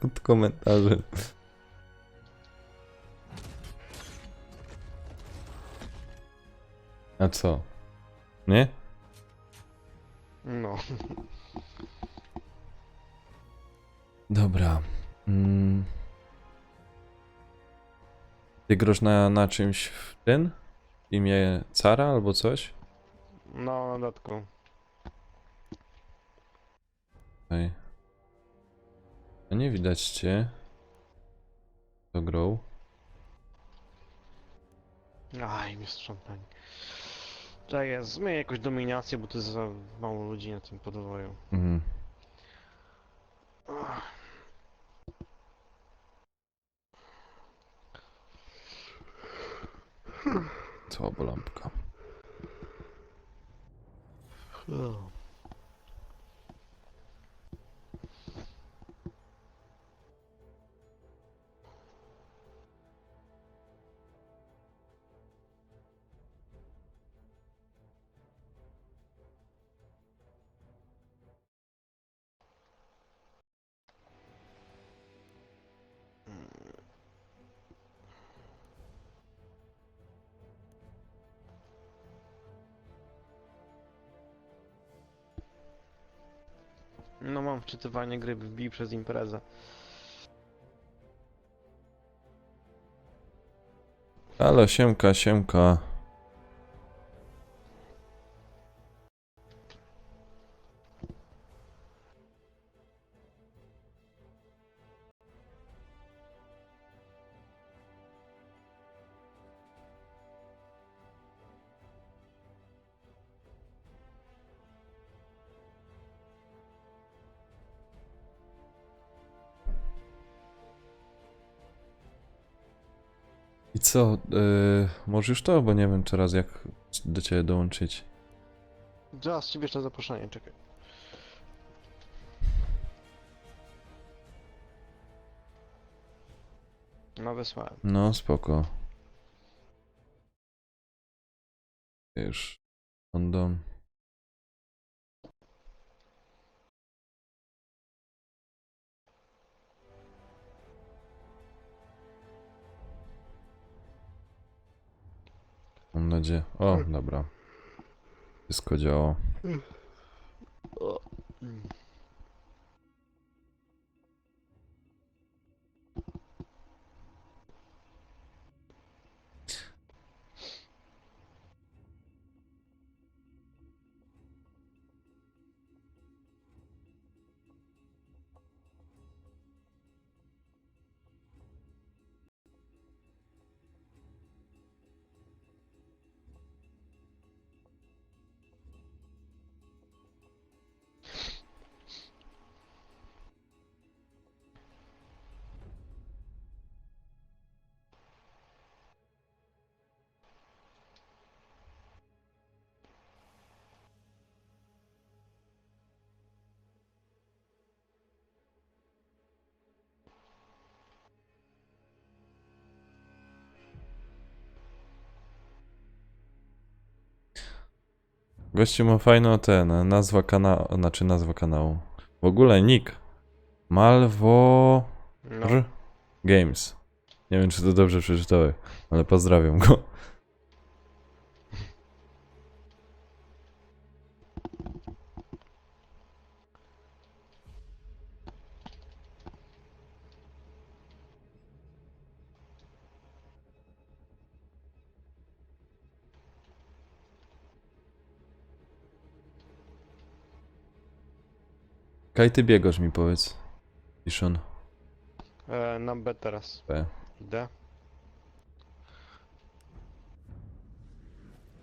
pod komentarzem. A co? Nie? No. Dobra. Ty grasz na czymś w ten? W imię Cara albo coś? No, na dodatku. Ej. A nie widać cię. To grą. Aj, mnie sprzątanie. Czekaj, zmienię jakąś dominację, bo to jest za mało ludzi na tym podwoju. Mhm. Słaba lampka. No mam wczytywanie gry wbij przez imprezę. Ale siemka, siemka. I co? Może już to, bo nie wiem teraz jak do ciebie dołączyć. Zaraz ci jeszcze zaproszenie, czekaj. No wysłałem. No, spoko. Już. London. Mam nadzieję. O, dobra. Wszystko działa. O. Mm. Gościu ma fajną nazwa kanału, znaczy nazwa kanału. W ogóle nick. Malwor No. Games. Nie wiem, czy to dobrze przeczytałem, ale pozdrawiam go. Kaj ty biegasz mi powiedz. Iszon. Na B teraz. B. Idę.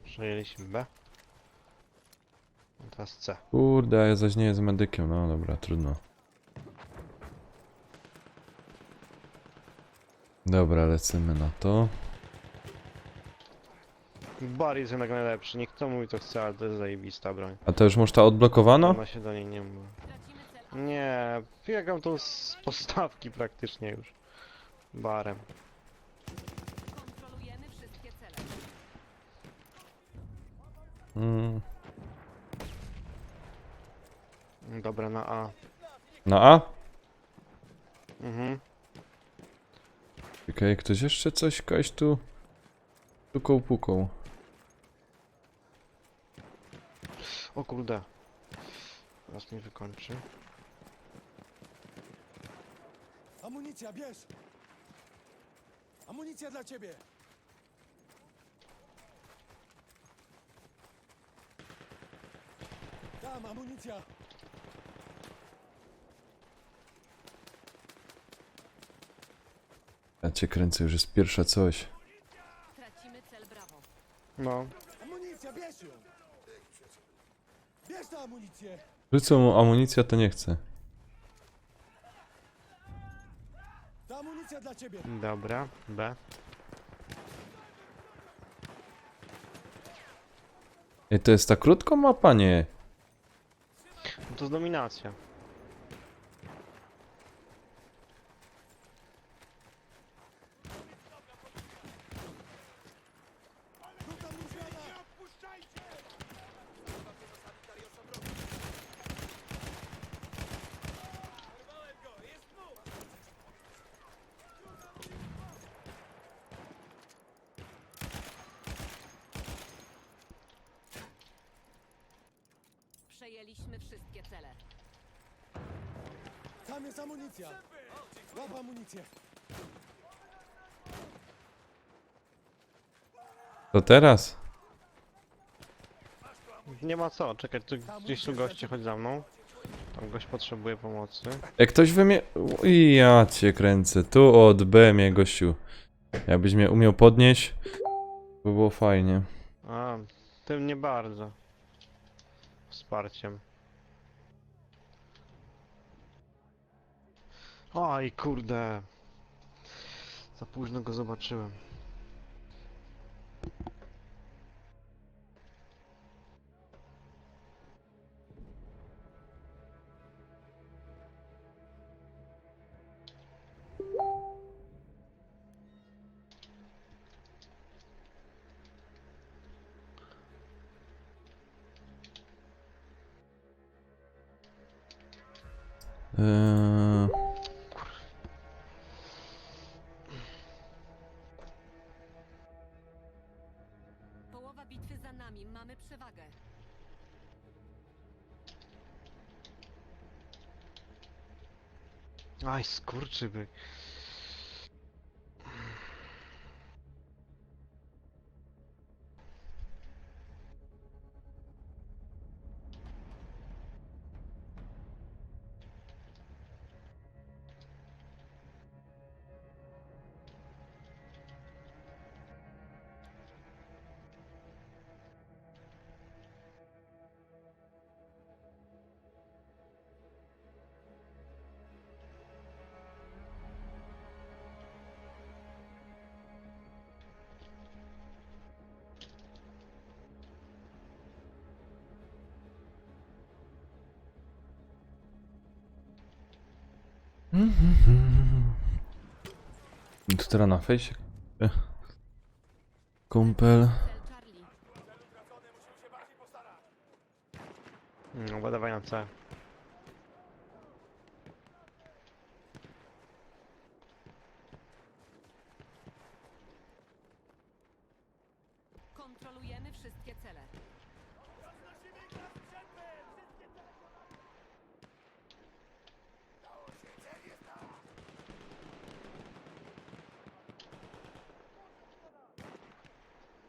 Przejęliśmy B. Teraz C. Kurde, ja zaś nie jestem medykiem, no dobra, trudno. Dobra, lecimy na to. Bar jest jednak najlepszy. Niech kto mówi to chce, ale to jest zajebista broń. A to już masz ta odblokowano? Ona się do niej nie mówi. Nie, biegam tu z postawki praktycznie już. Barem. Kontrolujemy wszystkie cele. Mm. Dobra, na A. Na A? Mhm. Czekaj, ktoś jeszcze coś kogoś tu pukał, pukał. O kurde. Teraz mnie wykończy. Amunicja, bierz! Amunicja dla ciebie! Tam, amunicja! Ja cię kręcę, już jest pierwsza coś. Tracimy cel Bravo. No. Amunicja, bierz ją! Bierz tę amunicję! Rzucą mu amunicja, to nie chce. Ta amunicja dla ciebie! Dobra, B. Ej, to jest ta krótką mapa, nie? No to jest dominacja. Rzucam mu zmiana! Przejęliśmy wszystkie cele. Tam jest amunicja! Łap amunicję! To teraz? Nie ma co, czekaj, tu gdzieś tu goście, chodź za mną. Tam gość potrzebuje pomocy. Jak ktoś we mnie... I ja cię kręcę. Tu od B mnie gościu. Jakbyś mnie umiał podnieść, by było fajnie. A, tym nie bardzo. Wsparciem. Oj, kurde. Za późno go zobaczyłem. Eee... Połowa bitwy za nami. Mamy przewagę. Aj, skurczybyk. To teraz na fejsie. Kumpel. Cel Charlie. Musimy się bardziej postarać! No, dawaj na C. Kontrolujemy wszystkie cele.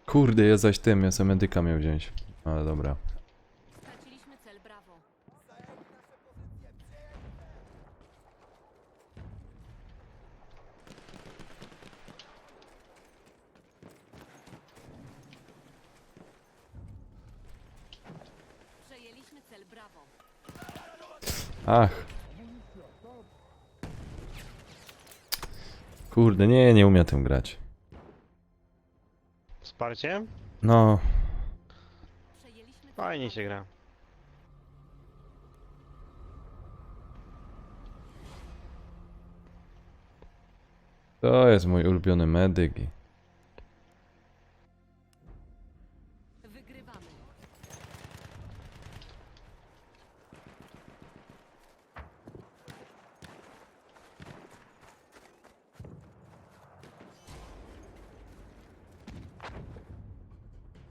Kurde, ja zaś tym, ja sobie medyka miał wziąć. Ale dobra. Straciliśmy cel Bravo. Przejęliśmy cel Bravo. Ach. Kurde, nie umiem tym grać. Wsparcie? No, Przejęliśmy cel Fajnie Bravo. się gra. to jest mój ulubiony medyk. Wygrywamy.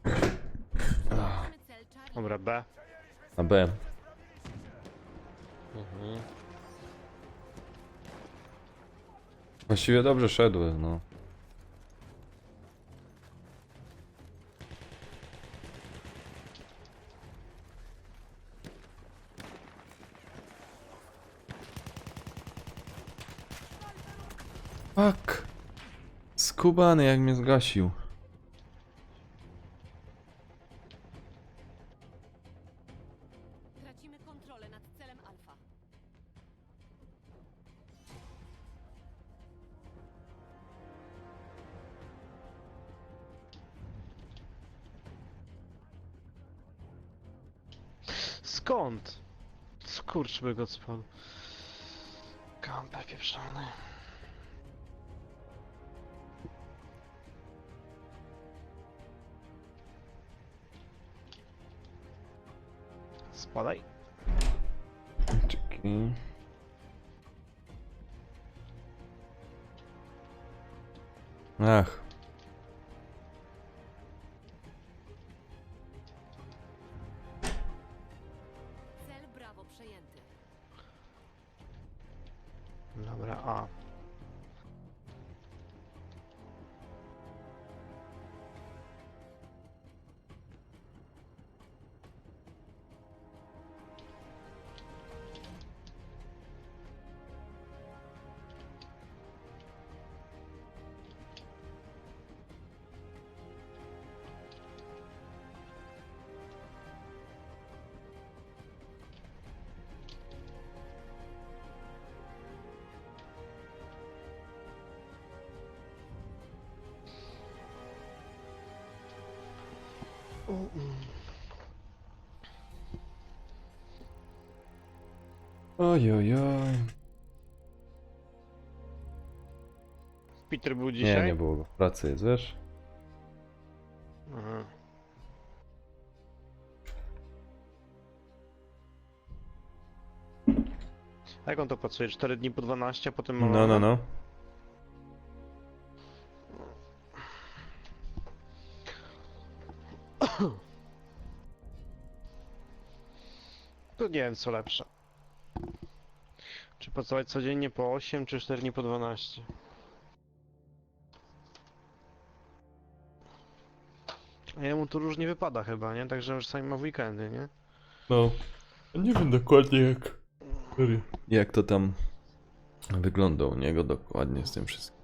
Przejęliśmy cel Charlie. Dobra, B. Na B. Mhm. Właściwie dobrze szedłem, no. Fuck. Skubany jak mnie zgasił. Tracimy kontrolę nad celem Alfa. Skąd? Skurcz by go spadł. Kampę pieprzony. Spadaj. Czekaj. Ach. Cel Bravo przejęty. Dobra, A. Oj, oj, oj. Peter był dzisiaj? Nie było go. W pracy jest, wiesz? Aha. A jak on to pracuje? 4 dni po 12, a potem ma No, no, no. To nie wiem co lepsze. Czy pracować codziennie po 8, czy 4 dni po 12? A jemu to różnie wypada chyba, nie? Także już czasami ma w weekendy, nie? No. Nie wiem dokładnie jak to tam wygląda u niego dokładnie z tym wszystkim.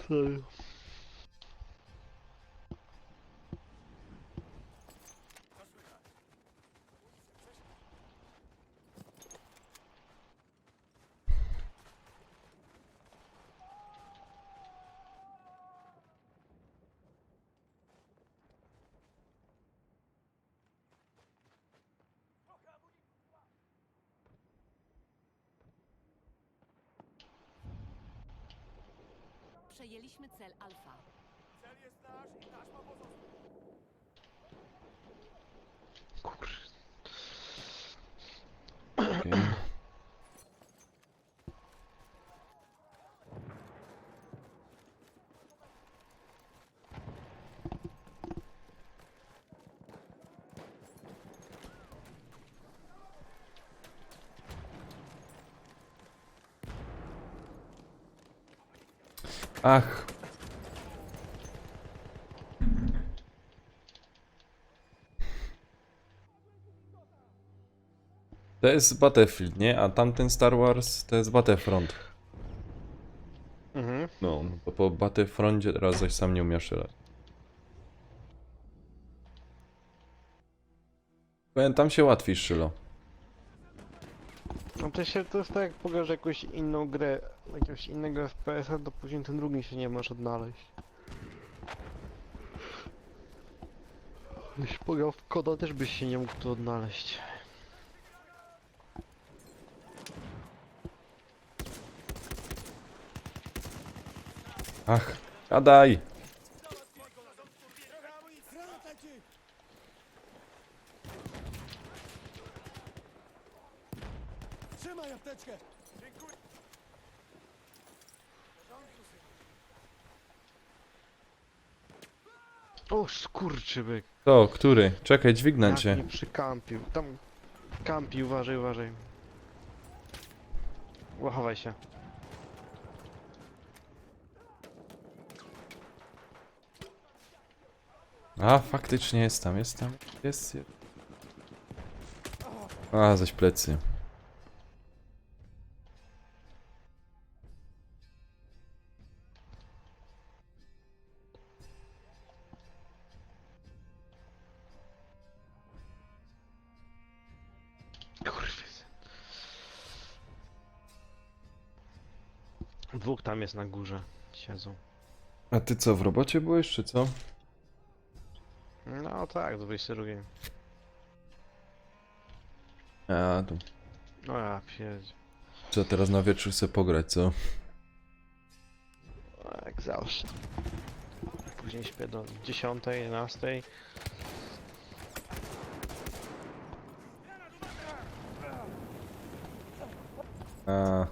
Sorry. Przejęliśmy cel Alfa. Kurde. Okej. Ach. To jest Battlefield, nie? A tamten Star Wars to jest Battlefront. Mhm. No, to po Battlefroncie teraz zaś sam nie umiem strzelać. Powiem, tam się łatwiej strzela. No to jest tak jak pograsz jakąś inną grę, jakiegoś innego FPS-a, to później ten drugi się nie możesz odnaleźć. Jeśli pograł w koda, też byś się nie mógł tu odnaleźć. Ach, gadaj! Granat leci! Trzymaj apteczkę! O, skurczybyk. To, który? Czekaj, dźwignę Jak cię. mnie przykampił. Tam kampi, uważaj, uważaj. Łachowaj się. A, faktycznie jest tam, jest tam. Jest. A, zaś plecy. Kurwa. Dwóch tam jest na górze. Siedzą. A ty co, w robocie byłeś, czy co? No tak, z 22. A, tu. No ja pierdź. Co, teraz na wieczór sobie pograć, co? Jak zawsze. Później śpię do 10, 11. A,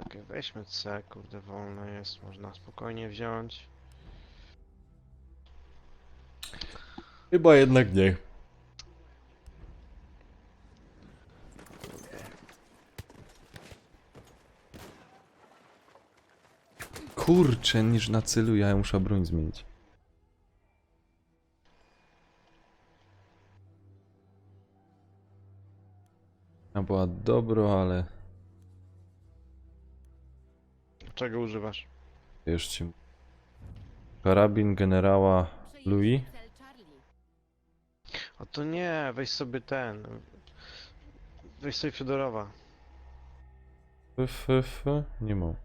Okej, weźmy C, kurde, wolne jest, można spokojnie wziąć. chyba jednak nie. Kurczę, niż na celu, ja muszę broń zmienić. A była dobro, ale Czego używasz? już ci... Karabin generała Louis? Przejęliśmy cel Charlie. A to nie, weź sobie ten. Weź sobie Fiodorowa. Nie mam.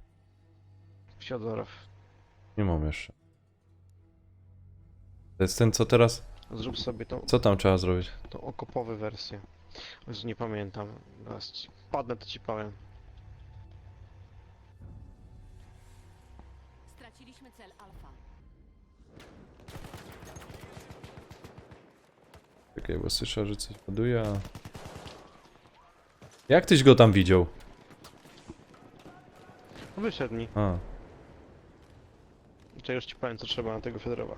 Fiodorow. Nie mam jeszcze. To jest ten, co teraz... Zrób sobie tą, Co tam trzeba zrobić? tą okopową wersję. Już nie pamiętam. Zaraz ci padnę, to ci powiem. Straciliśmy cel Alfa. Czekaj, bo słyszę, że coś ładuje, a... Jak tyś go tam widział? Wyszedł mi. A, To już ci powiem, co trzeba na tego Fiodorowa.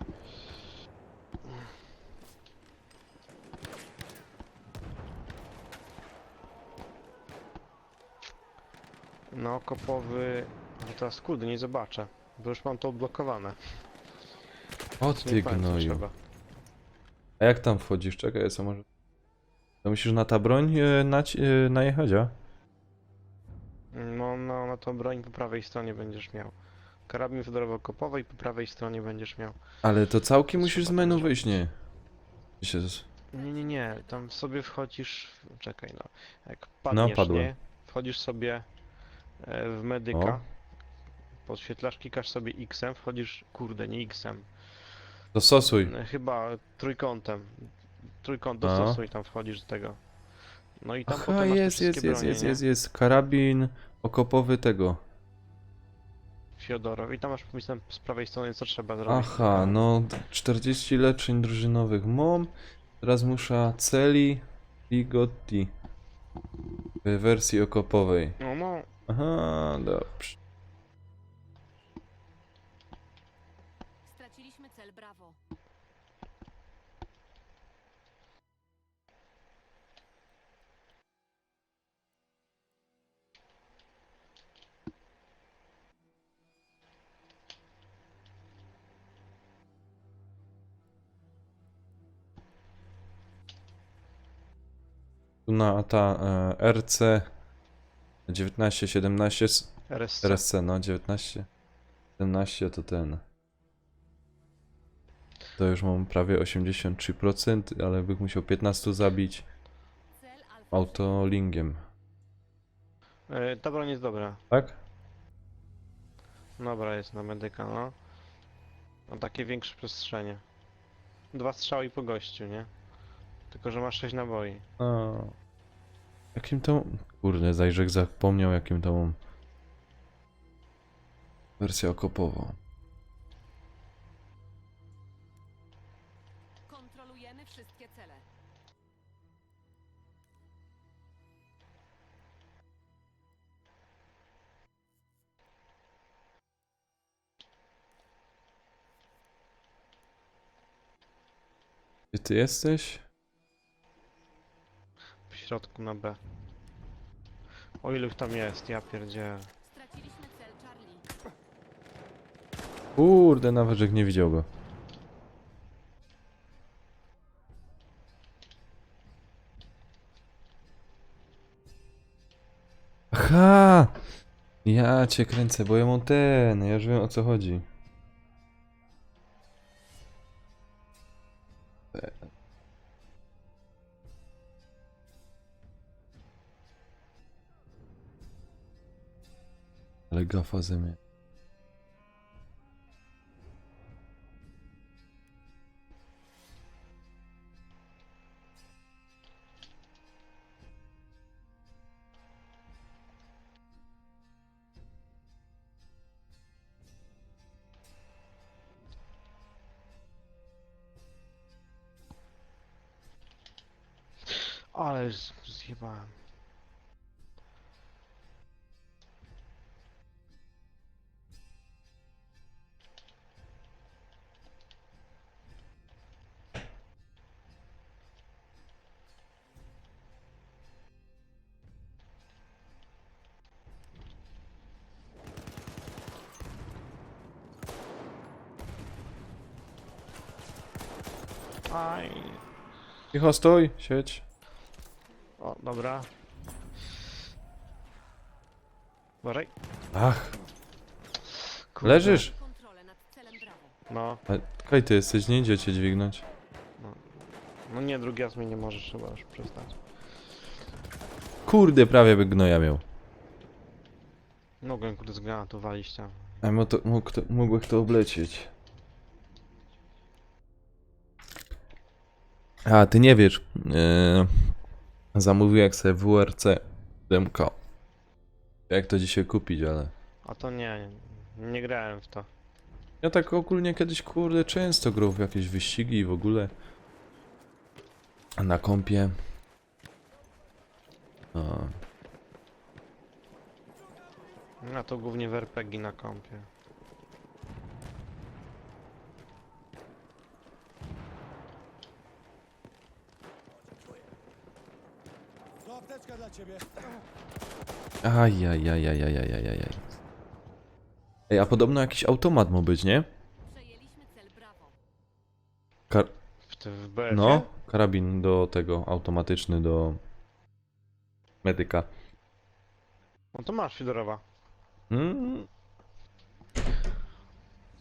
No, okopowy... No teraz kurde, nie zobaczę. Bo już mam to odblokowane. o Nie ty powiem, co gnoju. trzeba. A jak tam wchodzisz? Czekaj, co może... To musisz na ta broń najechać, a? No, na tą broń po prawej stronie będziesz miał. Karabin federowo-kopowy i po prawej stronie będziesz miał. Ale to całkiem musisz z Trzeba menu będzie wyjść, nie? Nie, tam sobie wchodzisz... Czekaj no. Jak padniesz, padłem. nie? Wchodzisz sobie w medyka. O. Podświetlasz, klikasz sobie X-em, wchodzisz... Kurde, nie X-em. Dostosuj. Chyba trójkątem. Trójkąt A. dostosuj, tam wchodzisz do tego. No i tam Aha, potem masz te jest, wszystkie bronie, nie? jest. Karabin okopowy tego. Fiodorow. I tam masz popisane z prawej strony, co trzeba zrobić. Aha, no 40 leczeń drużynowych mam. Teraz muszę celi Ligotti w wersji okopowej. No, Aha, dobrze. Straciliśmy cel Bravo. Tu na ta RC 1917 RSC. RSC, no 19 17 to ten. To już mam prawie 83%, ale bych musiał 15 zabić Cel Alpha. autolingiem. Ta broń jest dobra. Tak? Dobra jest na medyka, no. Ma takie większe przestrzenie. 2 strzały po gościu, nie? Tylko, że masz 6 naboi. A, jakim to... Kurde, Zajrzek zapomniał jakim to mam. Wersja okopową. Kontrolujemy wszystkie cele. Gdzie ty jesteś? W środku na B. O ilu ich tam jest, ja pierdzielę. Straciliśmy cel Charlie. Kurde, nawet Żek nie widział go. Aha! Ja cię kręcę, bo ja mam ten, ja już wiem o co chodzi. Ale gafa ze mnie. Ale zjebałem. Aj. Cicho, stój, siedź. O, dobra. Uważaj. Ach, Kurde. leżysz. Kontrolę nad celem Bravo. No, Ale kaj ty jesteś, nie idzie cię dźwignąć. no nie, drugi raz mnie nie możesz, trzeba już przestać. Kurde, prawie by gnoja miał. Mogłem kurde z granatu walić tam. A mógłby kto oblecieć. A, ty nie wiesz. Zamówiłem sobie WRC DMK. Jak to dzisiaj kupić, ale... A to nie grałem w to. Ja tak ogólnie kiedyś, kurde, często grał w jakieś wyścigi i w ogóle. Na kompie. No. A to głównie w RPG na kompie. To apteczka dla ciebie. Ajajajajajajajajaj. Ej, a podobno jakiś automat ma być, nie? Przejęliśmy cel Bravo. W ty w BF-ie? No, karabin do tego, automatyczny do medyka. No to masz Fedorowa. Mm,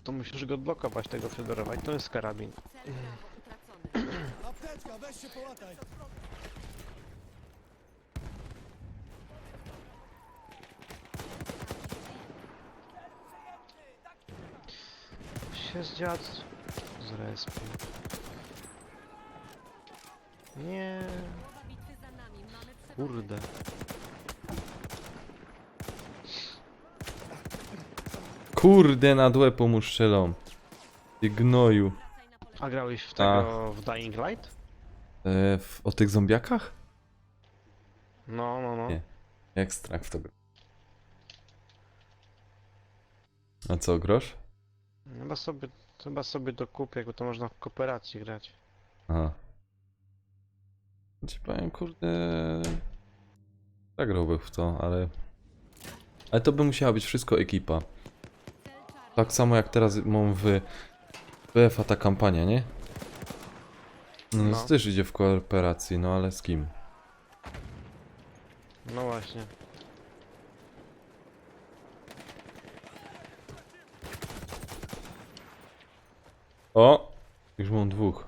To musisz go odblokować, tego Fedorowa, i to jest karabin. Cel prawo utracony. Apteczka, weź się połataj. Się zdziad z respi. Nie, Połowa bitwy za nami. Mamy przewagę. kurde. kurde, na dłe mu strzelą. Ty gnoju. Wracaj na pole. A grałeś w tego, w Dying Light? O tych zombiakach? No. Nie. Jak strach w to gra. A co, grosz? Chyba sobie dokupię, bo to można w kooperacji grać. Aha. Ci powiem, kurde... Zagrałbym w to, ale... Ale to by musiała być wszystko ekipa. Cel czarny. Tak samo jak teraz mam w BF-a ta kampania, nie? No, No. to też idzie w kooperacji, no ale z kim? No właśnie. O! Już mam dwóch.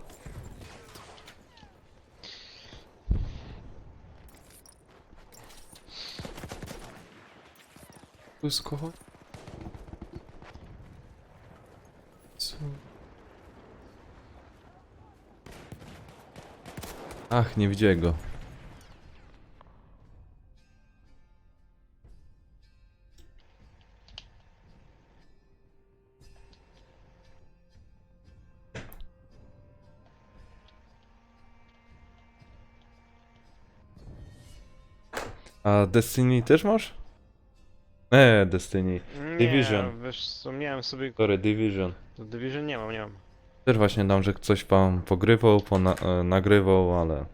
Wszystko. Co? Ach, nie widziałem go. A Destiny też masz? Destiny. Division. Nie, wiesz co, miałem sobie... Sorry, Division. Division nie mam. Też właśnie dam, że ktoś wam pogrywał, nagrywał, ale...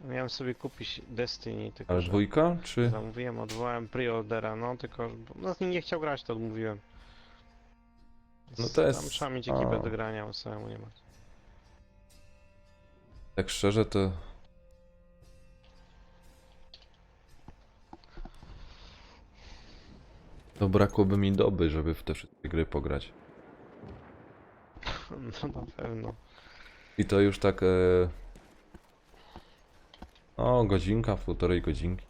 Miałem sobie kupić Destiny, tylko Ale że dwójka, czy... zamówiłem, odwołałem preordera, no tylko... No z nim nie chciał grać, to odmówiłem. No to jest- Tam trzeba mieć ekipę a. do grania, bo samemu nie ma. Tak szczerze to... To brakłoby mi doby, żeby w te wszystkie gry pograć. No na pewno. I to już tak... No, godzinka, półtorej godzinki.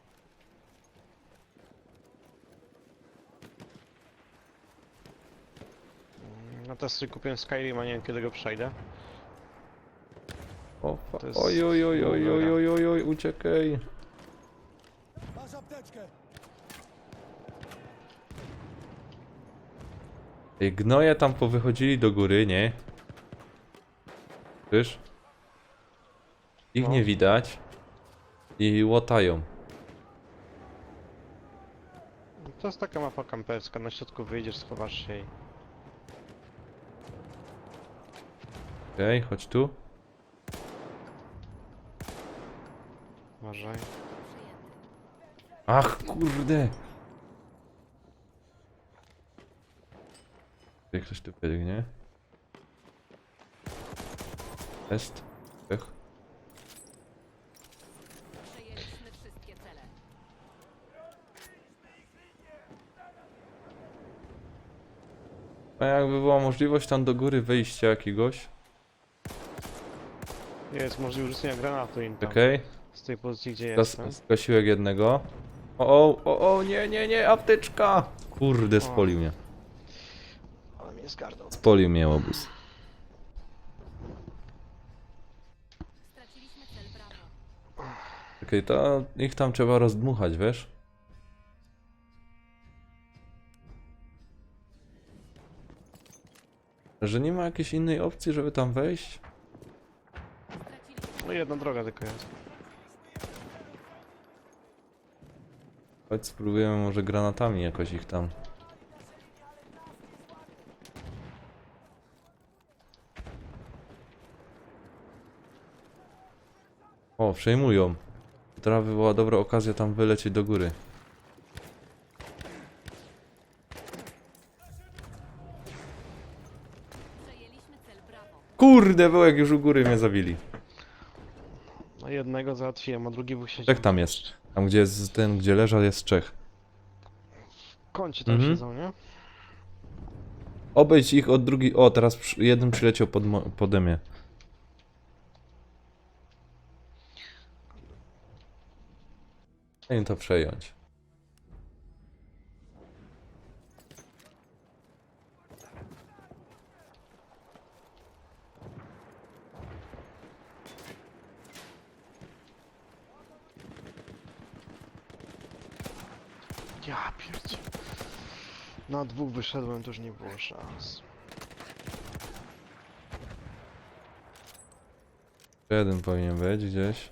No teraz sobie kupiłem Skyrim, a nie wiem kiedy go przejdę. O, To jest- oj, oj, oj, oj, oj, oj, oj, oj, uciekaj. Masz apteczkę. Ej, gnoje tam powychodzili do góry, nie? Wiesz? Ich No. nie widać. I łotają. To jest taka mapa kamperska, na środku wyjdziesz, schowasz się i... Okej, chodź tu. Uważaj. Ach, kurde. Jak ktoś tu biegnie? Jest. Ech. Przejęliśmy wszystkie cele. A jakby była możliwość tam do góry wyjścia jakiegoś. Jest możliwość rzucenia granatu im tam. Okej. Z tej pozycji, gdzie jestem. Zgasiłek jednego. O, nie, nie, nie, apteczka! Kurde, spolił mnie. Ale mnie zgarnął. Spolił mnie obóz. Straciliśmy cel prawo. Okej, to ich tam trzeba rozdmuchać, wiesz? Że nie ma jakiejś innej opcji, żeby tam wejść? Straciliśmy No jedna droga tylko jest. Chodź spróbujemy może granatami jakoś ich tam. O, przejmują. Teraz by była dobra okazja tam wylecieć do góry. przejęliśmy cel prawo. Kurde, Wołek już u góry mnie zabili. A jednego załatwiłem, a drugi był siedział. Czech tam jest. Tam gdzie jest ten, gdzie leżał jest Czech. W kącie tam Mhm. siedzą, nie? Obejdź ich od drugiej... O, teraz jeden przyleciał pode mnie. Chcę im to przejąć. Ja pierdzie. Na dwóch wyszedłem, to już nie było szans. Jeden powinien być gdzieś.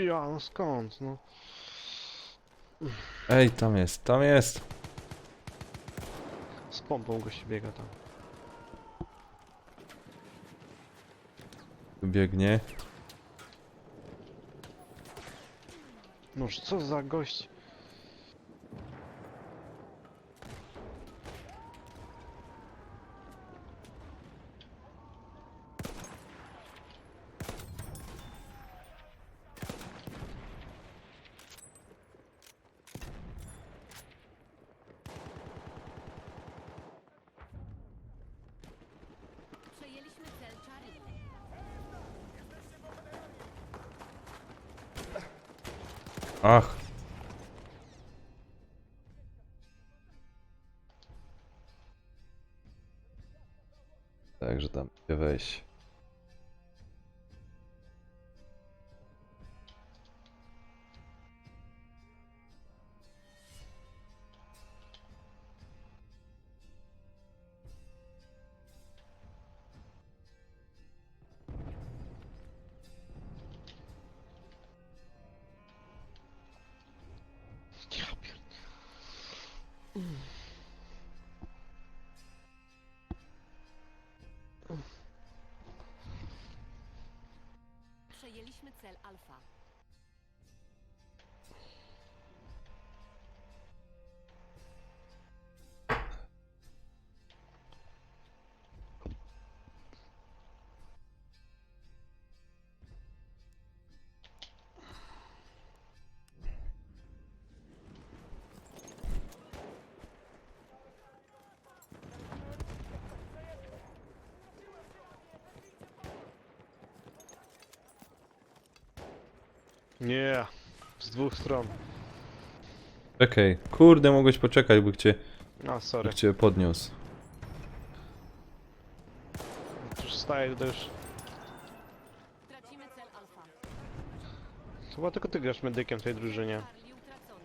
Ja, no skąd, no? Ej, tam jest, tam jest! Z pompą gości biega tam. Tu biegnie. Noż co za gość? Przejęliśmy cel Charlie. Ach! Także tam się wejść. Ja pier... Przejęliśmy cel Alfa. Nie, z dwóch stron. Czekaj, kurde, mogłeś poczekać, by A, sorry. cię podniósł. Już staję, to już... Tracimy cel Alfa. Chyba tylko ty grasz medykiem w tej drużynie. Charlie utracony.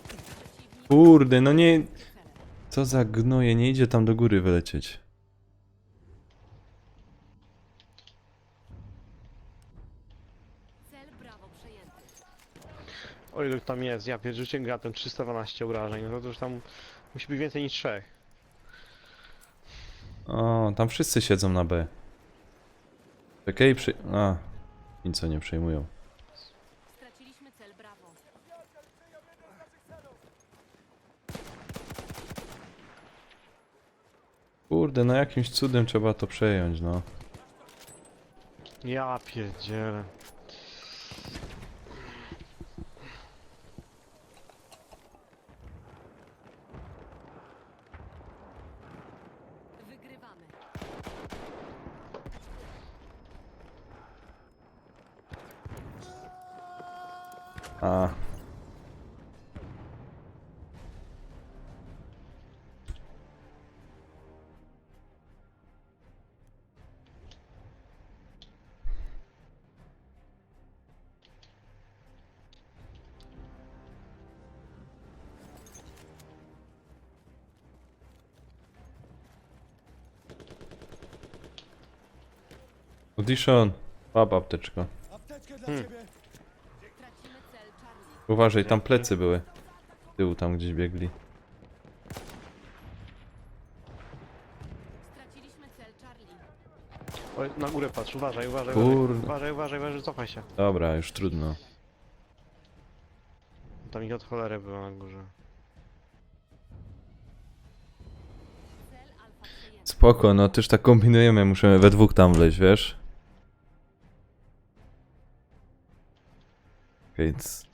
Przeciwnik Kurde, no nie... celem. Co za gnoje, nie idzie tam do góry wylecieć. Cel Bravo przejęty. O ile tam jest, ja pierdziucie gratem 312 obrażeń, no to już tam musi być więcej niż 3. O, tam wszyscy siedzą na B. Czekaj, A, nic co nie przejmują. Straciliśmy cel Bravo. Kurde, no jakimś cudem trzeba to przejąć, no. Ja pierdzielę. Wygrywamy. A. Audition. Łap apteczko. Apteczkę dla Hmm. ciebie. Tracimy cel Charlie. Uważaj, tam plecy były. Z tyłu tam gdzieś biegli. Oj, na górę patrz, uważaj, uważaj, Kurde. uważaj, uważaj, uważaj, cofaj się. Dobra, już trudno. Tam ich od cholery było na górze. Spoko, no też tak kombinujemy, musimy we dwóch tam wleźć, wiesz? Więc...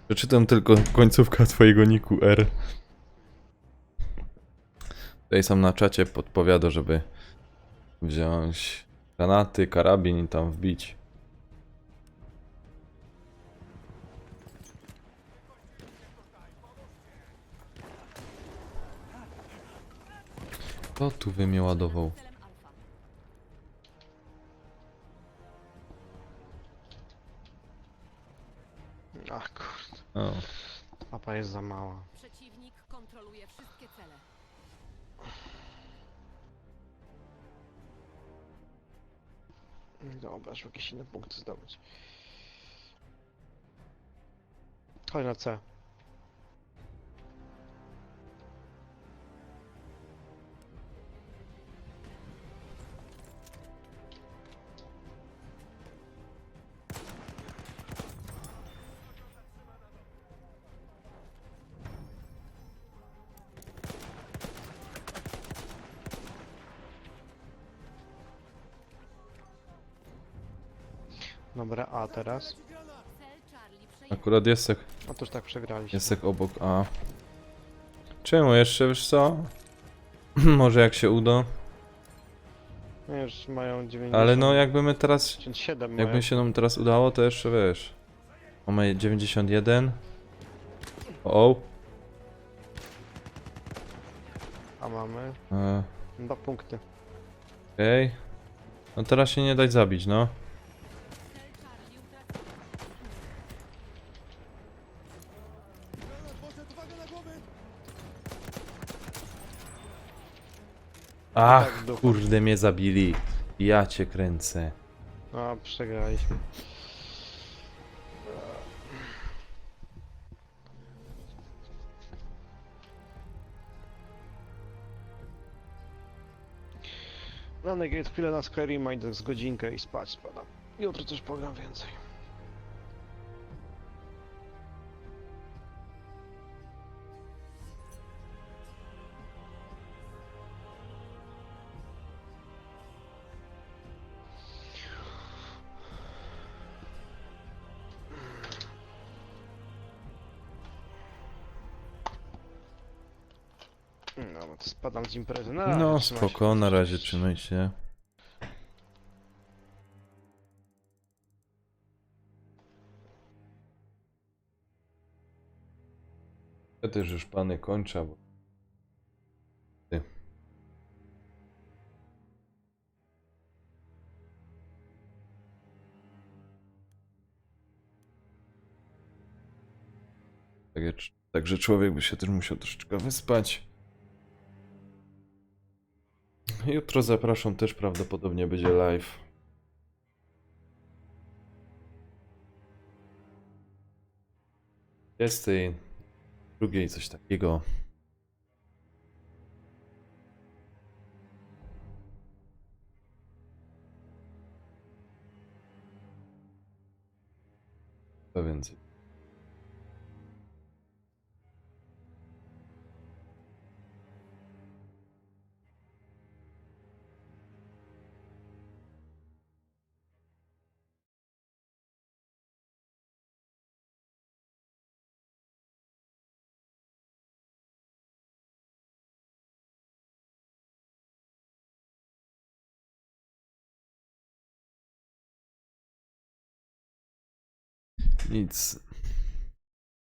Przeczytam tylko końcówkę twojego niku R. Tutaj sam na czacie podpowiada, żeby wziąć granaty, karabin i tam wbić. Kto tu by mnie ładował? Ach kurde, O. mapa jest za mała. Przeciwnik kontroluje wszystkie cele. Dobra, żeby jakieś inne punkty zdobyć. Chodź na C. Dobra, A teraz. Cel Charlie przejęty. Akurat Jesek, Otóż tak przegraliśmy. Jesek obok A. Czemu jeszcze, wiesz co? Może jak się uda. No już mają 90. Ale no jakby my teraz... 97 mają. Jakby się nam teraz udało, to jeszcze wiesz. Mamy 91. O. A mamy E, 2 punkty. Okej. No teraz się nie dać zabić, no. Cel Charlie utracony. Granat poszedł, uwaga na głowy! Ach, dupa. kurde, mnie zabili. Ja cię kręcę. A, przegraliśmy. Na Negate chwilę na Skyrima, idę z godzinkę i spać spadam. Jutro też pogram więcej. No, to spadam z imprezy. Na razie, No trzymaj się. spoko, na razie trzymaj się. Ja też już pany kończę, bo... Ty. Także człowiek by się też musiał troszeczkę wyspać. Jutro zapraszam, też prawdopodobnie będzie live. Jest tej drugiej coś takiego. Co więcej. Nic.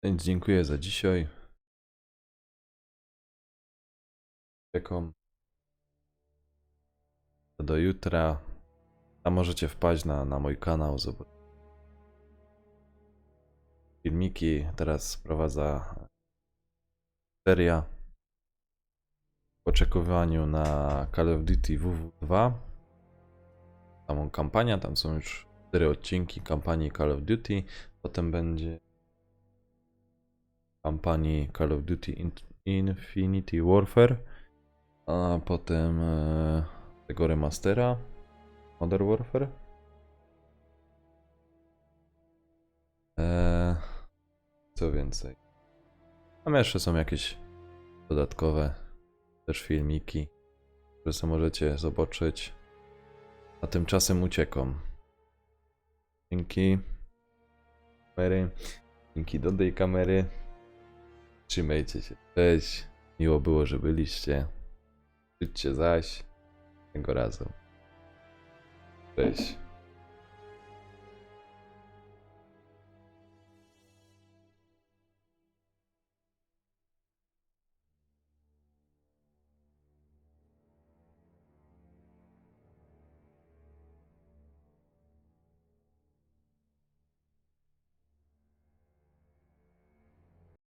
Więc dziękuję za dzisiaj. Czekam do jutra. A możecie wpaść na mój kanał, zobaczyć filmiki. Teraz sprowadza seria w oczekiwaniu na Call of Duty WW2. Samą kampanię, tam są już 4 odcinki kampanii Call of Duty. Potem będzie kampanii Call of Duty Infinity Warfare. A potem tego remastera Modern Warfare. Co więcej? Tam jeszcze są jakieś dodatkowe też filmiki, które sobie możecie zobaczyć. A tymczasem uciekam. Dzięki kamery. Dzięki do tej kamery. Trzymajcie się. Cześć. Miło było, że byliście. Życzcie zaś tego razu. Cześć.